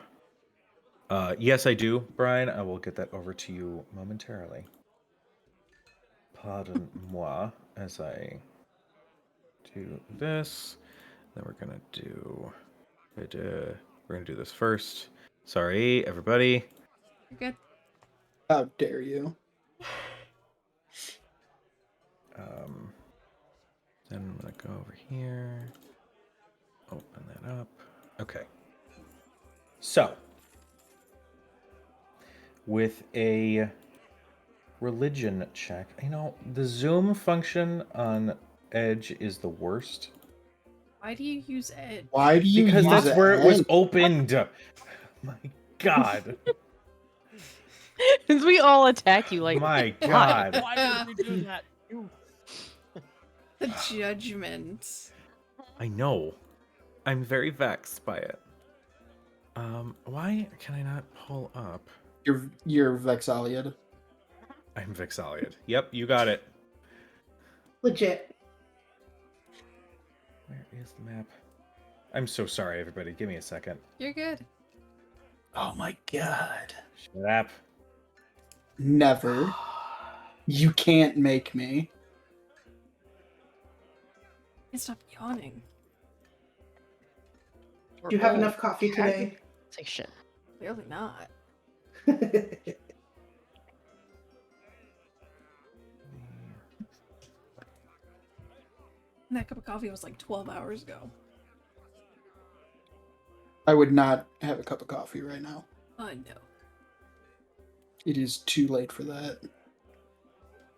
Speaker 5: Yes, I do, Brian. I will get that over to you momentarily. Pardon moi as I do this. Then we're gonna do. We're gonna do this first. Sorry, everybody.
Speaker 2: You're good.
Speaker 1: How dare you?
Speaker 5: Then I'm gonna go over here. Open that up. Okay. So, with a religion check, the zoom function on Edge is the worst.
Speaker 2: Why do you use Edge?
Speaker 1: Why do you
Speaker 5: Because
Speaker 1: use
Speaker 5: that's where it was
Speaker 1: Edge?
Speaker 5: opened. My God.
Speaker 4: Since we all attack you like
Speaker 5: My
Speaker 4: why?
Speaker 5: God.
Speaker 6: Why would you do that? You...
Speaker 2: The judgment.
Speaker 5: I know. I'm very vexed by it. Why can I not pull up?
Speaker 1: You're Vexaliad.
Speaker 5: I'm Vexaliad. Yep, you got it.
Speaker 8: Legit.
Speaker 5: Where is the map? I'm so sorry, everybody. Give me a second.
Speaker 2: You're good.
Speaker 1: Oh my god.
Speaker 5: Shut up.
Speaker 1: Never. You can't make me.
Speaker 2: Can't stop yawning.
Speaker 8: Do you have enough coffee today?
Speaker 4: Say shit.
Speaker 2: Clearly not. That cup of coffee was like 12 hours ago.
Speaker 1: I would not have a cup of coffee right now.
Speaker 2: I know.
Speaker 1: It is too late for that.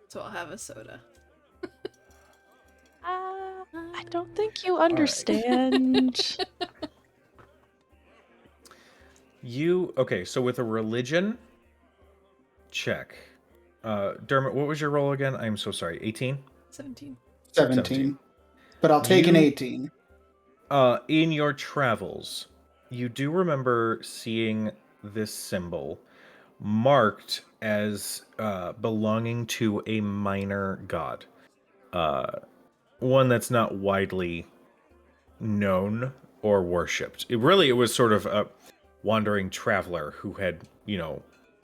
Speaker 2: So I'll have a soda.
Speaker 4: I don't think you understand.
Speaker 5: Okay, so with a religion check. Dermot, what was your roll again? I'm so sorry. 18?
Speaker 2: 17.
Speaker 1: 17. But I'll take an 18.
Speaker 5: In your travels, you do remember seeing this symbol marked as belonging to a minor god. One that's not widely known or worshipped. It was sort of a wandering traveler who had,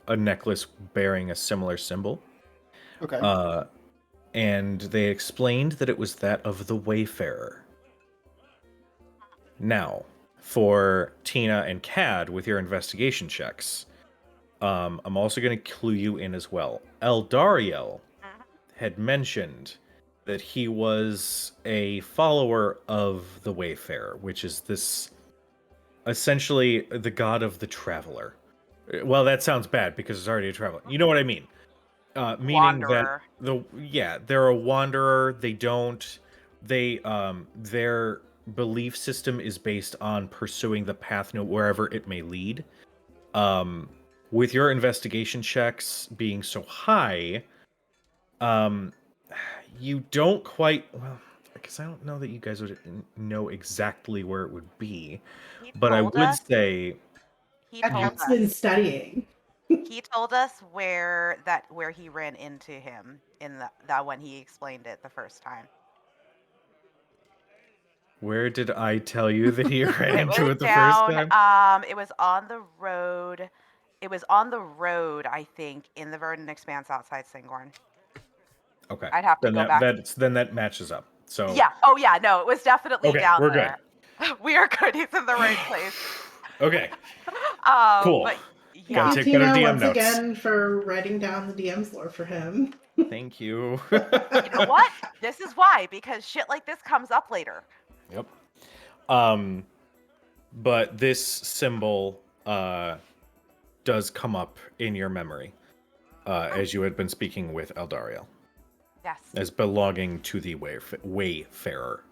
Speaker 5: a necklace bearing a similar symbol.
Speaker 1: Okay.
Speaker 5: And they explained that it was that of the Wayfarer. Now, for Tina and Cad, with your investigation checks, I'm also going to clue you in as well. Eldariel had mentioned that he was a follower of the Wayfarer, which is this, essentially, the god of the traveler. Well, that sounds bad because it's already a traveler. You know what I mean? Meaning
Speaker 3: Wanderer.
Speaker 5: that they're a wanderer. Their belief system is based on pursuing the path wherever it may lead. With your investigation checks being so high, you don't quite, well, because I don't know that you guys would know exactly where it would be, but I would say
Speaker 3: He told
Speaker 8: I've
Speaker 3: us.
Speaker 8: been studying.
Speaker 3: He told us where he ran into him in that when he explained it the first time.
Speaker 5: where did I tell you that he ran
Speaker 3: It
Speaker 5: into
Speaker 3: was
Speaker 5: it the first
Speaker 3: down.
Speaker 5: time?
Speaker 3: It was on the road. It was on the road, I think, in the Verdant Expanse outside Singorn.
Speaker 5: Okay.
Speaker 3: I'd have to go back.
Speaker 5: Then that matches up. So
Speaker 3: Yeah. Oh, yeah. No, it was definitely
Speaker 5: Okay,
Speaker 3: down
Speaker 5: we're
Speaker 3: there. We are good. He's in the right place.
Speaker 5: Okay.
Speaker 3: Cool. But yeah.
Speaker 5: Gotta
Speaker 8: Thank you,
Speaker 5: take better
Speaker 8: Tina,
Speaker 5: DM
Speaker 8: once
Speaker 5: notes.
Speaker 8: again for writing down the DM's lore for him.
Speaker 5: Thank you.
Speaker 3: You know what? This is why, because shit like this comes up later.
Speaker 5: Yep. But this symbol does come up in your memory as you had been speaking with Eldariel.
Speaker 3: Yes.
Speaker 5: As belonging to the Wayfarer.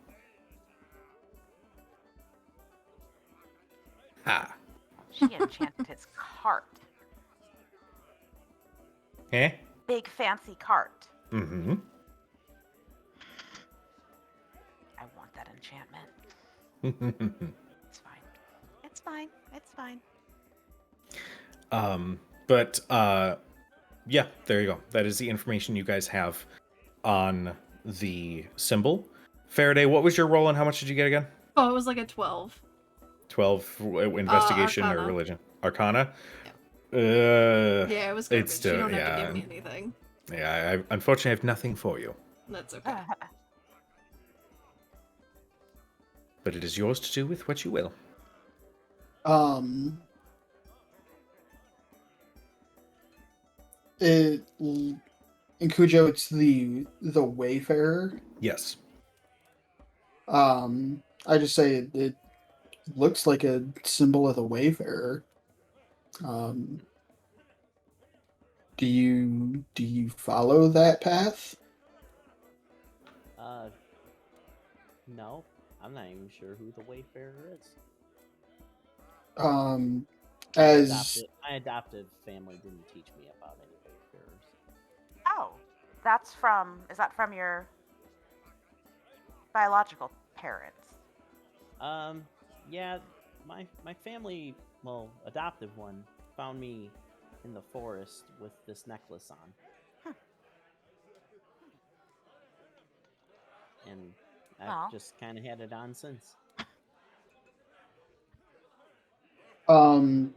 Speaker 5: Ha.
Speaker 3: She enchanted his cart.
Speaker 5: Eh?
Speaker 3: Big fancy cart.
Speaker 5: Mm-hmm.
Speaker 3: I want that enchantment. It's fine. It's fine. It's fine.
Speaker 5: But yeah, there you go. That is the information you guys have on the symbol. Faraday, what was your roll and how much did you get again?
Speaker 2: Oh, it was like a 12.
Speaker 5: 12 investigation or
Speaker 2: Arcana.
Speaker 5: religion? Arcana?
Speaker 2: Yeah, it was garbage.
Speaker 5: It's still,
Speaker 2: You don't have
Speaker 5: yeah.
Speaker 2: to give me anything.
Speaker 5: Yeah, I unfortunately have nothing for you.
Speaker 2: That's okay.
Speaker 5: But it is yours to do with what you will.
Speaker 1: In Cujo, it's the Wayfarer.
Speaker 5: Yes.
Speaker 1: I just say it looks like a symbol of the Wayfarer. Do you follow that path?
Speaker 6: No, I'm not even sure who the Wayfarer is.
Speaker 1: As
Speaker 6: My adoptive family didn't teach me about any Wayfarers.
Speaker 3: Oh, is that from your biological parents?
Speaker 6: Yeah, my family, well, adoptive one, found me in the forest with this necklace on. And I've just kind of had it on since.
Speaker 1: I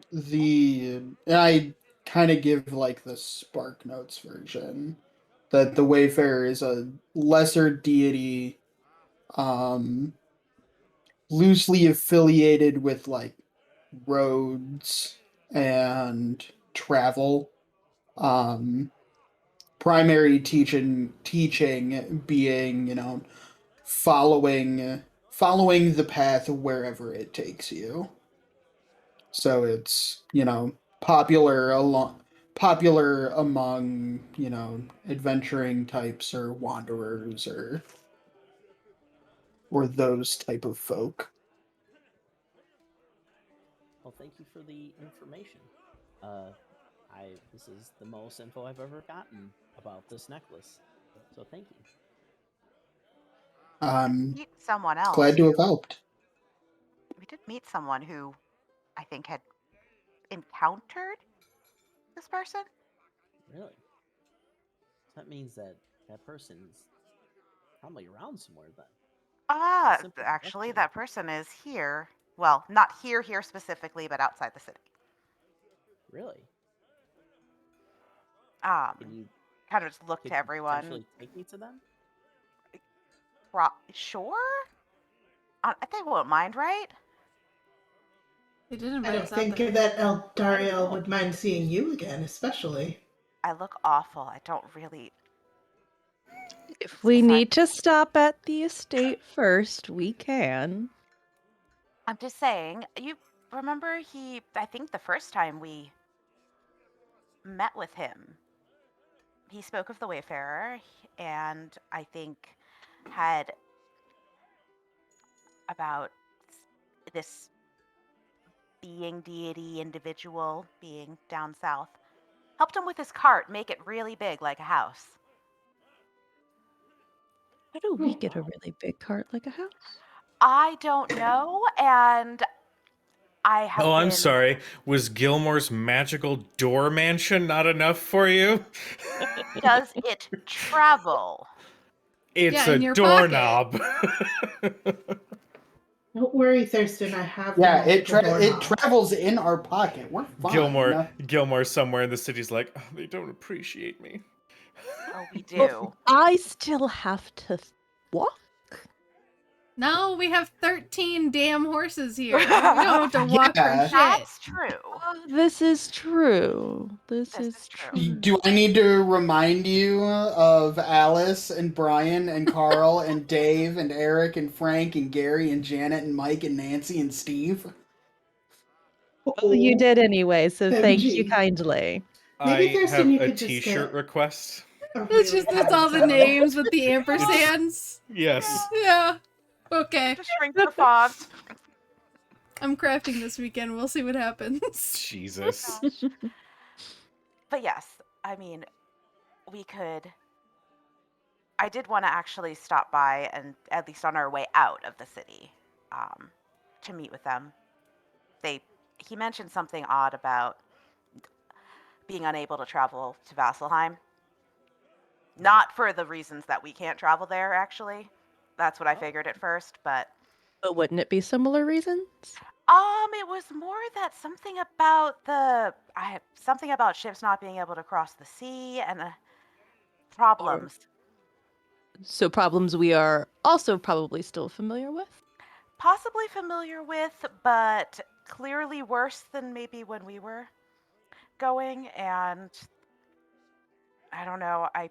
Speaker 1: kind of give like the Spark Notes version that the Wayfarer is a lesser deity, loosely affiliated with like roads and travel. Primary teaching being, following the path wherever it takes you. So it's, popular among, adventuring types or wanderers or those type of folk.
Speaker 6: Well, thank you for the information. This is the most info I've ever gotten about this necklace. So thank you.
Speaker 3: Meet someone else.
Speaker 1: Glad to have helped.
Speaker 3: We did meet someone who I think had encountered this person.
Speaker 6: Really? That means that person's probably around somewhere then.
Speaker 3: Actually, that person is here. Well, not here specifically, but outside the city.
Speaker 6: Really?
Speaker 3: Can you kind of just look to everyone?
Speaker 6: Potentially take me to them?
Speaker 3: Sure. They won't mind, right?
Speaker 2: They didn't
Speaker 8: I
Speaker 2: invite
Speaker 8: don't
Speaker 2: us out
Speaker 8: think
Speaker 2: there.
Speaker 8: that Eldariel would mind seeing you again, especially.
Speaker 3: I look awful. I don't really.
Speaker 4: If we need to stop at the estate first, we can.
Speaker 3: I'm just saying, you remember I think the first time we met with him, he spoke of the Wayfarer and I think had about this deity individual being down south. Helped him with his cart, make it really big like a house.
Speaker 4: How do we get a really big cart like a house?
Speaker 3: I don't know, and I have
Speaker 5: I'm sorry. Was Gilmore's magical door mansion not enough for you?
Speaker 3: Does it travel?
Speaker 5: It's
Speaker 2: in
Speaker 5: a
Speaker 2: your
Speaker 5: doorknob.
Speaker 8: Don't worry, Thurston. I have
Speaker 1: Yeah,
Speaker 8: the
Speaker 1: it
Speaker 8: doorknob.
Speaker 1: travels in our pocket. We're fine.
Speaker 5: Gilmore somewhere in the city's like, oh, they don't appreciate me.
Speaker 3: Oh, we do.
Speaker 4: Well, I still have to walk.
Speaker 2: No, we have 13 damn horses here. We don't have to walk for shit.
Speaker 3: That's true.
Speaker 4: This is true. This is
Speaker 3: true.
Speaker 1: Do I need to remind you of Alice and Brian and Carl and Dave and Eric and Frank and Gary and Janet and Mike and Nancy and Steve?
Speaker 4: Well, you did anyway, so thank you
Speaker 8: MG.
Speaker 4: kindly.
Speaker 8: Maybe
Speaker 5: I
Speaker 8: Thurston,
Speaker 5: have
Speaker 8: you
Speaker 5: a
Speaker 8: could just
Speaker 5: t-shirt
Speaker 8: get
Speaker 5: request.
Speaker 2: It's all the names with the ampersands.
Speaker 5: Yes.
Speaker 2: Yeah. Okay.
Speaker 3: Just shrink the font.
Speaker 2: I'm crafting this weekend. We'll see what happens.
Speaker 5: Jesus.
Speaker 3: But yes, I mean, we could. I did want to actually stop by and at least on our way out of the city, to meet with them. He mentioned something odd about being unable to travel to Vasselheim. Not for the reasons that we can't travel there, actually. That's what I figured at first, but
Speaker 4: But wouldn't it be similar reasons?
Speaker 3: it was more that something about ships not being able to cross the sea and problems.
Speaker 4: So problems we are also probably still familiar with?
Speaker 3: Possibly familiar with, but clearly worse than maybe when we were going, and I don't know, I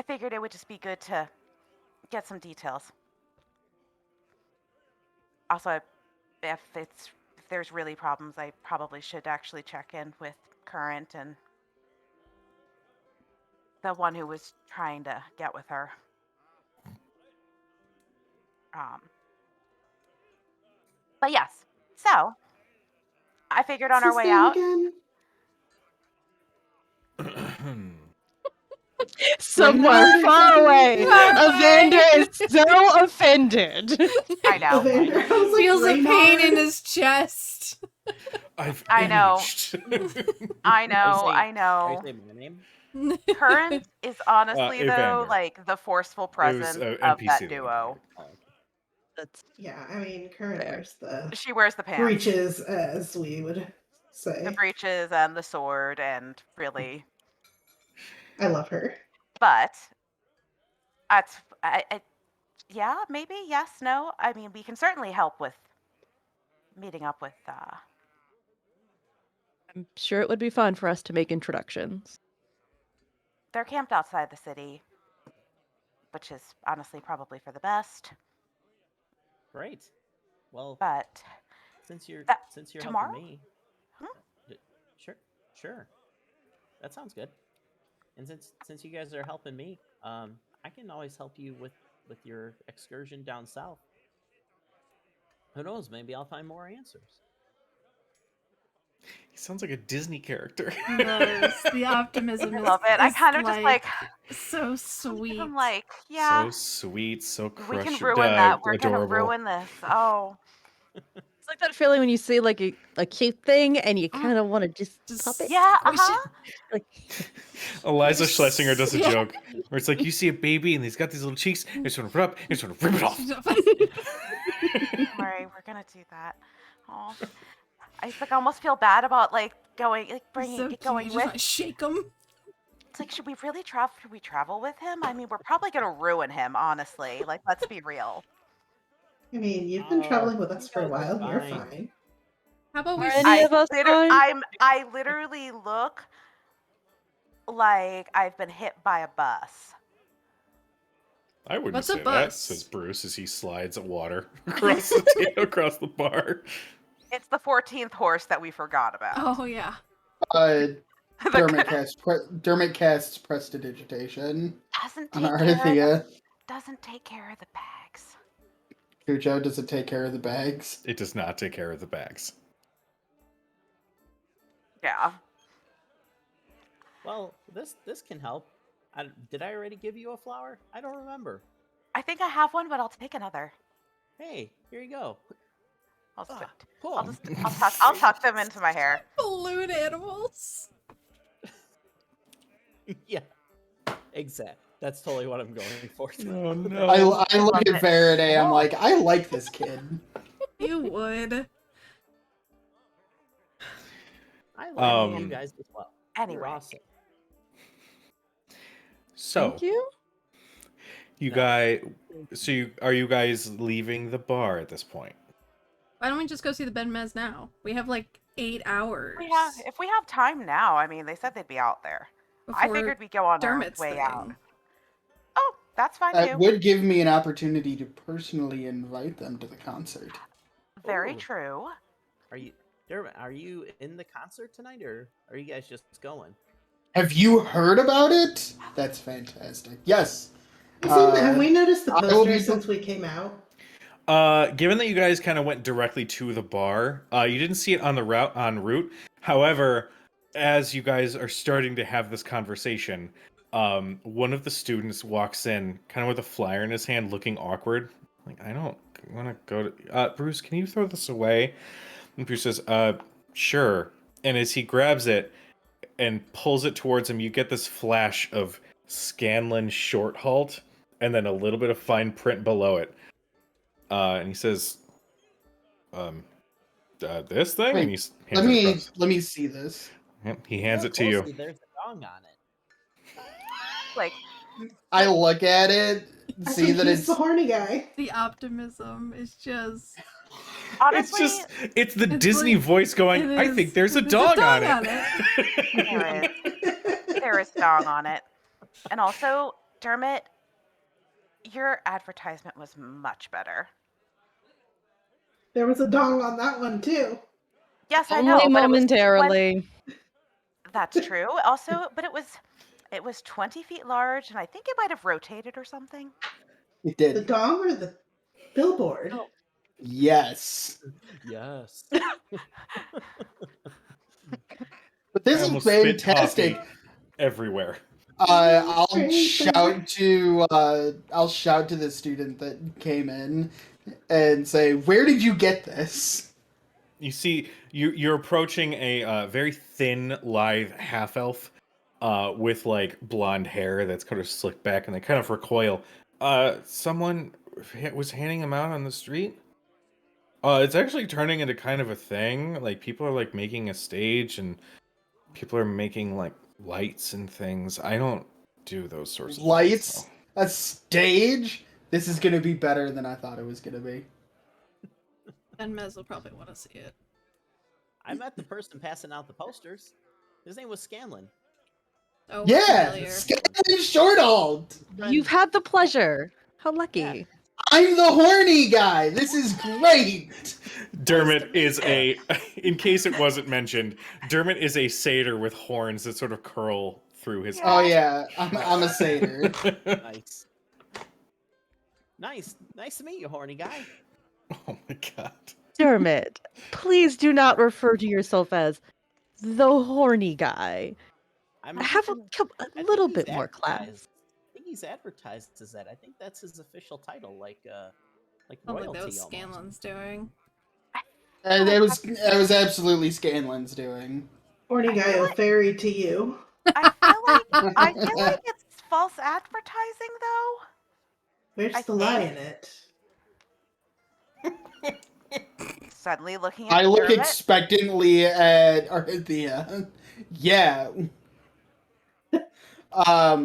Speaker 3: figured it would just be good to get some details. Also, if there's really problems, I probably should actually check in with Current and the one who was trying to get with her. But yes, so I figured on
Speaker 8: What's
Speaker 3: our
Speaker 8: his
Speaker 3: way
Speaker 8: name
Speaker 3: out.
Speaker 8: again?
Speaker 4: Someone far away.
Speaker 2: Far
Speaker 4: Evander
Speaker 2: away.
Speaker 4: is so offended.
Speaker 3: I know.
Speaker 8: Evander. I was like,
Speaker 2: Feels a pain in
Speaker 8: Reynard.
Speaker 2: his chest.
Speaker 3: I know.
Speaker 5: aged.
Speaker 3: I know.
Speaker 6: Are
Speaker 3: I
Speaker 6: you
Speaker 3: know.
Speaker 6: saying my name?
Speaker 3: Current is honestly though
Speaker 5: Evander.
Speaker 3: like the forceful
Speaker 5: It was,
Speaker 3: presence
Speaker 5: NPC
Speaker 3: of that
Speaker 5: that
Speaker 3: duo.
Speaker 6: Oh, okay.
Speaker 4: That's
Speaker 8: Yeah, I mean, Current
Speaker 4: Fair.
Speaker 8: wears the
Speaker 3: She wears the pants,
Speaker 8: breeches, as we would
Speaker 3: the
Speaker 8: say.
Speaker 3: breeches, and the sword, and really.
Speaker 8: I love her.
Speaker 3: But that's yeah, maybe yes, no. I mean, we can certainly help with meeting up with.
Speaker 4: I'm sure it would be fun for us to make introductions.
Speaker 3: They're camped outside the city, which is honestly probably for the best.
Speaker 6: Great. Well,
Speaker 3: But
Speaker 6: since you're
Speaker 3: tomorrow?
Speaker 6: helping me,
Speaker 3: Hmm?
Speaker 6: sure, that sounds good. And since you guys are helping me, I can always help you with your excursion down south. Who knows? Maybe I'll find more answers.
Speaker 5: He sounds like a Disney character.
Speaker 2: He does. The optimism
Speaker 3: I
Speaker 2: is,
Speaker 3: love it. I
Speaker 2: is
Speaker 3: kind of just like
Speaker 2: so sweet.
Speaker 3: I'm like, yeah,
Speaker 5: So sweet, so
Speaker 3: we
Speaker 5: crush.
Speaker 3: can ruin that. We're
Speaker 5: adorable.
Speaker 3: gonna ruin this. Oh,
Speaker 4: It's like that feeling when you see like a cute thing and you kind of want to just pop it.
Speaker 3: yeah,
Speaker 2: squish it.
Speaker 4: Like,
Speaker 5: Eliza Schlesinger does a
Speaker 2: Yeah.
Speaker 5: joke where it's like you see a baby and he's got these little cheeks, and you just want to rip it up, you just want to rip it off.
Speaker 3: don't worry, we're gonna do that. Oh, I like almost feel bad about like going, like bringing,
Speaker 2: So
Speaker 3: it
Speaker 2: cute.
Speaker 3: going
Speaker 2: You just
Speaker 3: with.
Speaker 2: wanna shake him.
Speaker 3: It's like, should we really travel? Should we travel with him? I mean, we're probably gonna ruin him, honestly. Like, let's be real.
Speaker 8: I mean, you've been traveling with us
Speaker 6: you
Speaker 8: for a
Speaker 6: guys are
Speaker 8: while. You're
Speaker 6: fine.
Speaker 8: fine.
Speaker 2: How about we?
Speaker 4: Are any of us fine?
Speaker 3: I literally look like I've been hit by a bus.
Speaker 5: I wouldn't
Speaker 2: What's a
Speaker 5: say that,
Speaker 2: bus?
Speaker 5: says Bruce as he slides water across across the bar.
Speaker 3: It's the 14th horse that we forgot about.
Speaker 2: Oh yeah.
Speaker 1: Dermot casts prestidigitation
Speaker 3: doesn't
Speaker 1: on
Speaker 3: take care of the,
Speaker 1: Arthea.
Speaker 3: doesn't take care of the bags.
Speaker 1: Cujo, does it take care of the bags?
Speaker 5: It does not take care of the bags.
Speaker 3: Yeah.
Speaker 6: Well, this can help. Did I already give you a flower? I don't remember.
Speaker 3: I think I have one, but I'll take another.
Speaker 6: Hey, here you go.
Speaker 3: I'll just,
Speaker 6: Cool.
Speaker 3: I'll tuck them into my hair.
Speaker 2: Balloon animals.
Speaker 6: Yeah, exact. That's totally what I'm going for.
Speaker 5: Oh no!
Speaker 1: I look
Speaker 3: love
Speaker 1: at
Speaker 3: it.
Speaker 1: Faraday. I'm like, I like this kid.
Speaker 2: You would.
Speaker 6: I like you
Speaker 5: Um,
Speaker 6: guys as well.
Speaker 3: Anyway.
Speaker 6: You're awesome.
Speaker 5: So
Speaker 4: Thank you.
Speaker 5: you
Speaker 6: No.
Speaker 5: guys, are you guys leaving the bar at this point?
Speaker 2: Why don't we just go see the Ben Mez now? We have like 8 hours.
Speaker 3: If we have time now, I mean, they said they'd be out there. I
Speaker 2: before
Speaker 3: figured we'd go on
Speaker 2: Dermot's
Speaker 3: our way
Speaker 2: thing.
Speaker 3: out. Oh, that's fine
Speaker 1: That
Speaker 3: too.
Speaker 1: would give me an opportunity to personally invite them to the concert.
Speaker 3: Very
Speaker 6: Ooh.
Speaker 3: true.
Speaker 6: Are you in the concert tonight, or are you guys just going?
Speaker 1: Have you heard about it? That's fantastic. Yes.
Speaker 8: Have we noticed the
Speaker 1: I will be
Speaker 8: poster since we came out?
Speaker 5: Given that you guys kind of went directly to the bar, you didn't see it on the route. However, as you guys are starting to have this conversation, one of the students walks in, kind of with a flyer in his hand, looking awkward. Like, I don't want to go to. Bruce, can you throw this away? And Bruce says, "Sure." And as he grabs it, and pulls it towards him. You get this flash of Scanlan short halt, and then a little bit of fine print below it. And he says, this thing?
Speaker 1: Wait,
Speaker 5: And he hands it across.
Speaker 1: let me see this.
Speaker 5: Yep, he hands
Speaker 6: Look
Speaker 5: it to you.
Speaker 6: closely, there's a dong on it.
Speaker 3: Like,
Speaker 1: I look at it,
Speaker 8: I
Speaker 1: see
Speaker 8: think
Speaker 1: that
Speaker 8: he's
Speaker 1: it's
Speaker 8: the horny guy.
Speaker 2: The optimism is just.
Speaker 3: honestly,
Speaker 5: It's the
Speaker 2: It's
Speaker 5: Disney
Speaker 2: like-
Speaker 5: voice going,
Speaker 2: it
Speaker 5: I
Speaker 2: is-
Speaker 5: think there's a
Speaker 2: there's
Speaker 5: dog, on
Speaker 2: on
Speaker 5: it.
Speaker 3: there is dong on it. And also, Dermot, your advertisement was much better.
Speaker 8: There was a dong on that one too.
Speaker 3: Yes, I
Speaker 4: Only
Speaker 3: know. But
Speaker 4: momentarily.
Speaker 3: that's true. Also, but it was 20 feet large, and I think it might have rotated or something.
Speaker 1: it
Speaker 8: The
Speaker 1: did.
Speaker 8: dong or the billboard?
Speaker 3: Oh.
Speaker 1: Yes.
Speaker 6: Yes.
Speaker 1: But this
Speaker 5: I
Speaker 1: is
Speaker 5: almost spit
Speaker 1: fantastic.
Speaker 5: coffee everywhere.
Speaker 1: I'll
Speaker 8: Very
Speaker 1: shout to the student that came in and say, "Where did you get this?"
Speaker 5: You see, you're approaching a very thin, lithe half elf with like blonde hair that's kind of slicked back, and they kind of recoil. Someone was handing them out on the street. It's actually turning into kind of a thing. Like people are like making a stage, and people are making like lights and things. I don't do those sorts of
Speaker 1: Lights,
Speaker 5: things,
Speaker 1: a stage. This is gonna be better than I thought it was gonna be.
Speaker 2: And Mez will probably want to see it.
Speaker 6: I met the person passing out the posters. His name was Scanlan.
Speaker 2: Oh,
Speaker 1: Yeah,
Speaker 2: familiar.
Speaker 1: Scanlan Shorthold.
Speaker 4: You've had the pleasure. How lucky.
Speaker 6: Yeah.
Speaker 1: I'm the horny guy. This is great.
Speaker 5: Dermot is in case it wasn't mentioned, Dermot is a satyr with horns that sort of curl through his
Speaker 1: Oh yeah, I'm a satyr.
Speaker 6: Nice. Nice to meet you, horny guy.
Speaker 5: Oh my god.
Speaker 4: Dermot, please do not refer to yourself as the horny guy.
Speaker 6: I'm
Speaker 4: Have a
Speaker 6: I think
Speaker 4: little
Speaker 6: he's
Speaker 4: bit more class.
Speaker 6: advertised- I think he's advertised as that. I think that's his official title, like
Speaker 2: I don't
Speaker 6: royalty.
Speaker 2: think that was
Speaker 6: almost.
Speaker 2: Scanlan's doing.
Speaker 1: And it was absolutely Scanlan's doing.
Speaker 8: Horny guy
Speaker 3: feel
Speaker 8: will
Speaker 3: like-
Speaker 8: ferry to you.
Speaker 3: I feel like it's false advertising, though.
Speaker 8: Where's
Speaker 3: I
Speaker 8: the lie
Speaker 3: think-
Speaker 8: in it?
Speaker 3: Suddenly looking at
Speaker 1: I look
Speaker 3: Dermot.
Speaker 1: expectantly at Arithia. Yeah.
Speaker 3: Huh.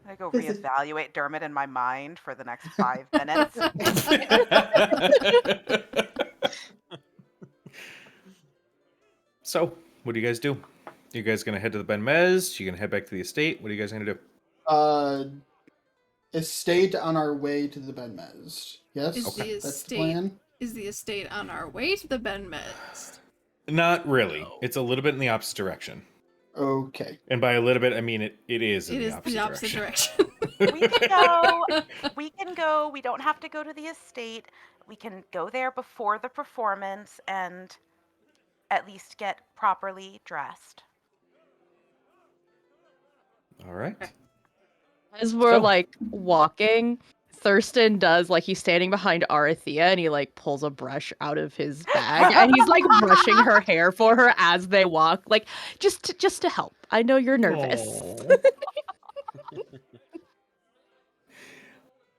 Speaker 3: I go
Speaker 8: This is-
Speaker 3: reevaluate Dermot in my mind for the next 5 minutes.
Speaker 5: So, what do you guys do? You guys gonna head to the Ben Mez? You gonna head back to the estate? What are you guys gonna do?
Speaker 1: Estate on our way to the Ben Mez. Yes,
Speaker 2: Is the
Speaker 1: that's the
Speaker 2: estate
Speaker 1: plan.
Speaker 2: Is the estate on our way to the Ben Mez?
Speaker 5: Not really. It's a little bit in the opposite direction.
Speaker 1: Okay.
Speaker 5: And by a little bit, I mean it is in
Speaker 2: It
Speaker 5: the
Speaker 2: is
Speaker 5: opposite
Speaker 2: the opposite
Speaker 5: direction.
Speaker 2: direction.
Speaker 3: We can go. We can go. We don't have to go to the estate. We can go there before the performance and at least get properly dressed.
Speaker 5: All right.
Speaker 4: As we're
Speaker 5: So-
Speaker 4: like walking, Thurston does like he's standing behind Arithia and he like pulls a brush out of his bag and he's like brushing her hair for her as they walk, like just to help. I know you're nervous.
Speaker 5: Aw.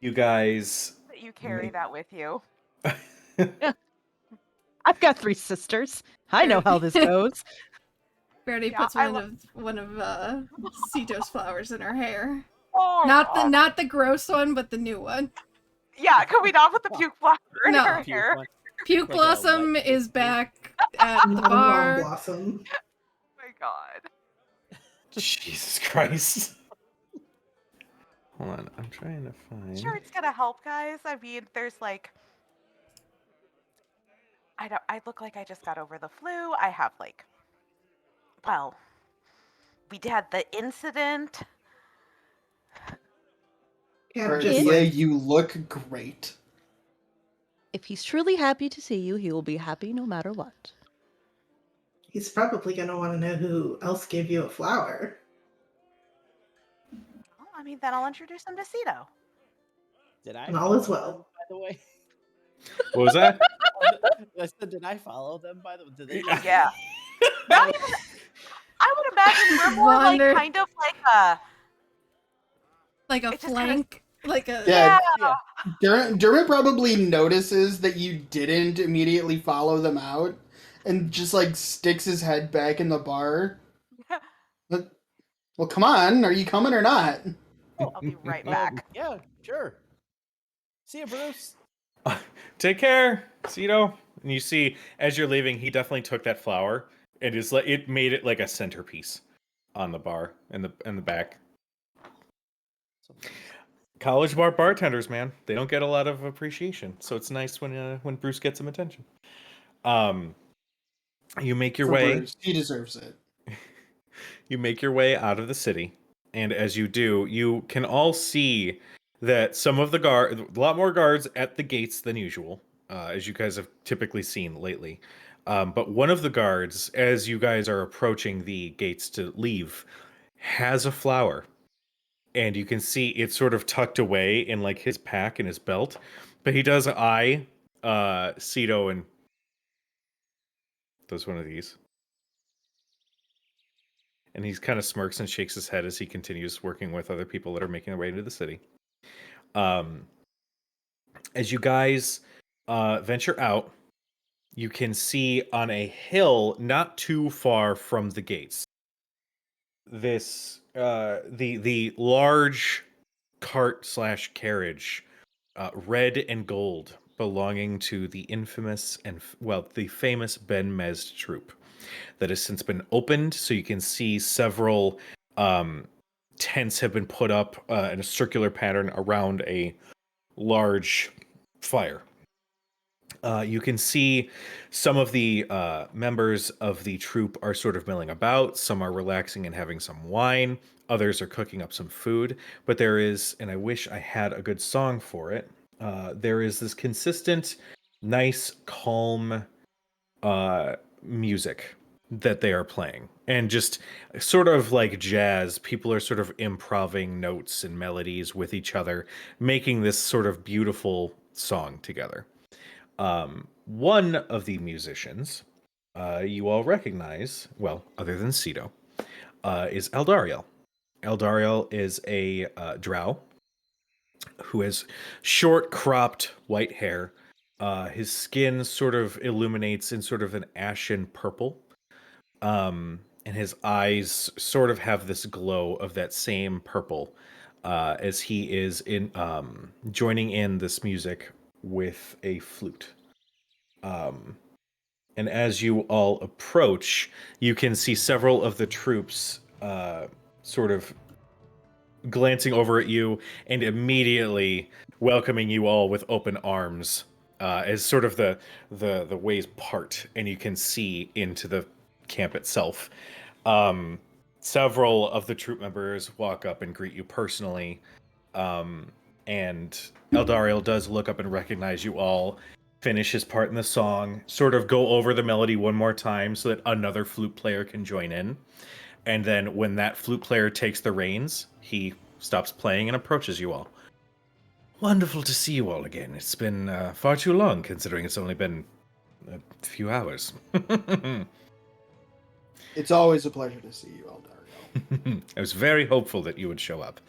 Speaker 5: You guys.
Speaker 3: That you carry that with you.
Speaker 4: I've got 3 sisters. I know how this goes.
Speaker 2: Verity
Speaker 3: Yeah,
Speaker 2: puts
Speaker 3: I
Speaker 2: one of Cito's flowers in her hair.
Speaker 3: Oh,
Speaker 2: Not the gross one, but the new one.
Speaker 3: Yeah, could we not put the puke flower in
Speaker 2: No.
Speaker 3: her
Speaker 6: Puke
Speaker 3: hair?
Speaker 6: one.
Speaker 2: Puke
Speaker 6: Like a
Speaker 2: Blossom
Speaker 6: white
Speaker 2: is
Speaker 6: puke.
Speaker 2: back at the
Speaker 8: Long
Speaker 2: bar.
Speaker 8: blossom.
Speaker 3: Oh my god.
Speaker 5: Jesus Christ. Hold on, I'm trying to find.
Speaker 3: Sure, it's gonna help, guys. I mean, there's like, I look like I just got over the flu. I have like, well, we had the incident.
Speaker 8: Can't just
Speaker 1: Arithia,
Speaker 8: like,
Speaker 1: you look great.
Speaker 4: If he's truly happy to see you, he will be happy no matter what.
Speaker 8: he's probably gonna want to know who else gave you a flower.
Speaker 3: Well, I mean, then I'll introduce him to Cito.
Speaker 6: Did I?
Speaker 8: And all is
Speaker 6: follow
Speaker 8: well.
Speaker 6: them, by the way.
Speaker 5: What was that?
Speaker 6: I said, did I follow them by the way? Did they?
Speaker 3: Yeah. Not even. I would imagine we're more
Speaker 2: Wander-
Speaker 3: like kind of like a.
Speaker 2: Like a
Speaker 3: It just kinda-
Speaker 2: flank, like a
Speaker 1: Yeah.
Speaker 6: Yeah.
Speaker 1: Dermot probably notices that you didn't immediately follow them out, and just like sticks his head back in the bar. But, well, come on, are you coming or not?
Speaker 3: I'll be right back.
Speaker 6: Yeah, sure. See you, Bruce.
Speaker 5: Take care, Cito. And you see, as you're leaving, he definitely took that flower and is like it made it like a centerpiece on the bar in the back. College bar bartenders, man, they don't get a lot of appreciation, so it's nice when Bruce gets some attention. You make your
Speaker 1: For
Speaker 5: way.
Speaker 1: Bruce. He deserves it.
Speaker 5: You make your way out of the city, and as you do, you can all see that some of the a lot more guards at the gates than usual, as you guys have typically seen lately. But one of the guards, as you guys are approaching the gates to leave, has a flower, and you can see it's sort of tucked away in like his pack and his belt. But he does eye Cito and does one of these. And he kind of smirks and shakes his head as he continues working with other people that are making their way into the city. As you guys venture out, you can see on a hill not too far from the gates this the large cart / carriage, red and gold, belonging to the infamous and the famous Ben Mezd troupe, that has since been opened, so you can see several tents have been put up in a circular pattern around a large fire. You can see some of the members of the troupe are sort of milling about. Some are relaxing and having some wine. Others are cooking up some food. But there is, and I wish I had a good song for it, there is this consistent, nice, calm music that they are playing. And just sort of like jazz, people are sort of improving notes and melodies with each other, making this sort of beautiful song together. One of the musicians you all recognize, well, other than Cito, is Eldariel. Eldariel is a drow who has short, cropped white hair. His skin sort of illuminates in sort of an ashen purple. And his eyes sort of have this glow of that same purple as he is in joining in this music with a flute. And as you all approach, you can see several of the troops sort of glancing over at you and immediately welcoming you all with open arms as sort of the ways part, and you can see into the camp itself. Several of the troop members walk up and greet you personally, and Eldariel does look up and recognize you all, finish his part in the song, sort of go over the melody one more time so that another flute player can join in. And then when that flute player takes the reins, he stops playing and approaches you all. Wonderful to see you all again. It's been far too long, considering it's only been a few hours.
Speaker 1: It's always a pleasure to see you, Eldariel.
Speaker 5: I was very hopeful that you would show up.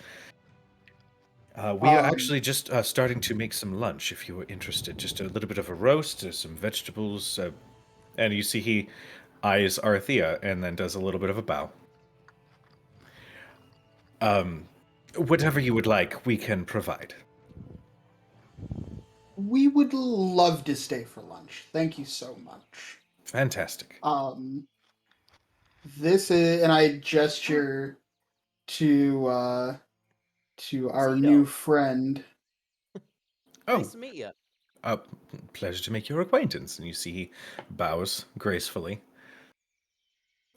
Speaker 5: We are actually just starting to make some lunch, if you were interested. Just a little bit of a roast, some vegetables. And you see he eyes Arthea and then does a little bit of a bow. Whatever you would like, we can provide.
Speaker 1: We would love to stay for lunch. Thank you so much.
Speaker 5: Fantastic.
Speaker 1: This is, and I gesture to our
Speaker 6: Cito.
Speaker 1: new friend.
Speaker 6: Nice to meet you.
Speaker 5: Pleasure to make your acquaintance. And you see he bows gracefully.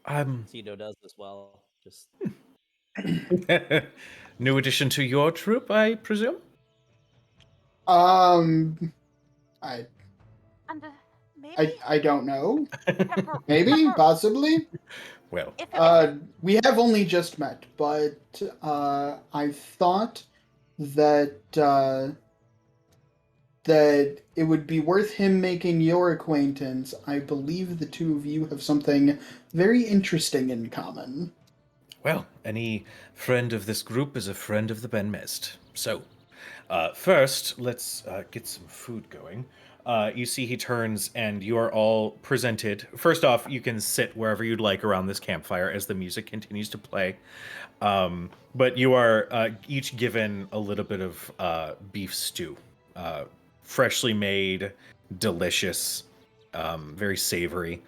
Speaker 6: Cito does as well. Just
Speaker 5: New addition to your troop, I presume?
Speaker 1: I
Speaker 3: And
Speaker 1: I don't know.
Speaker 3: tempor-
Speaker 1: Maybe,
Speaker 3: tempor-
Speaker 1: possibly.
Speaker 5: Well,
Speaker 3: if
Speaker 1: We have only just met, but I thought that that it would be worth him making your acquaintance. I believe the two of you have something very interesting in common.
Speaker 5: Well, any friend of this group is a friend of the Ben Mist. So, first, let's get some food going. You see he turns and you are all presented. First off, you can sit wherever you'd like around this campfire as the music continues to play. But you are each given a little bit of beef stew. Freshly made, delicious, very savory.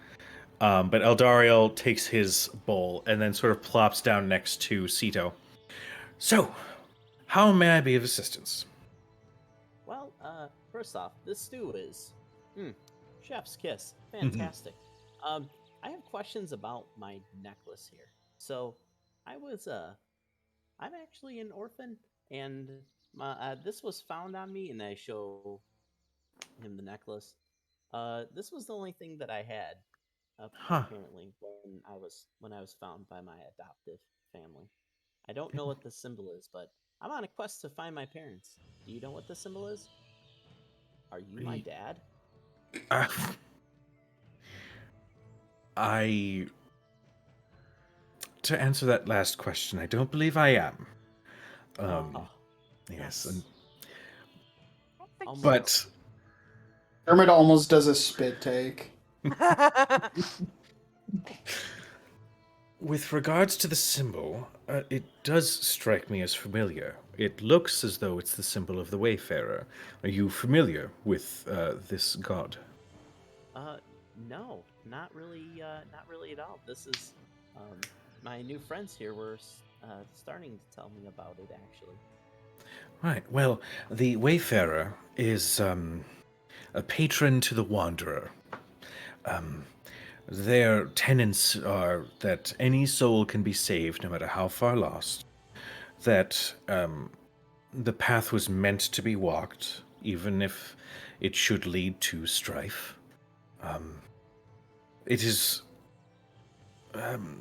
Speaker 5: But Eldariel takes his bowl and then sort of plops down next to Sito. So, how may I be of assistance?
Speaker 6: Well, first off, this stew is, chef's kiss, fantastic. I have questions about my necklace here. So, I'm actually an orphan, and this was found on me, and I show him the necklace. This was the only thing that I had, apparently, when I was found by my adoptive family. I don't know what the symbol is, but I'm on a quest to find my parents. Do you know what the symbol is? Are you my dad?
Speaker 5: To answer that last question, I don't believe I am. Yes, and, but
Speaker 1: Dermot almost does a spit take.
Speaker 5: with regards to the symbol, it does strike me as familiar. It looks as though it's the symbol of the Wayfarer. Are you familiar with this god?
Speaker 6: No, not really at all. This is, my new friends here were starting to tell me about it, actually.
Speaker 5: Right. Well, the Wayfarer is a patron to the Wanderer. Their tenets are that any soul can be saved, no matter how far lost. That the path was meant to be walked, even if it should lead to strife. It is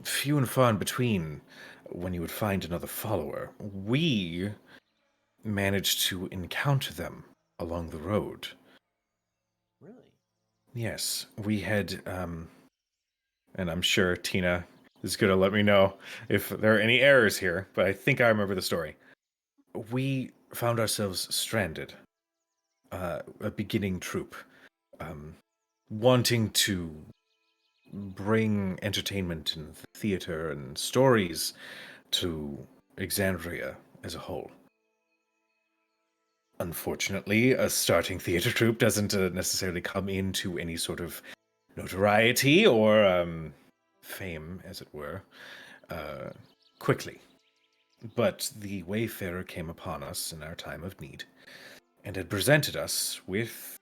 Speaker 5: few and far in between when you would find another follower. We managed to encounter them along the road.
Speaker 6: Really?
Speaker 5: Yes, we had, and I'm sure Tina is going to let me know if there are any errors here, but I think I remember the story. We found ourselves stranded, a beginning troop, wanting to bring entertainment and theater and stories to Exandria as a whole. Unfortunately, a starting theater troupe doesn't necessarily come into any sort of notoriety or fame, as it were, quickly. But the Wayfarer came upon us in our time of need and had presented us with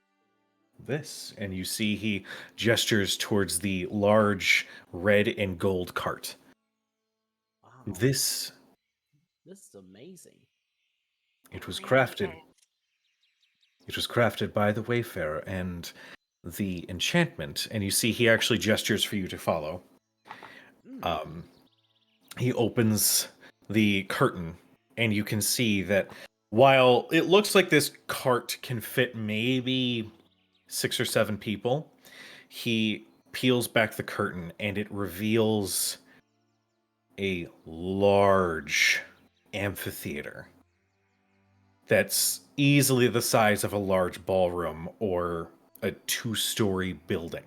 Speaker 5: this. And you see he gestures towards the large red and gold cart.
Speaker 6: Wow.
Speaker 5: This
Speaker 6: is amazing.
Speaker 5: It was crafted. It was crafted by the Wayfarer, and the enchantment, and you see he actually gestures for you to follow. He opens the curtain, and you can see that while it looks like this cart can fit maybe 6 or 7 people, he peels back the curtain, and it reveals a large amphitheater that's easily the size of a large ballroom or a 2-story building.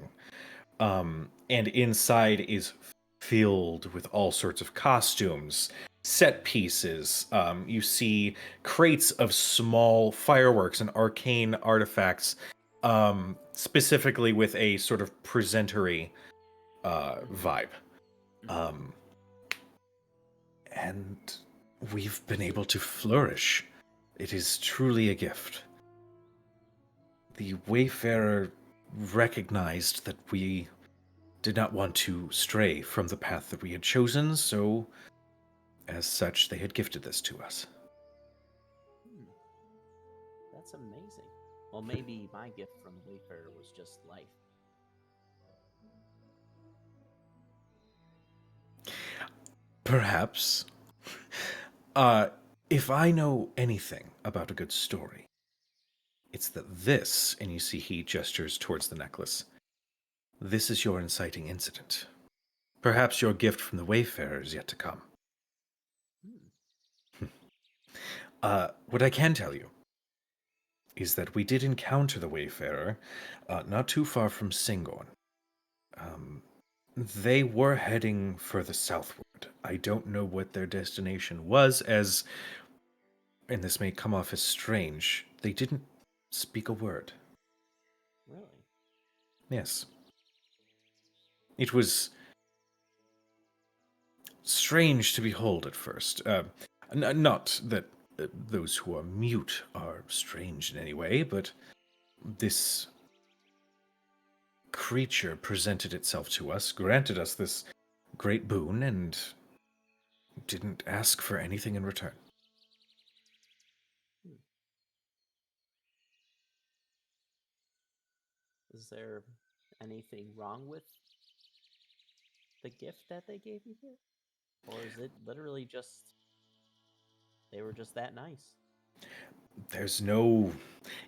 Speaker 5: And inside is filled with all sorts of costumes, set pieces. You see crates of small fireworks and arcane artifacts, specifically with a sort of presentery vibe. And we've been able to flourish. It is truly a gift. The Wayfarer recognized that we did not want to stray from the path that we had chosen, so as such, they had gifted this to us.
Speaker 6: That's amazing. Well, maybe my gift from the Wayfarer was just life.
Speaker 5: Perhaps. If I know anything about a good story, It's that this, and you see he gestures towards the necklace, this is your inciting incident. Perhaps your gift from the Wayfarer is yet to come. What I can tell you is that we did encounter the Wayfarer not too far from Singorn. They were heading further southward. I don't know what their destination was, as, and this may come off as strange, they didn't speak a word.
Speaker 6: Really?
Speaker 5: Yes. It was strange to behold at first. Not that those who are mute are strange in any way, but this creature presented itself to us, granted us this great boon, and didn't ask for anything in return.
Speaker 6: Is there anything wrong with the gift that they gave you here? Or is it literally just they were just that nice?
Speaker 5: There's no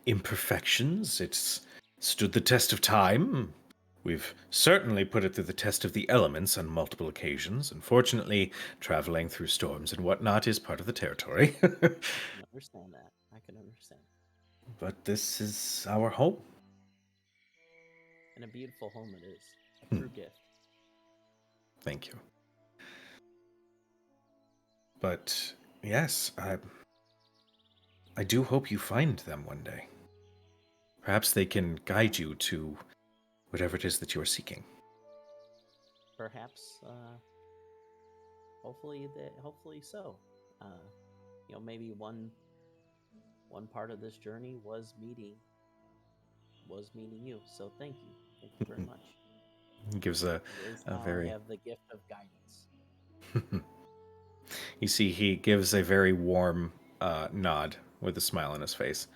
Speaker 5: imperfections. It's stood the test of time. We've certainly put it through the test of the elements on multiple occasions. Unfortunately, traveling through storms and whatnot is part of the territory.
Speaker 6: I can understand that. I can understand.
Speaker 5: But this is our home.
Speaker 6: And a beautiful home it is. A true gift.
Speaker 5: Thank you. But yes, I do hope you find them one day. Perhaps they can guide you to whatever it is that you are seeking.
Speaker 6: Perhaps, hopefully so. Maybe one part of this journey was meeting you. So thank you very much.
Speaker 5: He gives a
Speaker 6: Now
Speaker 5: very
Speaker 6: I have the gift of guidance.
Speaker 5: You see, he gives a very warm nod with a smile on his face.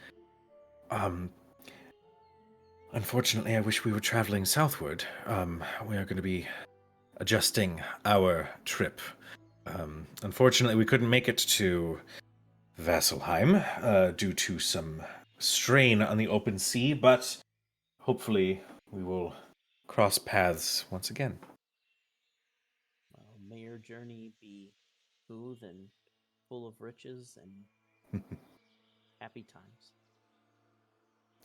Speaker 5: Unfortunately, I wish we were traveling southward. We are going to be adjusting our trip. Unfortunately, we couldn't make it to Vasselheim due to some strain on the open sea, but hopefully we will cross paths once again.
Speaker 6: May your journey be smooth and full of riches and happy times.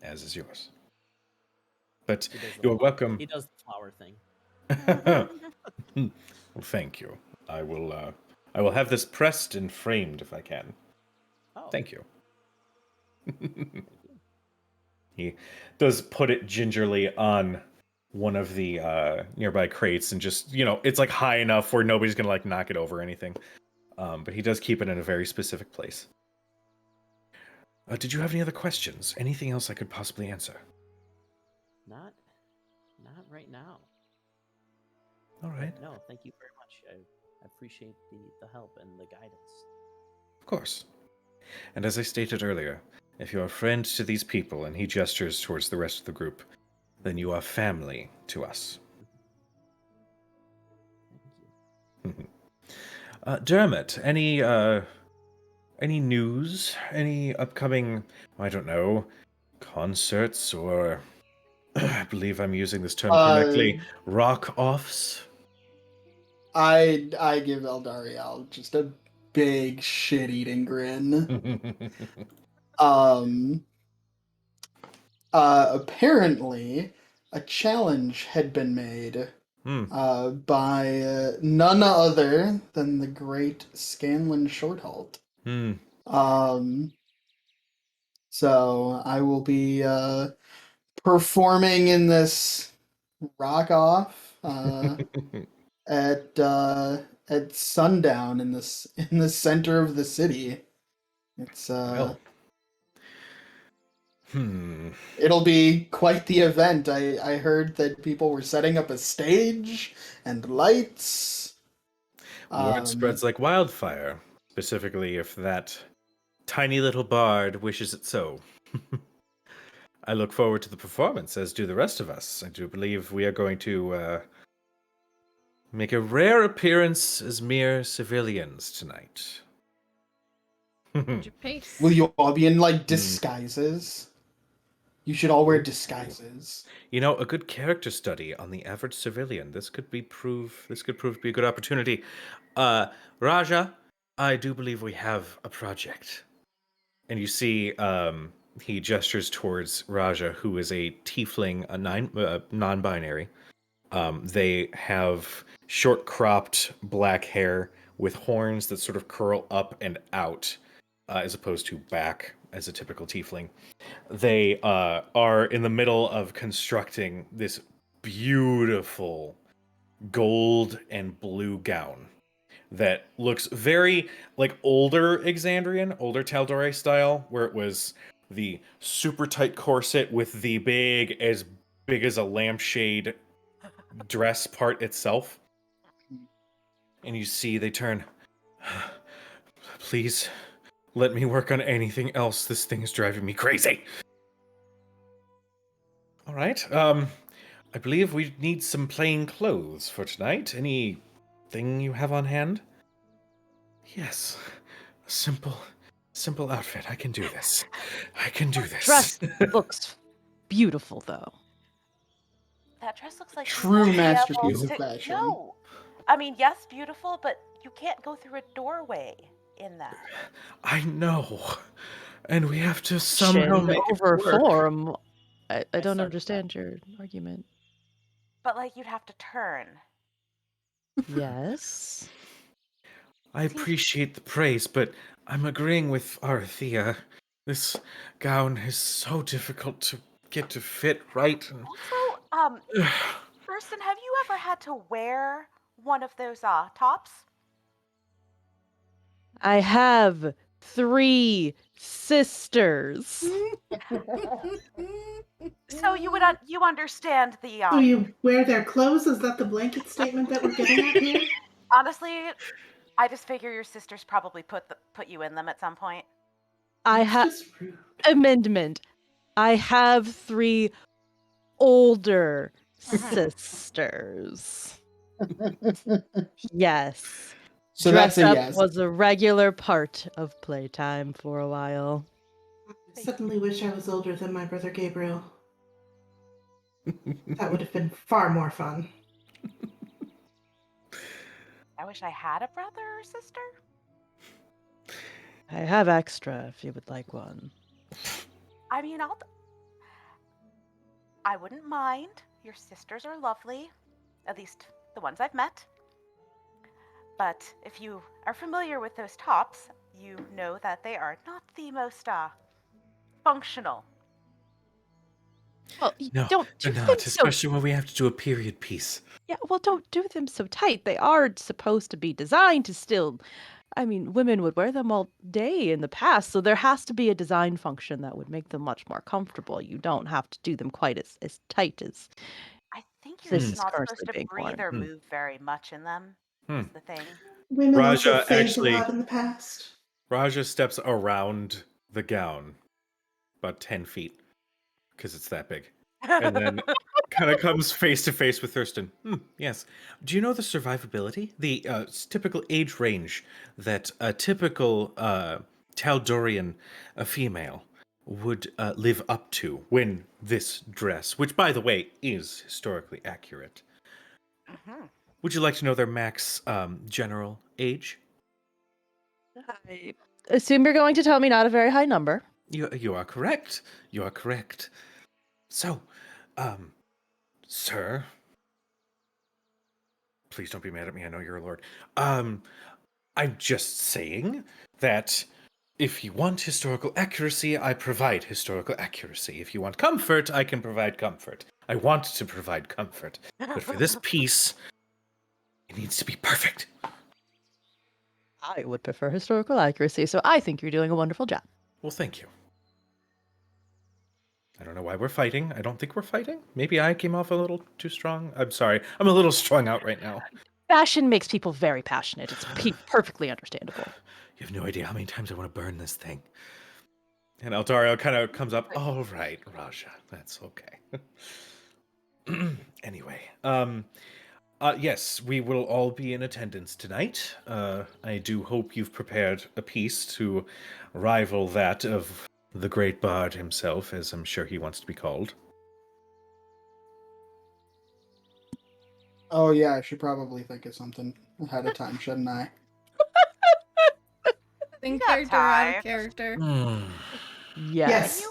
Speaker 5: As is yours. But
Speaker 6: He does the
Speaker 5: you're
Speaker 6: flower-
Speaker 5: welcome.
Speaker 6: He does the flower thing.
Speaker 5: Well, thank you. I will have this pressed and framed if I can.
Speaker 6: Oh,
Speaker 5: Thank you.
Speaker 6: thank you.
Speaker 5: He does put it gingerly on one of the nearby crates and just, it's like high enough where nobody's gonna like knock it over or anything. But he does keep it in a very specific place. Did you have any other questions? Anything else I could possibly answer?
Speaker 6: Not right now.
Speaker 5: All right.
Speaker 6: No, thank you very much. I appreciate the help and the guidance.
Speaker 5: Of course. And as I stated earlier, if you're a friend to these people, and he gestures towards the rest of the group, then you are family to us.
Speaker 6: Thank you.
Speaker 5: Dermot, any news? Any upcoming, I don't know, concerts or, I believe I'm using this term correctly, rock-offs?
Speaker 1: I give Eldariel just a big shit-eating grin. Apparently, a challenge had been made by none other than the great Scanlan Shorthalt. So I will be performing in this rock off at sundown in the center of the city. It's
Speaker 5: Well.
Speaker 1: It'll be quite the event. I heard that people were setting up a stage and lights.
Speaker 5: Word spreads like wildfire, specifically if that tiny little bard wishes it so. I look forward to the performance, as do the rest of us. I do believe we are going to make a rare appearance as mere civilians tonight.
Speaker 2: Hold your pace.
Speaker 1: Will you all be in like disguises? You should all wear disguises.
Speaker 5: You know, a good character study on the average civilian. This could prove to be a good opportunity. Raja, I do believe we have a project. And you see, he gestures towards Raja, who is a tiefling, non-binary. They have short-cropped black hair with horns that sort of curl up and out, as opposed to back as a typical tiefling. They are in the middle of constructing this beautiful gold and blue gown that looks very like older Exandrian, older Tal'Dorei style, where it was the super tight corset with the big as a lampshade dress part itself. And you see they turn, please let me work on anything else. This thing is driving me crazy. All right. I believe we need some plain clothes for tonight. Anything you have on hand? Yes. A simple outfit. I can do this. I can do this.
Speaker 4: Dress looks beautiful, though.
Speaker 3: That dress looks like you
Speaker 1: True
Speaker 3: won't be
Speaker 1: masterpiece
Speaker 3: able
Speaker 1: of
Speaker 3: to-
Speaker 1: fashion.
Speaker 3: No, I mean yes, beautiful, but you can't go through a doorway in that.
Speaker 5: I know. And we have to somehow make it
Speaker 4: over
Speaker 5: work.
Speaker 4: form. I don't
Speaker 6: started
Speaker 4: understand your argument.
Speaker 3: But like you'd have to turn.
Speaker 4: Yes.
Speaker 5: I appreciate the praise, but I'm agreeing with Arthea. This gown is so difficult to get to fit right.
Speaker 3: Also, Thurston, have you ever had to wear one of those tops?
Speaker 4: I have 3 sisters.
Speaker 3: So you would you understand the
Speaker 8: So you wear their clothes? Is that the blanket statement that we're getting at here?
Speaker 3: honestly, I just figure your sisters probably put you in them at some point.
Speaker 4: I
Speaker 8: It's
Speaker 4: have
Speaker 8: just rude.
Speaker 4: amendment. I have 3 older sisters. Yes.
Speaker 1: So
Speaker 4: Dress
Speaker 1: that's a
Speaker 4: up
Speaker 1: yes.
Speaker 4: was a regular part of playtime for a while.
Speaker 8: I suddenly wish I was older than my brother Gabriel. That would have been far more fun.
Speaker 3: I wish I had a brother or sister.
Speaker 4: I have extra if you would like one.
Speaker 3: I mean, I wouldn't mind. Your sisters are lovely, at least the ones I've met. But if you are familiar with those tops, you know that they are not the most functional.
Speaker 4: Well,
Speaker 5: No,
Speaker 4: don't do
Speaker 5: they're
Speaker 4: them
Speaker 5: not,
Speaker 4: so.
Speaker 5: especially when we have to do a period piece.
Speaker 4: Yeah, well, don't do them so tight. They are supposed to be designed to still. I mean, women would wear them all day in the past, so there has to be a design function that would make them much more comfortable. You don't have to do them quite as tight as.
Speaker 3: I think you're
Speaker 4: This
Speaker 3: just
Speaker 4: is
Speaker 3: not
Speaker 4: currently
Speaker 3: supposed to
Speaker 4: being
Speaker 3: breathe
Speaker 4: worn.
Speaker 3: or move very much in them. Is the thing.
Speaker 8: Women also
Speaker 5: Raja
Speaker 8: saved
Speaker 5: actually-
Speaker 8: a lot in the past.
Speaker 5: Raja steps around the gown about 10 feet because it's that big. And then kind of comes face to face with Thurston. Yes. Do you know the survivability? The typical age range that a typical Tal'Dorian female would live up to when this dress, which by the way is historically accurate.
Speaker 3: Mm-hmm.
Speaker 5: Would you like to know their max general age?
Speaker 4: I assume you're going to tell me not a very high number.
Speaker 5: You are correct. You are correct. So, sir, please don't be mad at me. I know you're a lord. I'm just saying that if you want historical accuracy, I provide historical accuracy. If you want comfort, I can provide comfort. I want to provide comfort. But for this piece, it needs to be perfect.
Speaker 4: I would prefer historical accuracy, so I think you're doing a wonderful job.
Speaker 5: Well, thank you. I don't know why we're fighting. I don't think we're fighting. Maybe I came off a little too strong. I'm sorry. I'm a little strung out right now.
Speaker 4: Fashion makes people very passionate. It's perfectly understandable.
Speaker 5: You have no idea how many times I want to burn this thing. And Eldario kind of comes up. All right, Raja, that's okay. Anyway, yes, we will all be in attendance tonight. I do hope you've prepared a piece to rival that of the great bard himself, as I'm sure he wants to be called.
Speaker 1: Oh yeah, I should probably think of something ahead of time, shouldn't I?
Speaker 2: In
Speaker 3: got
Speaker 2: character, out of
Speaker 3: time.
Speaker 2: character.
Speaker 4: Yes.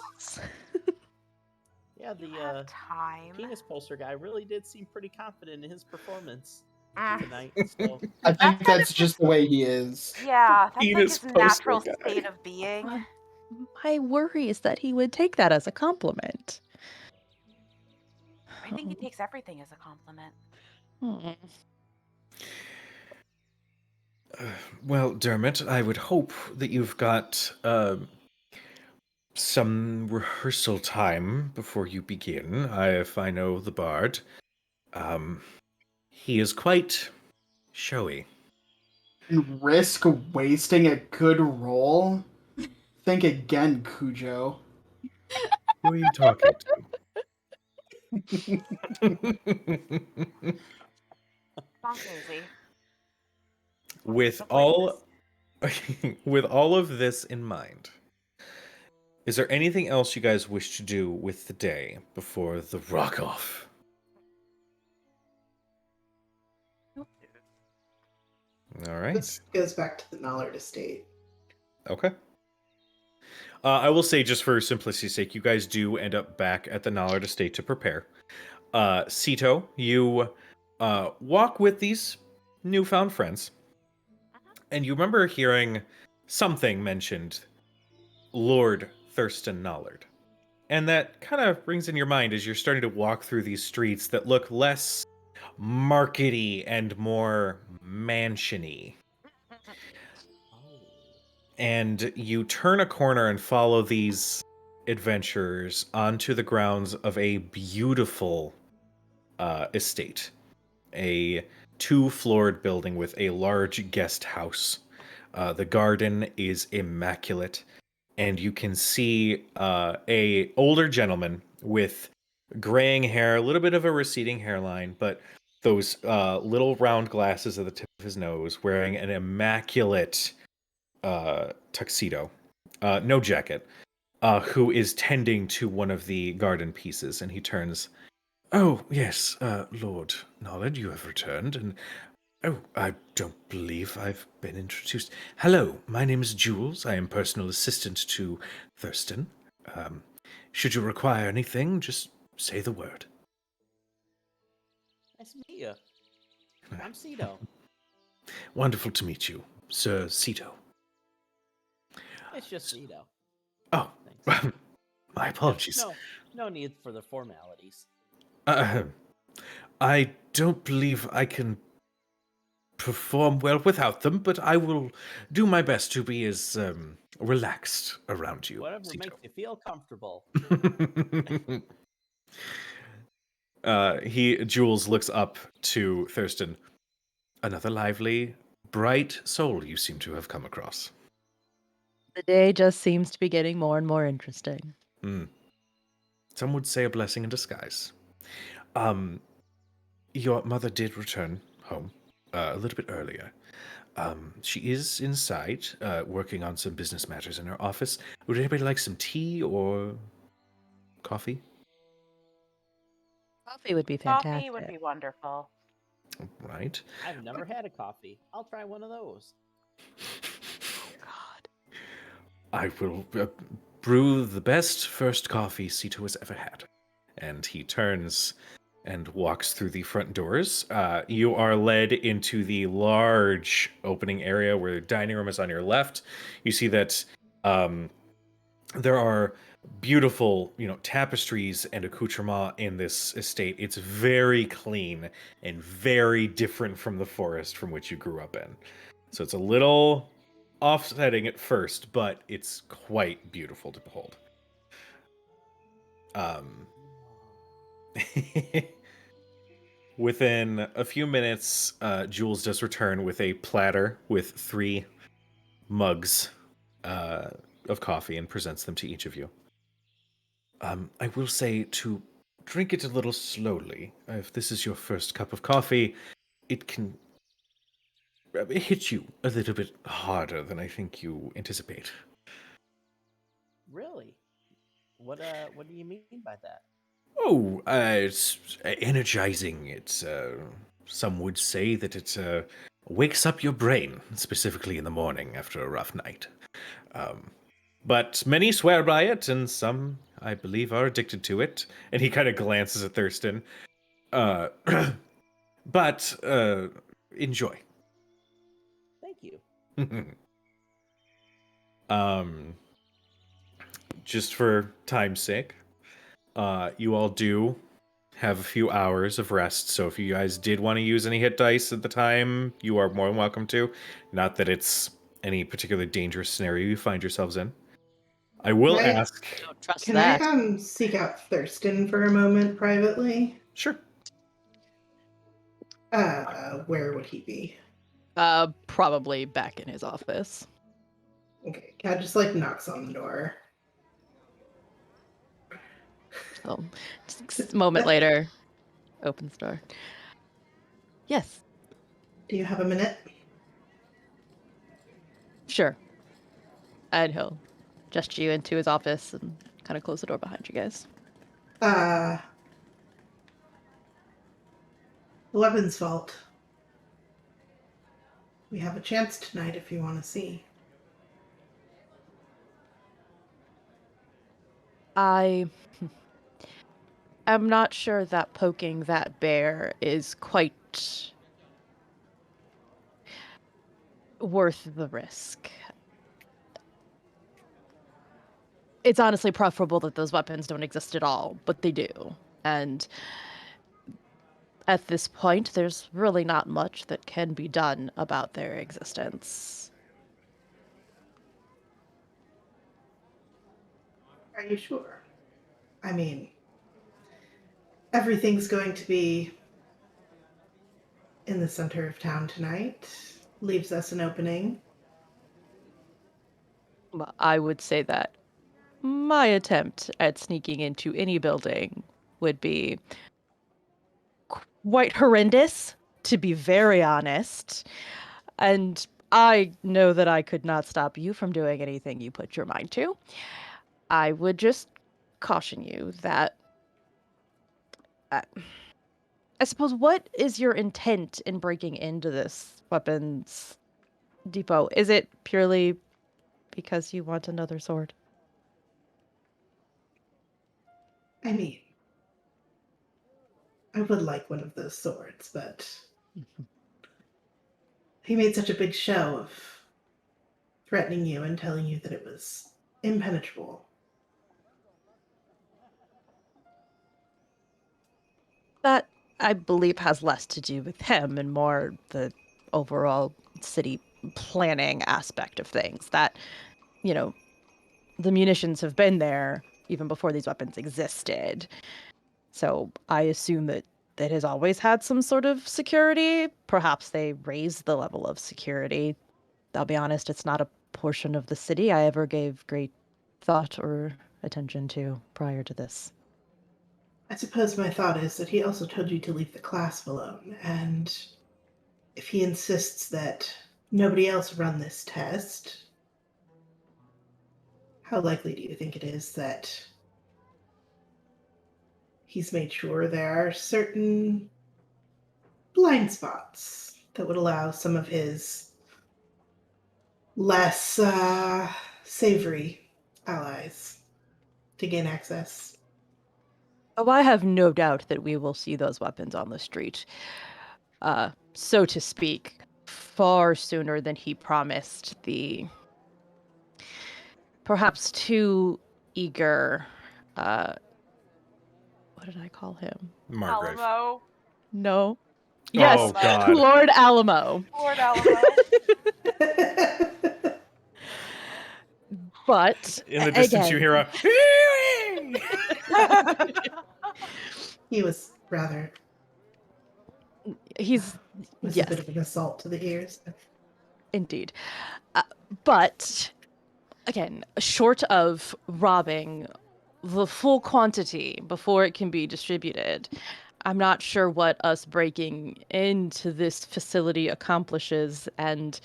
Speaker 6: Yeah,
Speaker 3: You
Speaker 6: the
Speaker 3: have time.
Speaker 6: penis poster guy really did seem pretty confident in his performance
Speaker 3: Mm.
Speaker 6: tonight. So
Speaker 1: I
Speaker 3: That's
Speaker 1: think
Speaker 3: kind
Speaker 1: that's
Speaker 3: of
Speaker 1: just the way he is.
Speaker 3: Yeah, that's like
Speaker 5: Penis
Speaker 3: his
Speaker 5: poster
Speaker 3: natural
Speaker 5: guy.
Speaker 3: state of being.
Speaker 4: My worry is that he would take that as a compliment.
Speaker 3: I think he takes everything as a compliment.
Speaker 4: Hmm.
Speaker 5: Well, Dermot, I would hope that you've got some rehearsal time before you begin. If I know the bard, he is quite showy.
Speaker 1: And risk wasting a good roll? Think again, Cujo.
Speaker 5: Who are you talking
Speaker 3: Gone crazy.
Speaker 5: With
Speaker 3: Stuff like
Speaker 5: all
Speaker 3: this.
Speaker 5: with all of this in mind, is there anything else you guys wish to do with the day before the rock off? All right.
Speaker 8: This goes back to the Nallard estate.
Speaker 5: Okay. I will say, just for simplicity's sake, you guys do end up back at the Nallard estate to prepare. Sito, you walk with these newfound friends, and you remember hearing something mentioned, Lord Thurston Nallard. And that kind of brings in your mind as you're starting to walk through these streets that look less markety and more mansiony. And you turn a corner and follow these adventurers onto the grounds of a beautiful estate. A two-floored building with a large guest house. The garden is immaculate, and you can see a older gentleman with graying hair, a little bit of a receding hairline, but those little round glasses at the tip of his nose, wearing an immaculate tuxedo, no jacket, who is tending to one of the garden pieces, and he turns, "Oh, yes, Lord Nallard, you have returned, and oh, I don't believe I've been introduced. Hello, my name is Jules. I am personal assistant to Thurston. Should you require anything, just say the word."
Speaker 6: nice to meet you. I'm Cito.
Speaker 5: Wonderful to meet you, Sir Cito.
Speaker 6: It's just Cito.
Speaker 5: Oh,
Speaker 6: Thanks.
Speaker 5: my apologies.
Speaker 6: No need for the formalities.
Speaker 5: I don't believe I can perform well without them, but I will do my best to be as relaxed around you.
Speaker 6: Whatever
Speaker 5: Cito.
Speaker 6: makes you feel comfortable.
Speaker 5: Jules looks up to Thurston. Another lively, bright soul you seem to have come across.
Speaker 4: The day just seems to be getting more and more interesting.
Speaker 5: Some would say a blessing in disguise. Your mother did return home a little bit earlier. She is inside, working on some business matters in her office. Would anybody like some tea or coffee?
Speaker 4: Coffee would be fantastic.
Speaker 3: Coffee would be wonderful.
Speaker 5: Right.
Speaker 6: I've never had a coffee. I'll try one of those.
Speaker 4: God.
Speaker 5: I will brew the best first coffee Cito has ever had. And he turns and walks through the front doors. You are led into the large opening area where the dining room is on your left. You see that there are beautiful, tapestries and accoutrements in this estate. It's very clean and very different from the forest from which you grew up in. So it's a little offsetting at first, but it's quite beautiful to behold. Within a few minutes, Jules does return with a platter with 3 mugs of coffee and presents them to each of you. I will say to drink it a little slowly. If this is your first cup of coffee, it can hit you a little bit harder than I think you anticipate.
Speaker 6: Really? What do you mean by that?
Speaker 5: Oh, it's energizing. It's some would say that it wakes up your brain, specifically in the morning after a rough night. But many swear by it, and some, I believe, are addicted to it. And he kind of glances at Thurston. Uh, but enjoy.
Speaker 6: Thank you.
Speaker 5: um, just for time's sake, you all do have a few hours of rest. So if you guys did want to use any hit dice at the time, you are more than welcome to. Not that it's any particular dangerous scenario you find yourselves in. I will
Speaker 8: Right.
Speaker 5: ask.
Speaker 4: Don't trust
Speaker 8: Can
Speaker 4: that.
Speaker 8: I seek out Thurston for a moment privately?
Speaker 5: Sure.
Speaker 8: Where would he be?
Speaker 4: Probably back in his office.
Speaker 8: Okay, Cat just knocks on the door.
Speaker 4: So, just a moment later, opens the door. Yes,
Speaker 8: Do you have a minute?
Speaker 4: sure. And he'll gesture you into his office and kind of close the door behind you guys.
Speaker 8: The weapons vault. We have a chance tonight if you want to see.
Speaker 4: I am not sure that poking that bear is quite worth the risk. It's honestly preferable that those weapons don't exist at all, but they do. And at this point, there's really not much that can be done about their existence.
Speaker 8: Are you sure? I mean, everything's going to be in the center of town tonight. Leaves us an opening.
Speaker 4: Well, I would say that my attempt at sneaking into any building would be quite horrendous, to be very honest. And I know that I could not stop you from doing anything you put your mind to. I would just caution you that. I suppose, what is your intent in breaking into this weapons depot? Is it purely because you want another sword?
Speaker 8: I mean, I would like one of those swords, but he made such a big show of threatening you and telling you that it was impenetrable.
Speaker 4: That, I believe, has less to do with him and more the overall city planning aspect of things. That, the munitions have been there even before these weapons existed. So I assume that has always had some sort of security. Perhaps they raised the level of security. I'll be honest, it's not a portion of the city I ever gave great thought or attention to prior to this.
Speaker 8: I suppose my thought is that he also told you to leave the clasp alone, and if he insists that nobody else run this test, how likely do you think it is that he's made sure there are certain blind spots that would allow some of his less savory allies to gain access?
Speaker 4: Oh, I have no doubt that we will see those weapons on the street, so to speak, far sooner than he promised the perhaps too eager, what did I call him?
Speaker 5: Margrave.
Speaker 3: Alamo.
Speaker 4: No. Yes,
Speaker 5: Oh, God.
Speaker 4: Lord Alamo.
Speaker 3: Lord Alamo.
Speaker 4: But
Speaker 5: In the distance, you hear a.
Speaker 8: He was rather
Speaker 4: he's
Speaker 8: was
Speaker 4: yes,
Speaker 8: a bit of an assault to the ears.
Speaker 4: indeed. But again, short of robbing the full quantity before it can be distributed, I'm not sure what us breaking into this facility accomplishes. And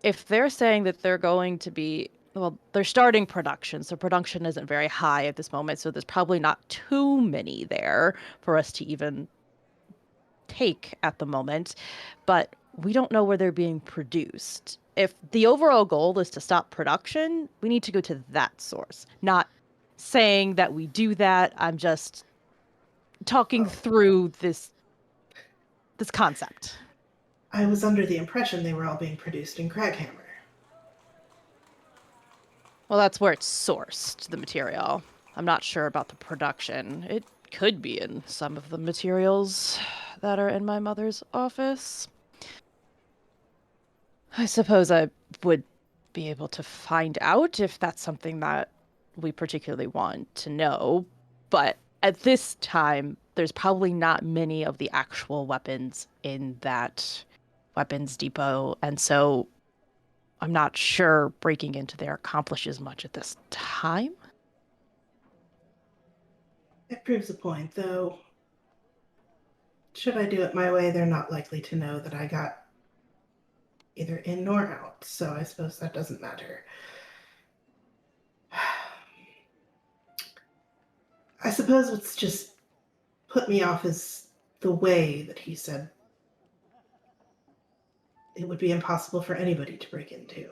Speaker 4: if they're saying that they're going to be well, they're starting production, so production isn't very high at this moment, so there's probably not too many there for us to even take at the moment, but we don't know where they're being produced. If the overall goal is to stop production, we need to go to that source. Not saying that we do that, I'm just talking through this concept.
Speaker 8: I was under the impression they were all being produced in Craghammer.
Speaker 4: Well, that's where it's sourced, the material. I'm not sure about the production. It could be in some of the materials that are in my mother's office. I suppose I would be able to find out if that's something that we particularly want to know. But at this time, there's probably not many of the actual weapons in that weapons depot. And so I'm not sure breaking into there accomplishes much at this time.
Speaker 8: It proves a point, though. Should I do it my way, they're not likely to know that I got either in nor out, so I suppose that doesn't matter. I suppose what's just put me off is the way that he said it would be impossible for anybody to break into.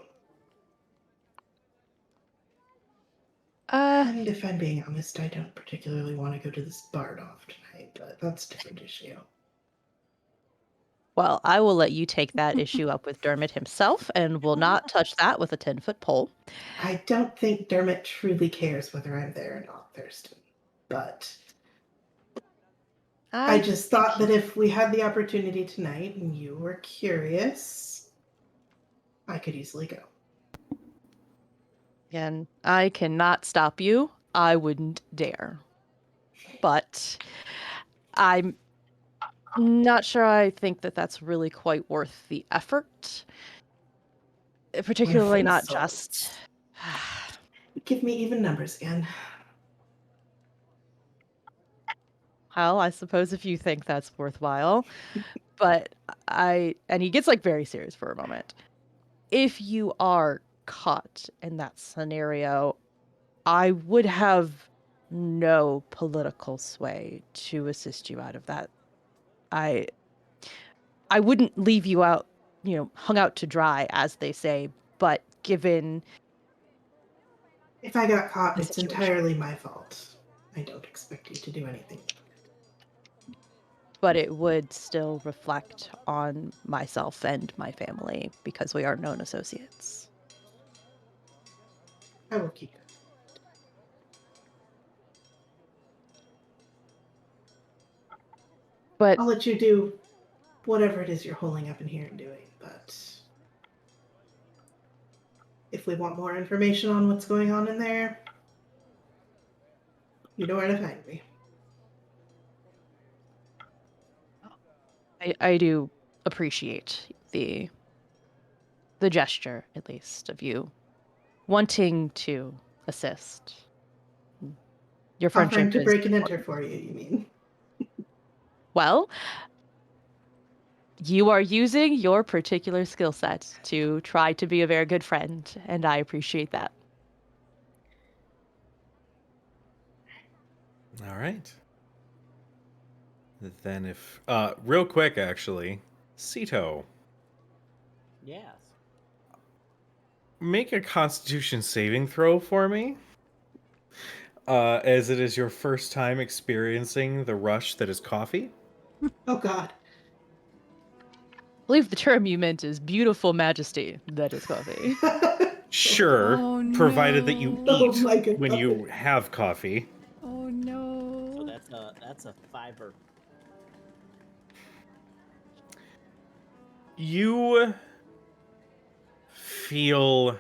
Speaker 8: And if I'm being honest, I don't particularly want to go to this bar off tonight, but that's a different issue.
Speaker 4: Well, I will let you take that issue up with Dermot himself and will not touch that with a 10-foot pole.
Speaker 8: I don't think Dermot truly cares whether I'm there or not, Thurston. But I just thought that if we had the opportunity tonight and you were curious, I could easily go.
Speaker 4: Again, I cannot stop you. I wouldn't dare. But I'm not sure I think that that's really quite worth the effort. Particularly not just...
Speaker 8: Give me even numbers again.
Speaker 4: Well, I suppose if you think that's worthwhile. But and he gets like very serious for a moment. If you are caught in that scenario, I would have no political sway to assist you out of that. I wouldn't leave you out, hung out to dry, as they say, but given...
Speaker 8: If I got caught, it's entirely my fault. I don't expect you to do anything.
Speaker 4: But it would still reflect on myself and my family because we are known associates.
Speaker 8: I will keep it.
Speaker 4: But
Speaker 8: I'll let you do whatever it is you're holding up in here and doing, but if we want more information on what's going on in there, you know where to find me.
Speaker 4: I do appreciate the gesture, at least, of you wanting to assist. Your friendship
Speaker 8: Offering to
Speaker 4: is
Speaker 8: break and enter
Speaker 4: important.
Speaker 8: for you, you mean?
Speaker 4: Well, you are using your particular skill set to try to be a very good friend, and I appreciate that.
Speaker 5: All right. Then if real quick actually, Cito,
Speaker 6: Yes.
Speaker 5: make a constitution saving throw for me. As it is your first time experiencing the rush that is coffee.
Speaker 8: Oh god.
Speaker 4: I believe the term you meant is beautiful majesty that is coffee.
Speaker 5: Sure,
Speaker 2: Oh,
Speaker 5: provided that you
Speaker 2: no.
Speaker 8: Oh my
Speaker 5: eat
Speaker 8: God.
Speaker 5: when you have coffee.
Speaker 2: Oh no.
Speaker 6: So that's a 5.
Speaker 5: You feel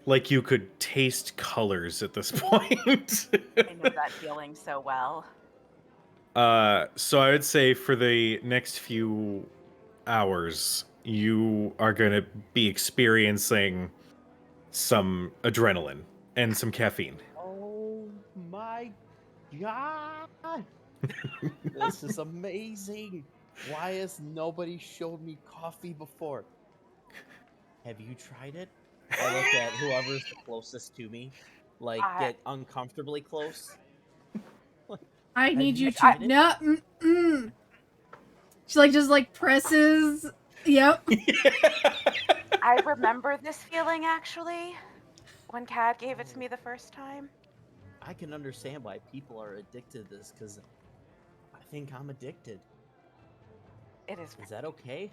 Speaker 5: like you could taste colors at this point.
Speaker 3: I know that feeling so well.
Speaker 5: So I would say for the next few hours, you are going to be experiencing some adrenaline and some caffeine.
Speaker 6: Oh my god! This is amazing. Why has nobody showed me coffee before? Have you tried it? I look at whoever's the closest to me, like
Speaker 3: I-
Speaker 6: get uncomfortably close.
Speaker 2: I need you
Speaker 6: I-
Speaker 2: to no. She like just like presses. Yep.
Speaker 3: I remember this feeling actually when Cad gave it to me the first time.
Speaker 6: I can understand why people are addicted to this because I think I'm addicted.
Speaker 3: It is.
Speaker 6: Is that okay?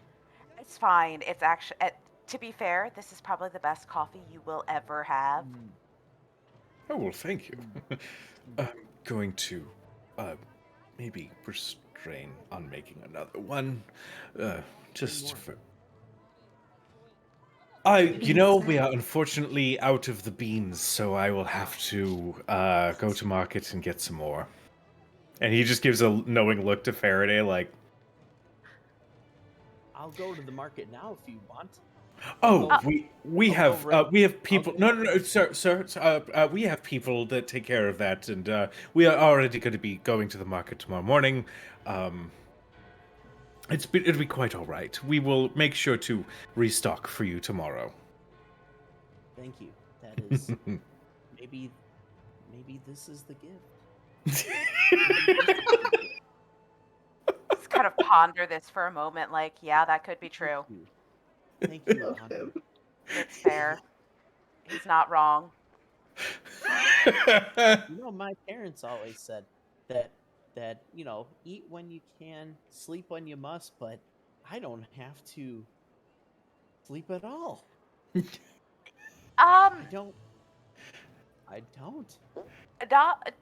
Speaker 3: It's fine. It's actually. To be fair, this is probably the best coffee you will ever have.
Speaker 5: Oh, well, thank you. I'm going to maybe restrain on making another one. Just
Speaker 6: more.
Speaker 5: for. We are unfortunately out of the beans, so I will have to go to market and get some more. And he just gives a knowing look to Faraday, like,
Speaker 6: I'll go to the market now if you want.
Speaker 5: "Oh,
Speaker 6: I'll
Speaker 5: we
Speaker 6: I'll
Speaker 5: have
Speaker 6: go
Speaker 5: people.
Speaker 6: go-
Speaker 5: No, sir. We have people that take care of that, and we are already going to be going to the market tomorrow morning. It'll be quite all right. We will make sure to restock for you tomorrow."
Speaker 6: Thank you. That is maybe this is the gift.
Speaker 3: Just kind of ponder this for a moment. Like, yeah, that could be true.
Speaker 6: Thank you.
Speaker 8: Love
Speaker 6: Hunter.
Speaker 8: him.
Speaker 3: It's fair. He's not wrong.
Speaker 6: You know, my parents always said that eat when you can, sleep when you must, but I don't have to sleep at all. I don't.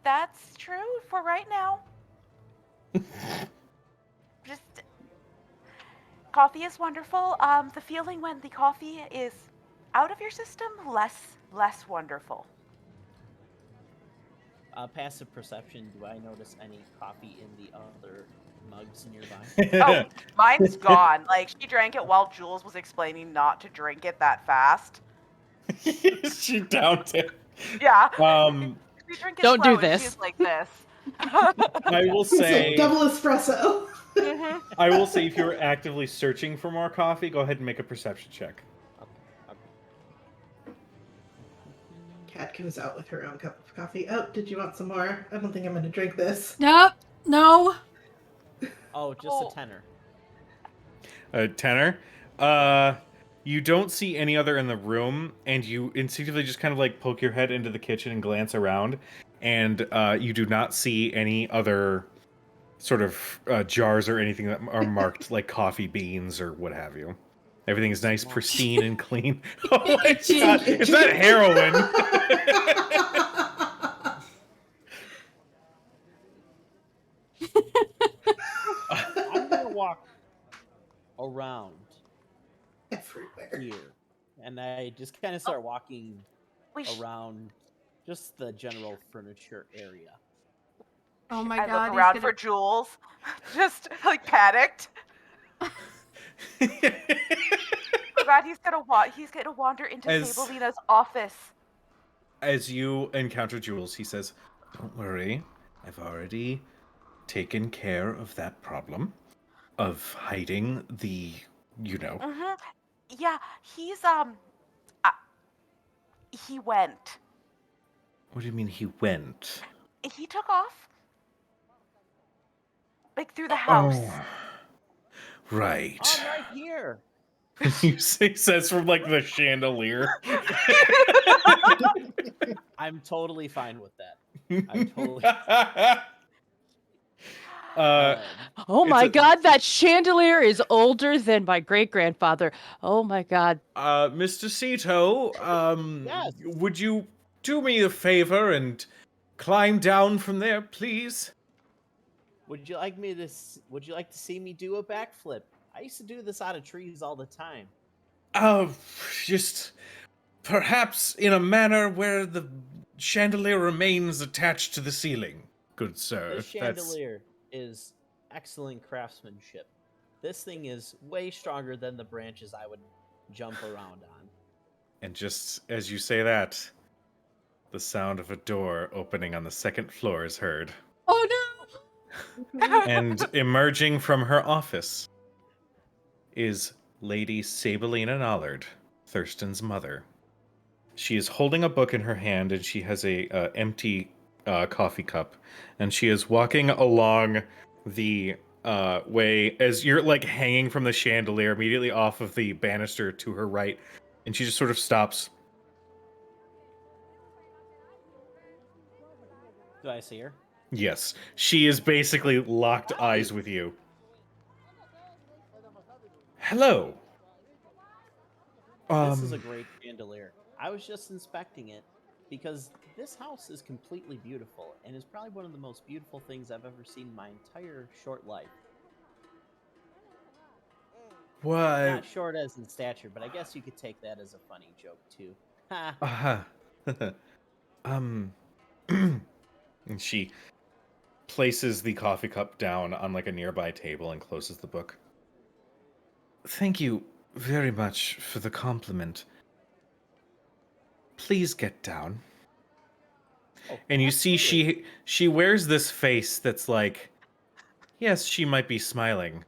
Speaker 3: That's true for right now. Just coffee is wonderful. The feeling when the coffee is out of your system, less wonderful.
Speaker 6: Passive perception. Do I notice any coffee in the other mugs nearby?
Speaker 3: Oh, mine's gone. Like, she drank it while Jules was explaining not to drink it that fast.
Speaker 5: She downed it.
Speaker 3: Yeah. We drink it
Speaker 4: Don't
Speaker 3: slow,
Speaker 4: do
Speaker 3: and
Speaker 4: this.
Speaker 3: she's like this.
Speaker 5: I will
Speaker 8: It's
Speaker 5: say,
Speaker 8: like double espresso.
Speaker 3: Mhm.
Speaker 5: I will say, if you're actively searching for more coffee, go ahead and make a perception check.
Speaker 8: Kat comes out with her own cup of coffee. Oh, did you want some more? I don't think I'm going to drink this.
Speaker 2: Nope. No.
Speaker 6: Oh, just
Speaker 3: Oh.
Speaker 6: a tenner.
Speaker 5: A tenor. You don't see any other in the room, and you instinctively just kind of like poke your head into the kitchen and glance around, and you do not see any other sort of jars or anything that are marked like coffee beans or what have you. Everything is nice, pristine, and clean. Oh my god! Is that heroin?
Speaker 6: I'm gonna walk around
Speaker 8: Everywhere.
Speaker 6: here, and I just kind of start walking
Speaker 3: We sh-
Speaker 6: around just the general furniture area.
Speaker 2: Oh my
Speaker 3: I
Speaker 2: god.
Speaker 3: look
Speaker 2: he's
Speaker 3: around
Speaker 2: gonna-
Speaker 3: for Jules, just like panicked. Oh god, he's gonna wander into
Speaker 5: As-
Speaker 3: Sabelina's office.
Speaker 5: As you encounter Jules, he says, "Don't worry, I've already taken care of that problem of hiding the,
Speaker 3: Mm-hmm. Yeah, he's he went.
Speaker 5: What do you mean he went?
Speaker 3: He took off, like through the house.
Speaker 5: Oh, right.
Speaker 6: Oh, right here.
Speaker 5: He says from like the chandelier.
Speaker 6: I'm totally fine with that. I'm totally.
Speaker 4: Oh
Speaker 5: It's
Speaker 4: my
Speaker 5: a-
Speaker 4: god, that chandelier is older than my great grandfather. Oh my god.
Speaker 5: Mr. Cito,
Speaker 6: Yes.
Speaker 5: would you do me a favor and climb down from there, please?
Speaker 6: Would you like to see me do a backflip? I used to do this out of trees all the time.
Speaker 5: Just perhaps in a manner where the chandelier remains attached to the ceiling, good sir.
Speaker 6: The
Speaker 5: if that's-
Speaker 6: chandelier is excellent craftsmanship. This thing is way stronger than the branches I would jump around on.
Speaker 5: And just as you say that, the sound of a door opening on the second floor is heard.
Speaker 2: Oh no.
Speaker 5: And emerging from her office is Lady Sabelina Nollard, Thurston's mother. She is holding a book in her hand, and she has a empty coffee cup, and she is walking along the way as you're like hanging from the chandelier immediately off of the banister to her right, and she just sort of stops.
Speaker 6: Do I see her?
Speaker 5: Yes, she is basically locked eyes with you. Hello.
Speaker 6: This is a great chandelier. I was just inspecting it because this house is completely beautiful and is probably one of the most beautiful things I've ever seen in my entire short life.
Speaker 5: What?
Speaker 6: Not short as in stature, but I guess you could take that as a funny joke too. Ha!
Speaker 5: Uh-huh. And she places the coffee cup down on like a nearby table and closes the book. Thank you very much for the compliment. Please get down.
Speaker 6: Oh,
Speaker 5: And you see
Speaker 6: absolutely.
Speaker 5: she wears this face that's like, yes, she might be smiling,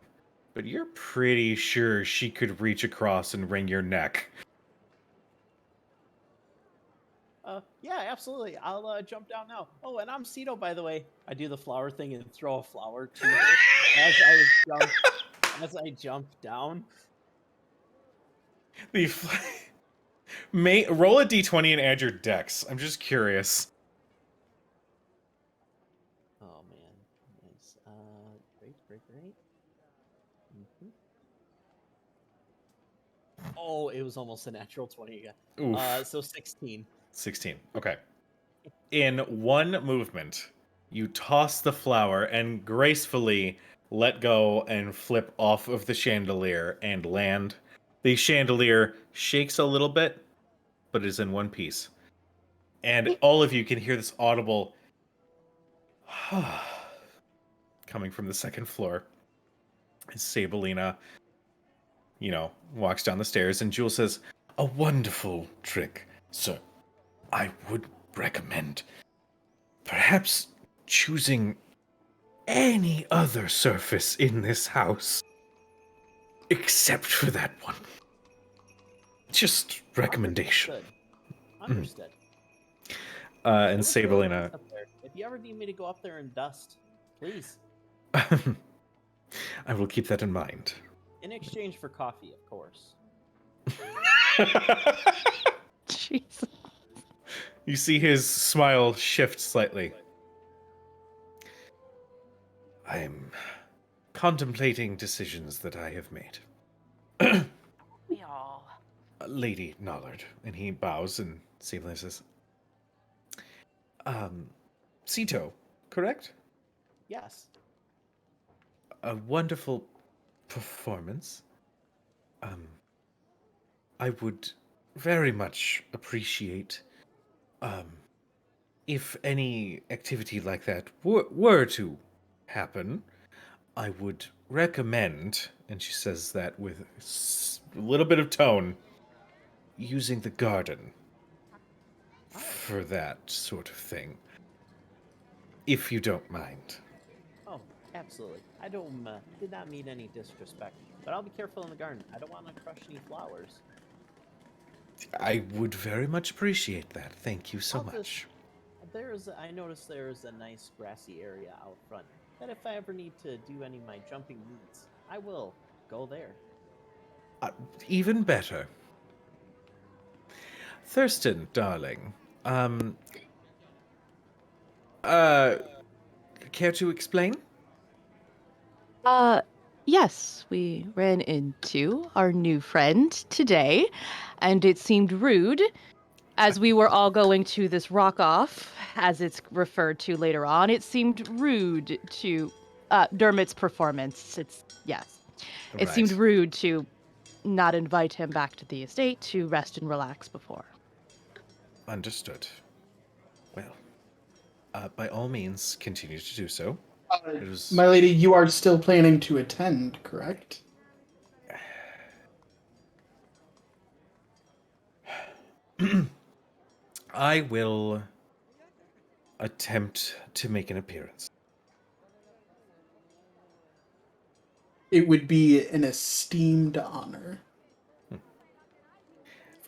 Speaker 5: but you're pretty sure she could reach across and wring your neck.
Speaker 6: Yeah, absolutely. I'll jump down now. Oh, and I'm Cito, by the way. I do the flower thing and throw a flower to her as I jump down.
Speaker 5: The roll a d20 and add your dex. I'm just curious.
Speaker 6: Oh man, nice. Great. Mm-hmm. Oh, it was almost a natural 20 again.
Speaker 5: Oof.
Speaker 6: So 16.
Speaker 5: 16. Okay. In one movement, you toss the flower and gracefully let go and flip off of the chandelier and land. The chandelier shakes a little bit, but is in one piece. And all of you can hear this audible coming from the second floor. As Sabelina, walks down the stairs, and Jewel says, "A wonderful trick, sir. I would recommend perhaps choosing any other surface in this house except for that one. Just recommendation."
Speaker 6: Understood.
Speaker 5: And
Speaker 6: It looks really nice
Speaker 5: Sabelina,
Speaker 6: up there. If you ever need me to go up there and dust, please.
Speaker 5: I will keep that in mind.
Speaker 6: In exchange for coffee, of course.
Speaker 4: Jesus.
Speaker 5: You see his smile shift slightly. I am contemplating decisions that I have made.
Speaker 3: We all.
Speaker 5: Lady Nollard. And he bows, and Sabelina says, Cito, correct?
Speaker 6: Yes.
Speaker 5: A wonderful performance. I would very much appreciate if any activity like that were to happen. I would recommend, and she says that with a little bit of tone, using the garden for that sort of thing, if you don't mind.
Speaker 6: Oh, absolutely. I don't did not mean any disrespect, but I'll be careful in the garden. I don't want to crush any flowers.
Speaker 5: I would very much appreciate that. Thank you so
Speaker 6: I'll
Speaker 5: much.
Speaker 6: I noticed there's a nice grassy area out front that if I ever need to do any of my jumping needs, I will go there.
Speaker 5: Even better. Thurston, darling, care to explain?
Speaker 4: Yes, we ran into our new friend today, and it seemed rude as we were all going to this rock off, as it's referred to later on. It seemed rude to Dermot's performance. It seemed
Speaker 5: Right.
Speaker 4: rude to not invite him back to the estate to rest and relax before.
Speaker 5: Understood. Well, by all means, continue to do so. It was...
Speaker 1: My lady, you are still planning to attend, correct?
Speaker 5: I will attempt to make an appearance.
Speaker 1: It would be an esteemed honor.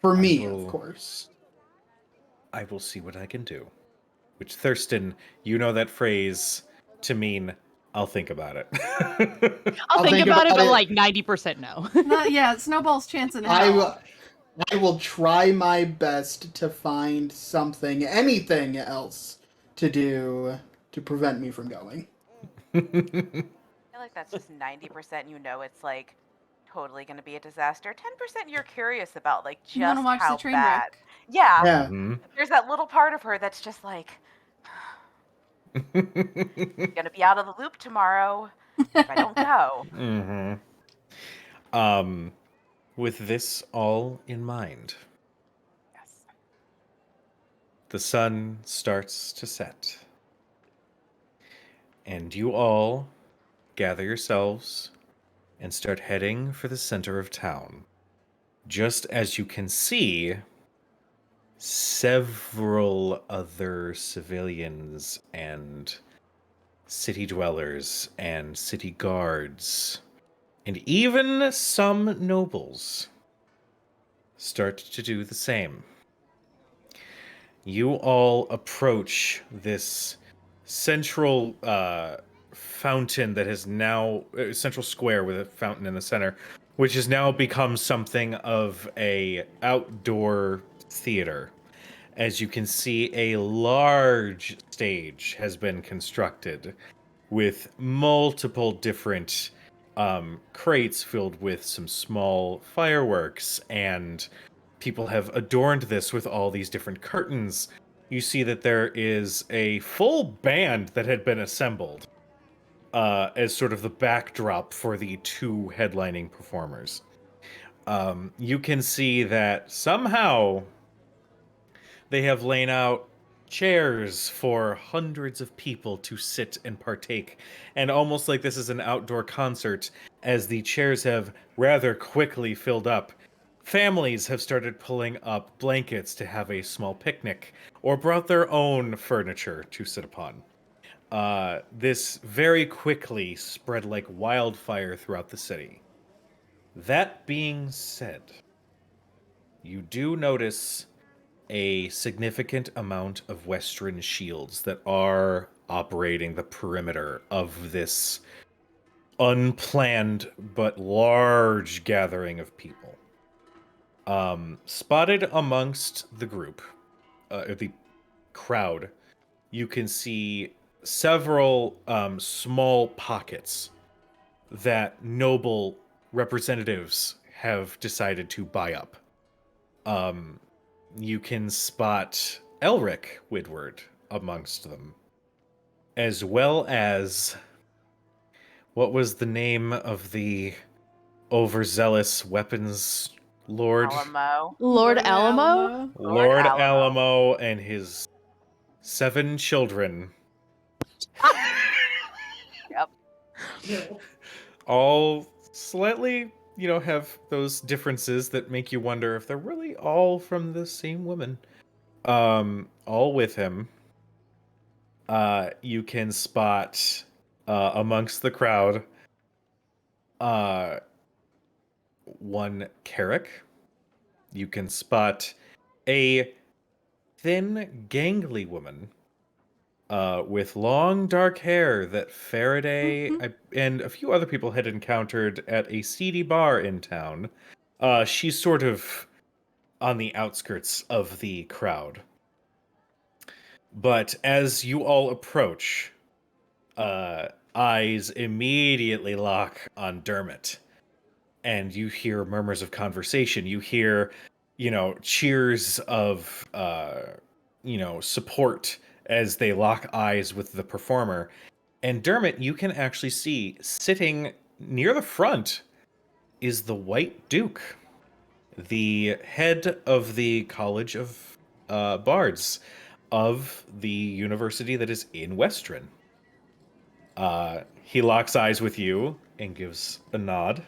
Speaker 1: For
Speaker 5: I
Speaker 1: me,
Speaker 5: will-
Speaker 1: of course.
Speaker 5: I will see what I can do. Which, Thurston, you know that phrase to mean, I'll think about it.
Speaker 4: I'll think
Speaker 1: think
Speaker 4: about it,
Speaker 1: about
Speaker 4: but
Speaker 1: it.
Speaker 4: like 90% no.
Speaker 2: Yeah, Snowball's chance in
Speaker 1: I
Speaker 2: hell.
Speaker 1: will. I will try my best to find something, anything else to do to prevent me from going.
Speaker 3: I feel like that's just 90% it's like totally going to be a disaster. 10% you're curious about, like,
Speaker 2: You want to
Speaker 3: just
Speaker 2: watch
Speaker 3: how
Speaker 2: the train
Speaker 3: bad.
Speaker 2: wreck.
Speaker 3: Yeah,
Speaker 1: Yeah.
Speaker 5: Mhm.
Speaker 3: there's that little part of her that's just like, gonna be out of the loop tomorrow if I don't go.
Speaker 5: Mhm. With this all in mind,
Speaker 3: Yes.
Speaker 5: the sun starts to set. And you all gather yourselves and start heading for the center of town. Just as you can see, several other civilians and city dwellers and city guards, and even some nobles start to do the same. You all approach this central fountain that has now central square with a fountain in the center, which has now become something of a outdoor theater. As you can see, a large stage has been constructed with multiple different crates filled with some small fireworks, and people have adorned this with all these different curtains. You see that there is a full band that had been assembled as sort of the backdrop for the two headlining performers. You can see that somehow they have laid out chairs for hundreds of people to sit and partake, and almost like this is an outdoor concert, as the chairs have rather quickly filled up. Families have started pulling up blankets to have a small picnic, or brought their own furniture to sit upon. This very quickly spread like wildfire throughout the city. That being said, you do notice a significant amount of Western shields that are operating the perimeter of this unplanned but large gathering of people. Spotted amongst the group, the crowd, you can see several small pockets that noble representatives have decided to buy up. You can spot Elric Woodward amongst them, as well as what was the name of the overzealous weapons lord?
Speaker 3: Alamo.
Speaker 4: Lord Alamo?
Speaker 5: Lord
Speaker 3: Alamo.
Speaker 5: Alamo and his 7 children.
Speaker 3: Yep.
Speaker 8: No.
Speaker 5: All slightly, have those differences that make you wonder if they're really all from the same woman. All with him. You can spot amongst the crowd one Carrick. You can spot a thin, gangly woman with long, dark hair that Faraday and a few other people had encountered at a seedy bar in town. She's sort of on the outskirts of the crowd. But as you all approach, eyes immediately lock on Dermot. And you hear murmurs of conversation. You hear, cheers of, support as they lock eyes with the performer. And Dermot, you can actually see sitting near the front is the White Duke, the head of the College of Bards of the university that is in Westrin. He locks eyes with you and gives a nod.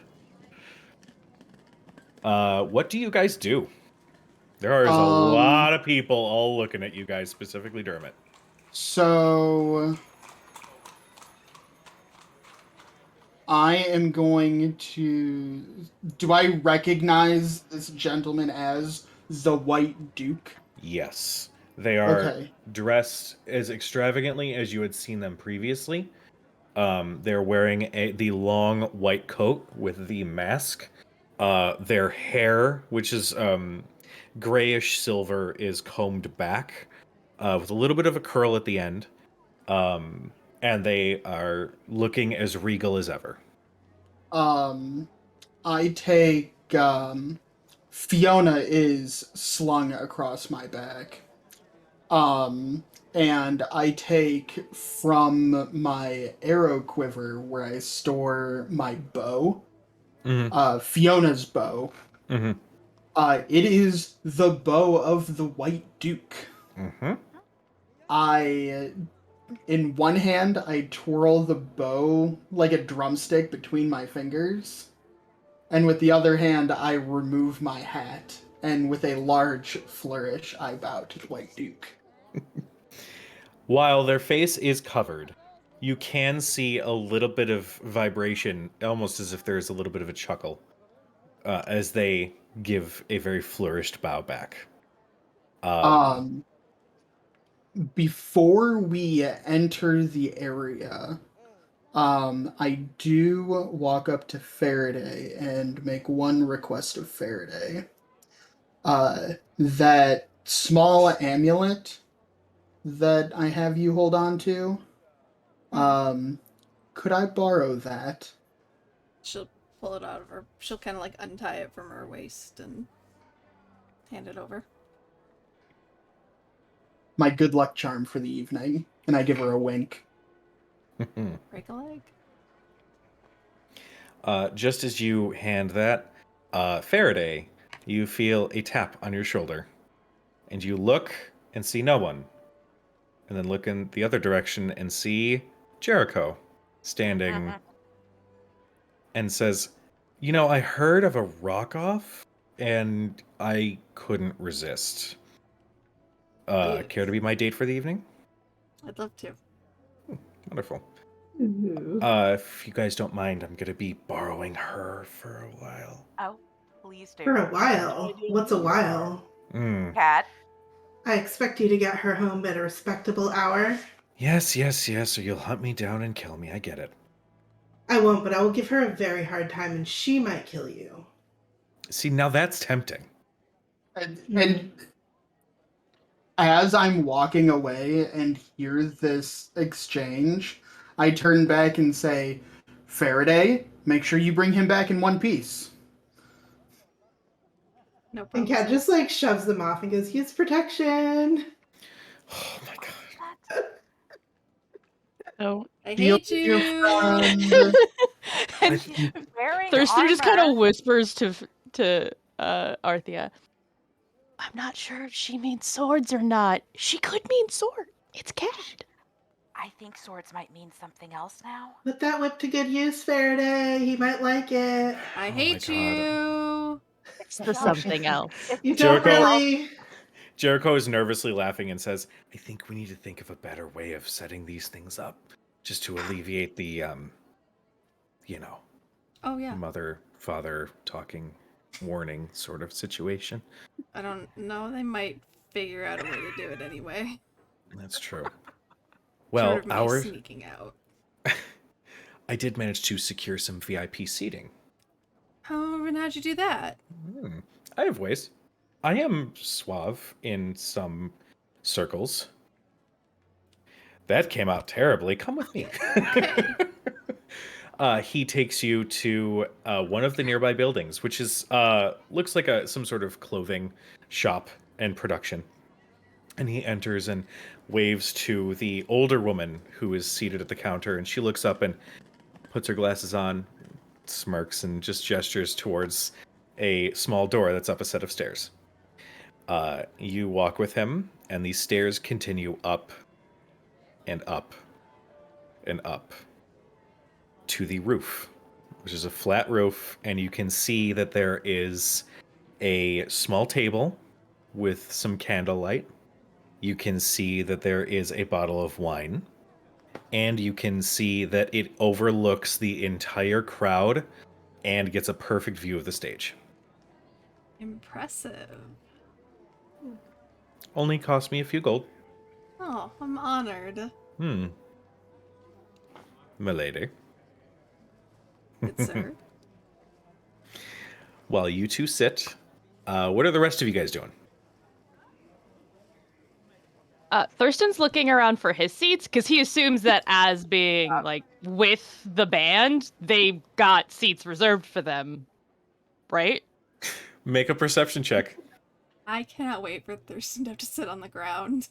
Speaker 5: What do you guys do? There is a lot of people all looking at you guys, specifically Dermot.
Speaker 1: So I am going to. Do I recognize this gentleman as the White Duke?
Speaker 5: Yes. They are
Speaker 1: Okay.
Speaker 5: dressed as extravagantly as you had seen them previously. They're wearing the long white coat with the mask. Their hair, which is grayish silver, is combed back with a little bit of a curl at the end. And they are looking as regal as ever.
Speaker 1: I take Fiona is slung across my back. And I take from my arrow quiver where I store my bow, Fiona's bow.
Speaker 5: Mm-hmm.
Speaker 1: It is the bow of the White Duke.
Speaker 5: Mm-hmm.
Speaker 1: In one hand, I twirl the bow like a drumstick between my fingers, and with the other hand, I remove my hat, and with a large flourish, I bow to the White Duke.
Speaker 5: While their face is covered, you can see a little bit of vibration, almost as if there's a little bit of a chuckle, as they give a very flourished bow back.
Speaker 1: Before we enter the area, I do walk up to Faraday and make one request of Faraday. That small amulet that I have you hold on to, could I borrow that?
Speaker 2: She'll pull it out of her. She'll kind of like untie it from her waist and hand it over.
Speaker 1: My good luck charm for the evening, and I give her a wink.
Speaker 2: Break a leg.
Speaker 5: Just as you hand that, Faraday, you feel a tap on your shoulder. And you look and see no one. And then look in the other direction and see Jericho standing and says, "You know, I heard of a rock-off, and I couldn't resist.
Speaker 2: Yes.
Speaker 5: Care to be my date for the evening?"
Speaker 2: I'd love to.
Speaker 5: Wonderful.
Speaker 8: Ooh.
Speaker 5: If you guys don't mind, I'm gonna be borrowing her for a while.
Speaker 3: Oh, please do.
Speaker 8: For a while. What's a while?
Speaker 3: Cat.
Speaker 8: I expect you to get her home at a respectable hour.
Speaker 5: Yes, or you'll hunt me down and kill me. I get it.
Speaker 8: I won't, but I will give her a very hard time and she might kill you.
Speaker 5: See, now that's tempting.
Speaker 1: And as I'm walking away and hear this exchange, I turn back and say, Faraday, make sure you bring him back in one piece.
Speaker 2: No
Speaker 8: And
Speaker 2: problem.
Speaker 8: Kat just like shoves them off and goes, use protection.
Speaker 5: Oh my god.
Speaker 4: Oh,
Speaker 2: I
Speaker 1: Deal
Speaker 2: hate
Speaker 1: with your
Speaker 2: you.
Speaker 1: friend.
Speaker 4: and
Speaker 3: Wearing
Speaker 4: Thurston just kind
Speaker 3: armor.
Speaker 4: of whispers to Arthea. I'm not sure if she means swords or not. She could mean sword. It's Cat.
Speaker 3: I think swords might mean something else now.
Speaker 8: Put that whip to good use, Faraday. He might like it.
Speaker 2: I
Speaker 5: Oh my
Speaker 2: hate
Speaker 5: God.
Speaker 2: you.
Speaker 4: It's the something else.
Speaker 8: You don't
Speaker 5: Jericho.
Speaker 8: really.
Speaker 5: Jericho is nervously laughing and says, "I think we need to think of a better way of setting these things up, just to alleviate the,
Speaker 2: Oh yeah.
Speaker 5: mother, father talking warning sort of situation."
Speaker 2: I don't know. They might figure out a way to do it anyway.
Speaker 5: That's true.
Speaker 2: Short
Speaker 5: Well,
Speaker 2: of me
Speaker 5: our
Speaker 2: sneaking out.
Speaker 5: I did manage to secure some VIP seating.
Speaker 2: And how'd you do that?
Speaker 5: I have ways. I am suave in some circles. That came out terribly. Come with me. He takes you to one of the nearby buildings, which is looks like some sort of clothing shop and production. And he enters and waves to the older woman who is seated at the counter, and she looks up and puts her glasses on, smirks, and just gestures towards a small door that's up a set of stairs. You walk with him, and these stairs continue up and up and up to the roof, which is a flat roof, and you can see that there is a small table with some candlelight. You can see that there is a bottle of wine, and you can see that it overlooks the entire crowd and gets a perfect view of the stage.
Speaker 2: Impressive.
Speaker 5: Only cost me a few gold.
Speaker 2: Oh, I'm honored.
Speaker 5: Milady.
Speaker 2: Good sir.
Speaker 5: While you two sit, what are the rest of you guys doing?
Speaker 4: Thurston's looking around for his seats because he assumes that as being like with the band, they got seats reserved for them, right?
Speaker 5: Make a perception check.
Speaker 2: I cannot wait for Thurston to have to sit on the ground.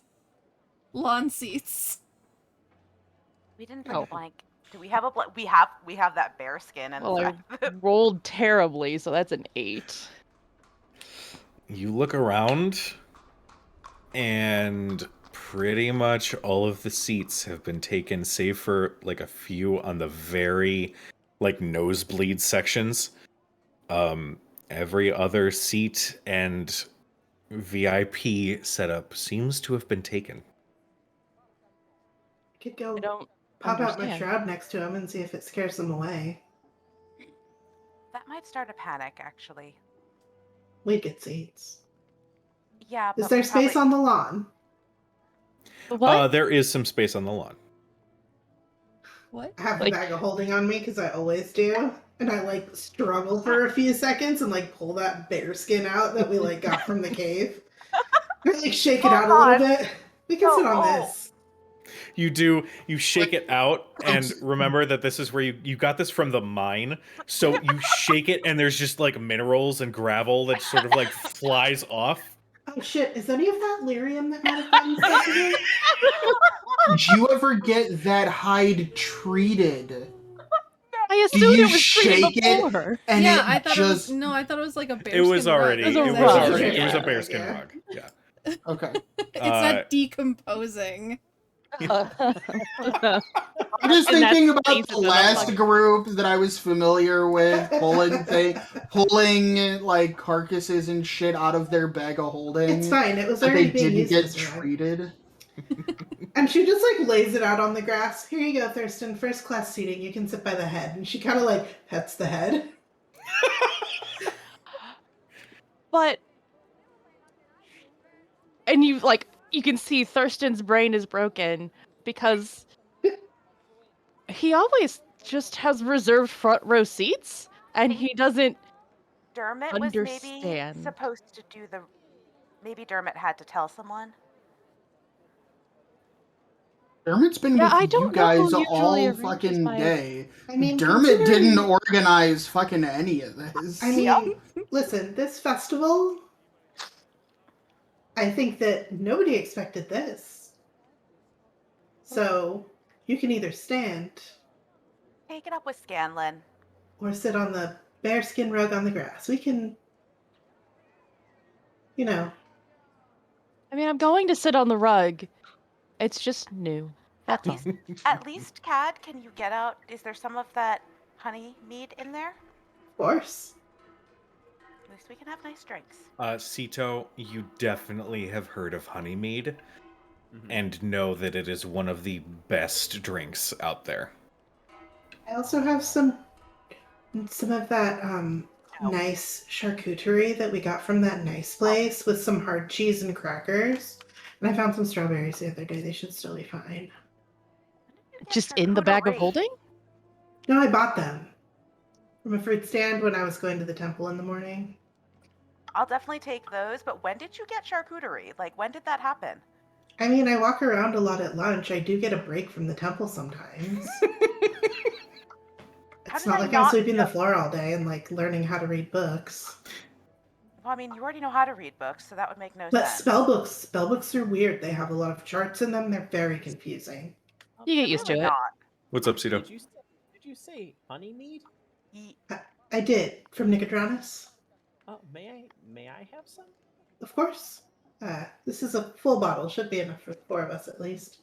Speaker 2: Lawn seats.
Speaker 3: We didn't bring
Speaker 4: Oh.
Speaker 3: a blanket. Do we have a blanket? We have that bear skin and
Speaker 4: Well, I rolled terribly, so that's an 8.
Speaker 5: You look around, and pretty much all of the seats have been taken, save for like a few on the very like nosebleed sections. Every other seat and VIP setup seems to have been taken.
Speaker 8: I could go
Speaker 4: I don't
Speaker 8: pop out my
Speaker 4: understand.
Speaker 8: shroud next to him and see if it scares them away.
Speaker 3: that might start a panic, actually.
Speaker 8: We'd get seats.
Speaker 3: Yeah,
Speaker 8: Is
Speaker 3: but
Speaker 8: there
Speaker 3: we
Speaker 8: space
Speaker 3: probably-
Speaker 8: on the lawn?
Speaker 4: What?
Speaker 5: There is some space on the lawn.
Speaker 2: What?
Speaker 8: I have
Speaker 4: Like-
Speaker 8: a bag of holding on me because I always do. And I like struggle for a few seconds and like pull that bear skin out that we like got from the cave. I like shake it out a little bit. We can sit on this.
Speaker 5: You do, you shake it out, and remember that this is where you got this from the mine. So you shake it, and there's just like minerals and gravel that sort of like flies off.
Speaker 8: Oh shit, is any of that lyrium that might have gotten stuck in here?
Speaker 1: Did you ever get that hide treated?
Speaker 4: I
Speaker 1: Do
Speaker 4: assumed
Speaker 1: you
Speaker 4: it was treated
Speaker 1: shake it?
Speaker 4: before.
Speaker 1: And
Speaker 2: yeah,
Speaker 1: it
Speaker 2: I thought
Speaker 1: just
Speaker 2: it was a bearskin
Speaker 5: It was already,
Speaker 2: rug.
Speaker 4: It was a
Speaker 5: it was
Speaker 4: rug.
Speaker 5: already, it was a
Speaker 8: Yeah.
Speaker 5: bearskin
Speaker 8: Yeah.
Speaker 5: rug. Yeah.
Speaker 1: okay.
Speaker 2: It's
Speaker 5: Uh,
Speaker 2: not decomposing.
Speaker 1: I'm just
Speaker 4: In that
Speaker 1: thinking about
Speaker 4: space,
Speaker 1: the
Speaker 4: it doesn't
Speaker 1: last
Speaker 4: fucking-
Speaker 1: group that I was familiar with pulling like carcasses and shit out of their bag of holding.
Speaker 8: It's fine, it was
Speaker 1: But
Speaker 8: already
Speaker 1: they
Speaker 8: being
Speaker 1: didn't
Speaker 8: used
Speaker 1: get
Speaker 8: as a rug.
Speaker 1: treated.
Speaker 8: And she just like lays it out on the grass. Here you go, Thurston. First class seating. You can sit by the head. And she kind of like pets the head.
Speaker 4: But and you can see Thurston's brain is broken because he always just has reserved front row seats and he doesn't
Speaker 3: Dermot was maybe
Speaker 4: understand.
Speaker 3: supposed to do the. Maybe Dermot had to tell someone.
Speaker 1: Dermot's been
Speaker 4: Yeah,
Speaker 1: with
Speaker 4: I
Speaker 1: you
Speaker 4: don't know
Speaker 1: guys
Speaker 4: who usually
Speaker 1: all
Speaker 4: arranges
Speaker 1: fucking
Speaker 4: my-
Speaker 1: day.
Speaker 8: I mean,
Speaker 1: Dermot
Speaker 8: considering-
Speaker 1: didn't organize fucking any of this.
Speaker 8: I mean,
Speaker 3: Yep.
Speaker 8: listen, this festival, I think that nobody expected this. So you can either stand
Speaker 3: Take it up with Scanlan.
Speaker 8: or sit on the bearskin rug on the grass. We can, you know,
Speaker 4: I mean, I'm going to sit on the rug. It's just new.
Speaker 3: At
Speaker 4: That's all.
Speaker 3: least, at least, Cad, can you get out? Is there some of that honey mead in there?
Speaker 8: of course.
Speaker 3: At least we can have nice drinks.
Speaker 5: Sito, you definitely have heard of honeymead
Speaker 6: Mhm.
Speaker 5: and know that it is one of the best drinks out there.
Speaker 8: I also have some of that nice charcuterie that we got from that nice place with some hard cheese and crackers. And I found some strawberries the other day. They should still be fine.
Speaker 4: Just in the bag of
Speaker 3: Charcuterie.
Speaker 4: holding?
Speaker 8: No, I bought them from a fruit stand when I was going to the temple in the morning.
Speaker 3: I'll definitely take those, but when did you get charcuterie? Like, when did that happen?
Speaker 8: I mean, I walk around a lot at lunch. I do get a break from the temple sometimes.
Speaker 3: How
Speaker 8: It's
Speaker 3: did
Speaker 8: not
Speaker 3: I
Speaker 8: like I'm
Speaker 3: not
Speaker 8: sweeping the
Speaker 3: know?
Speaker 8: floor all day and like learning how to read books.
Speaker 3: Well, I mean, you already know how to read books, so that would make no
Speaker 8: But
Speaker 3: sense.
Speaker 8: spell books are weird. They have a lot of charts in them. They're very confusing.
Speaker 4: You get used to
Speaker 3: Really
Speaker 4: it.
Speaker 3: not.
Speaker 5: What's up, Sito?
Speaker 6: Did you say honey mead?
Speaker 3: Ye-
Speaker 8: I did from Nicodranus.
Speaker 6: Oh, may I have some?
Speaker 8: Of course. This is a full bottle. Should be enough for the four of us at least.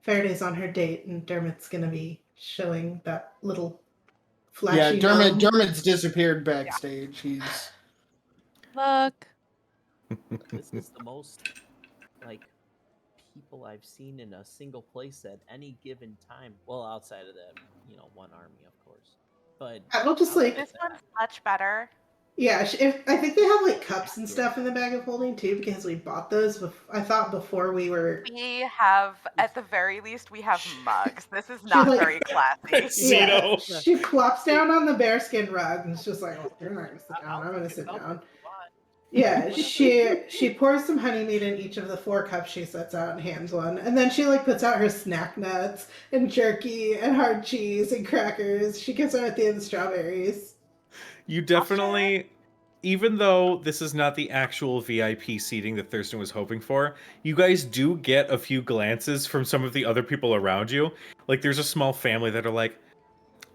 Speaker 8: Faraday's on her date, and Dermot's gonna be showing that little flashy.
Speaker 1: Yeah,
Speaker 8: gnome.
Speaker 1: Dermot's disappeared backstage. He's
Speaker 4: Look.
Speaker 6: This is the most like people I've seen in a single place at any given time. Well, outside of the one army, of course. But
Speaker 8: I will just
Speaker 6: outside
Speaker 8: like
Speaker 6: of
Speaker 3: This
Speaker 6: that-
Speaker 3: one's much better.
Speaker 8: Yeah, I think they have like cups and stuff in the bag of holding too, because we bought those. I thought before we were.
Speaker 3: We have, at the very least, we have mugs. This is
Speaker 8: She,
Speaker 3: not
Speaker 8: like-
Speaker 3: very classy.
Speaker 8: Yeah,
Speaker 5: Zeno.
Speaker 8: she plops down on the bearskin rug and it's just like, oh, you're not gonna sit down. I'm gonna sit down. Yeah, she pours some honey mead in each of the 4 cups she sets out and hands one, and then she like puts out her snack nuts and jerky and hard cheese and crackers. She gives her at the end the strawberries.
Speaker 5: You definitely, even though this is not the actual VIP seating that Thurston was hoping for, you guys do get a few glances from some of the other people around you. Like there's a small family that are like,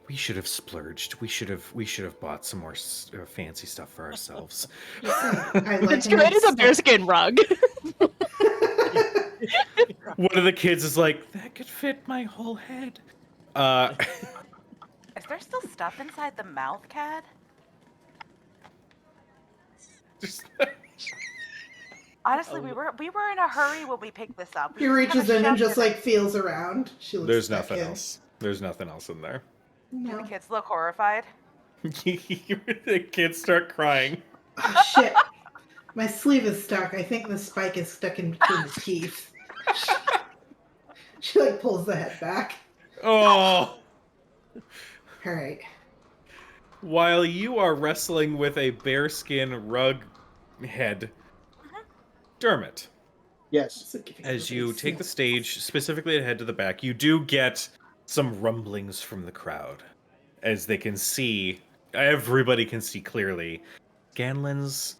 Speaker 5: we should have splurged. We should have bought some more fancy stuff for ourselves.
Speaker 8: I like
Speaker 4: It's great as a
Speaker 8: my
Speaker 4: bearskin rug.
Speaker 5: One of the kids is like, that could fit my whole head.
Speaker 3: Is there still stuff inside the mouth, Cad?
Speaker 5: just-
Speaker 3: Honestly, we were in a hurry when we picked this up. We
Speaker 8: He
Speaker 3: just
Speaker 8: reaches
Speaker 3: kinda
Speaker 8: in and
Speaker 3: shoved
Speaker 8: just
Speaker 3: it.
Speaker 8: like feels around. She looks
Speaker 5: There's
Speaker 8: at that
Speaker 5: nothing
Speaker 8: kid.
Speaker 5: else. There's nothing else in there.
Speaker 3: Do
Speaker 8: No.
Speaker 3: the kids look horrified?
Speaker 5: The kids start crying.
Speaker 8: Oh shit. My sleeve is stuck. I think the spike is stuck in between the teeth. She like pulls the head back.
Speaker 5: Oh!
Speaker 8: Alright.
Speaker 5: While you are wrestling with a bearskin rug head, Dermot,
Speaker 1: Yes.
Speaker 5: as you take the stage, specifically to head to the back, you do get some rumblings from the crowd. As they can see, everybody can see clearly, Scanlan's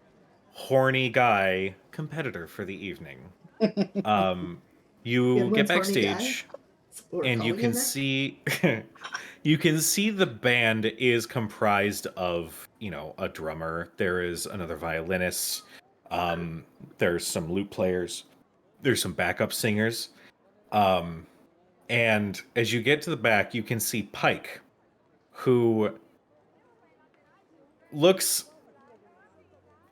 Speaker 5: horny guy competitor for the evening. You
Speaker 8: Scanlan's
Speaker 5: get
Speaker 8: horny
Speaker 5: backstage,
Speaker 8: We're
Speaker 5: and you
Speaker 8: calling
Speaker 5: can
Speaker 8: him that?
Speaker 5: see you can see the band is comprised of, a drummer. There is another violinist. There's some lute players. There's some backup singers. And as you get to the back, you can see Pike, who looks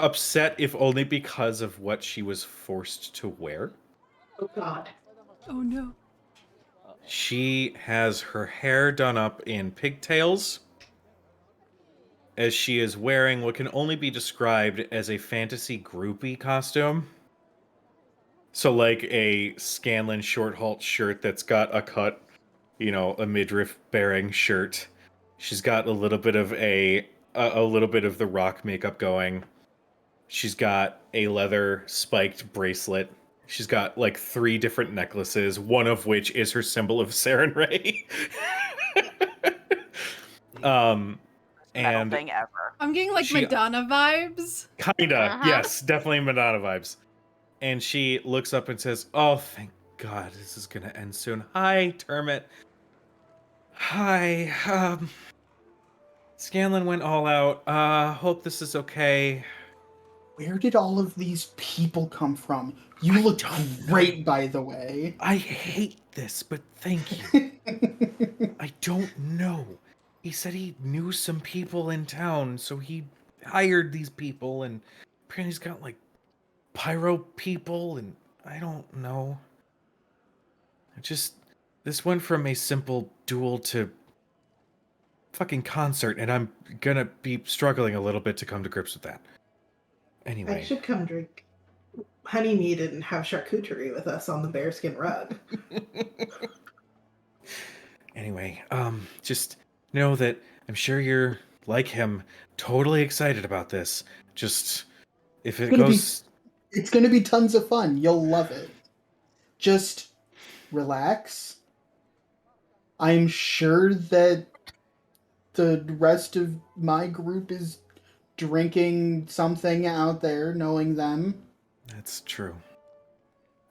Speaker 5: upset, if only because of what she was forced to wear.
Speaker 8: Oh god.
Speaker 2: Oh no.
Speaker 5: She has her hair done up in pigtails, as she is wearing what can only be described as a fantasy groupie costume. So like a Scanlan short halt shirt that's got a cut, a midriff bearing shirt. She's got a little bit of a little bit of the rock makeup going. She's got a leather spiked bracelet. She's got like 3 different necklaces, one of which is her symbol of Sarenrae.
Speaker 3: Metal
Speaker 5: And
Speaker 3: thing ever.
Speaker 2: I'm getting like
Speaker 5: She-
Speaker 2: Madonna vibes.
Speaker 5: kinda,
Speaker 3: Uh-huh.
Speaker 5: yes, definitely Madonna vibes. And she looks up and says, "Oh, thank God, this is gonna end soon. Hi, Dermot. Hi, Scanlan went all out. Hope this is okay."
Speaker 1: Where did all of these people come from? You
Speaker 5: I
Speaker 1: look
Speaker 5: don't
Speaker 1: great,
Speaker 5: know.
Speaker 1: by the way.
Speaker 5: I hate this, but thank you. I don't know. He said he knew some people in town, so he hired these people, and apparently he's got like pyro people, and I don't know. This went from a simple duel to fucking concert, and I'm gonna be struggling a little bit to come to grips with that.
Speaker 8: I
Speaker 5: Anyway,
Speaker 8: should come drink honey mead and have charcuterie with us on the bearskin rug.
Speaker 5: anyway, just know that I'm sure you're like him, totally excited about this. Just if it
Speaker 1: Gonna be-
Speaker 5: goes,
Speaker 1: It's going to be tons of fun. You'll love it. Just relax. I'm sure that the rest of my group is drinking something out there, knowing them.
Speaker 5: that's true.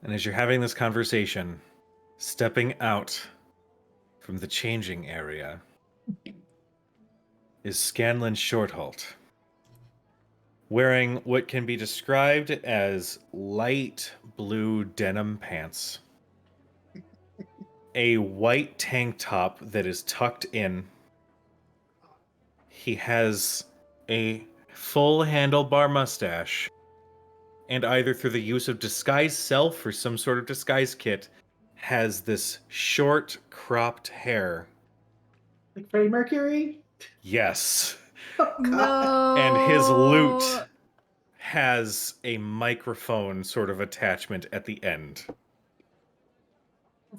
Speaker 5: And as you're having this conversation, stepping out from the changing area is Scanlan Shorthalt, wearing what can be described as light blue denim pants, a white tank top that is tucked in. He has a full handlebar mustache, and either through the use of disguise self or some sort of disguise kit, has this short cropped hair.
Speaker 8: Like Freddie Mercury?
Speaker 5: Yes.
Speaker 8: Oh, God.
Speaker 2: No.
Speaker 5: And his loot has a microphone sort of attachment at the end.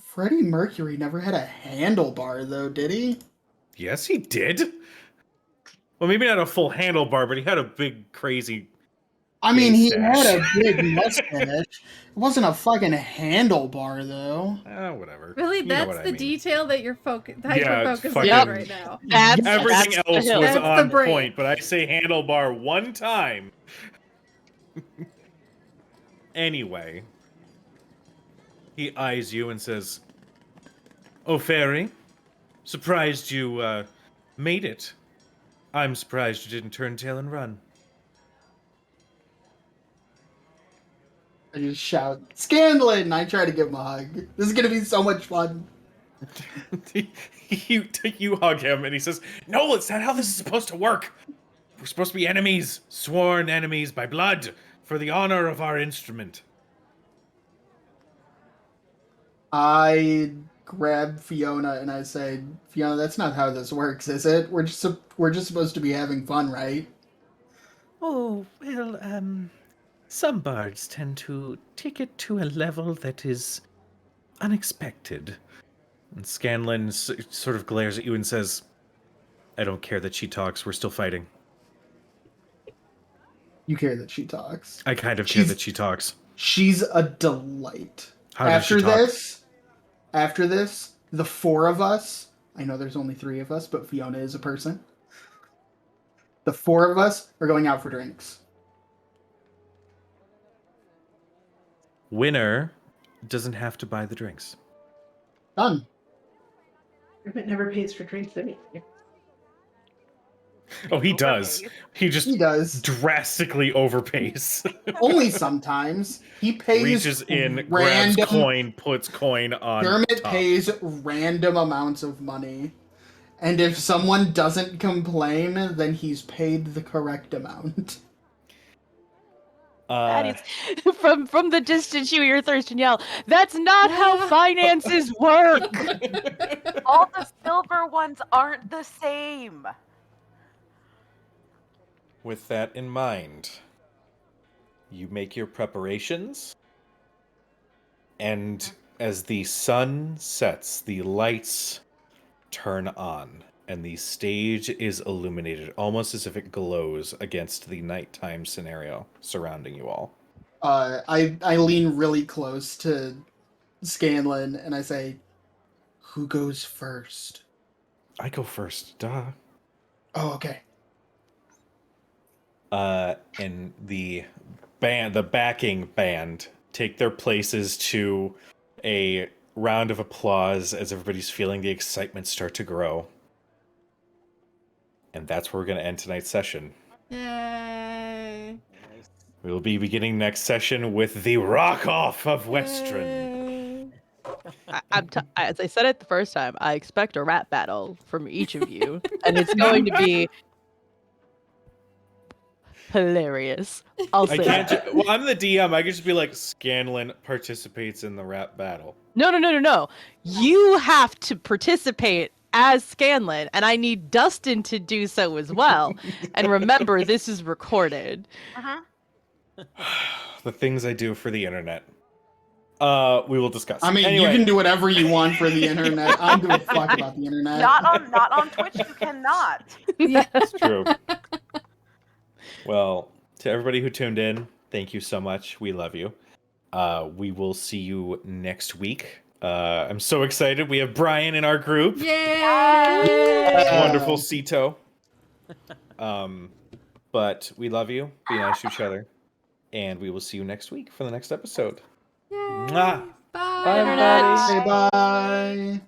Speaker 1: Freddie Mercury never had a handlebar, though, did he?
Speaker 5: Yes, he did. Well, maybe not a full handlebar, but he had a big, crazy.
Speaker 1: I mean, he
Speaker 5: Gay
Speaker 1: had a
Speaker 5: stash.
Speaker 1: big mustache. It wasn't a fucking handlebar, though.
Speaker 5: Whatever.
Speaker 2: Really,
Speaker 5: You know
Speaker 2: that's
Speaker 5: what I
Speaker 2: the
Speaker 5: mean.
Speaker 2: detail that you're
Speaker 5: Yeah, it's
Speaker 2: hyper-focusing
Speaker 5: fucking-
Speaker 2: on right now.
Speaker 5: Everything
Speaker 4: that's the
Speaker 5: else
Speaker 4: hill.
Speaker 5: was
Speaker 2: That's the
Speaker 5: on
Speaker 2: break.
Speaker 5: point, but I say handlebar one time. Anyway, he eyes you and says, "Oh, fairy, surprised you made it. I'm surprised you didn't turn tail and run."
Speaker 1: I just shout, Scanlan! And I try to give him a hug. This is gonna be so much fun.
Speaker 5: you hug him, and he says, "No, it's not how this is supposed to work. We're supposed to be enemies, sworn enemies by blood, for the honor of our instrument."
Speaker 1: I grab Fiona and I say, Fiona, that's not how this works, is it? We're just supposed to be having fun, right?
Speaker 5: Oh, well, some bards tend to take it to a level that is unexpected. And Scanlan sort of glares at you and says, "I don't care that she talks, we're still fighting."
Speaker 1: You care that she talks.
Speaker 5: I kind of care
Speaker 1: She's-
Speaker 5: that she talks.
Speaker 1: She's a delight.
Speaker 5: How does she talk?
Speaker 1: After this, the four of us, I know there's only three of us, but Fiona is a person. The four of us are going out for drinks.
Speaker 5: Winner doesn't have to buy the drinks.
Speaker 1: Done.
Speaker 8: Kermit never pays for drinks anyway.
Speaker 5: Oh, he does. He just
Speaker 1: He does.
Speaker 5: drastically overpays.
Speaker 1: Only sometimes. He pays
Speaker 5: Reaches in, grabs
Speaker 1: random
Speaker 5: coin, puts coin on
Speaker 1: Kermit
Speaker 5: top.
Speaker 1: pays random amounts of money. And if someone doesn't complain, then he's paid the correct amount.
Speaker 4: That is from the distance you hear Thurston yell, "That's not how finances work!"
Speaker 3: All the silver ones aren't the same.
Speaker 5: With that in mind, you make your preparations, and as the sun sets, the lights turn on, and the stage is illuminated, almost as if it glows against the nighttime scenario surrounding you all.
Speaker 1: I lean really close to Scanlan and I say, "Who goes first?"
Speaker 5: I go first, duh.
Speaker 1: Oh, okay.
Speaker 5: And the backing band, take their places to a round of applause as everybody's feeling the excitement start to grow. And that's where we're going to end tonight's session.
Speaker 2: Yay.
Speaker 5: We will be beginning next session with the Rock Off of Westron.
Speaker 2: Yay.
Speaker 4: As I said it the first time, I expect a rap battle from each of you, and it's going to be hilarious. I'll say
Speaker 5: I can't.
Speaker 4: that.
Speaker 5: Well, I'm the DM. I could just be like, Scanlan participates in the rap battle.
Speaker 4: No. You have to participate as Scanlan, and I need Dustin to do so as well. And remember, this is recorded.
Speaker 5: The things I do for the internet. We will discuss.
Speaker 1: I mean,
Speaker 5: Anyway.
Speaker 1: you can do whatever you want for the internet. I don't give a fuck about the internet.
Speaker 3: Not on Twitch. You cannot.
Speaker 5: It's true. Well, to everybody who tuned in, thank you so much. We love you. We will see you next week. I'm so excited. We have Brian in our group.
Speaker 2: Yay.
Speaker 5: Wonderful Cito. But we love you. Be nice to each other. And we will see you next week for the next episode.
Speaker 2: Yay.
Speaker 5: Mwah.
Speaker 2: Bye.
Speaker 4: Bye, everybody.
Speaker 1: Say bye.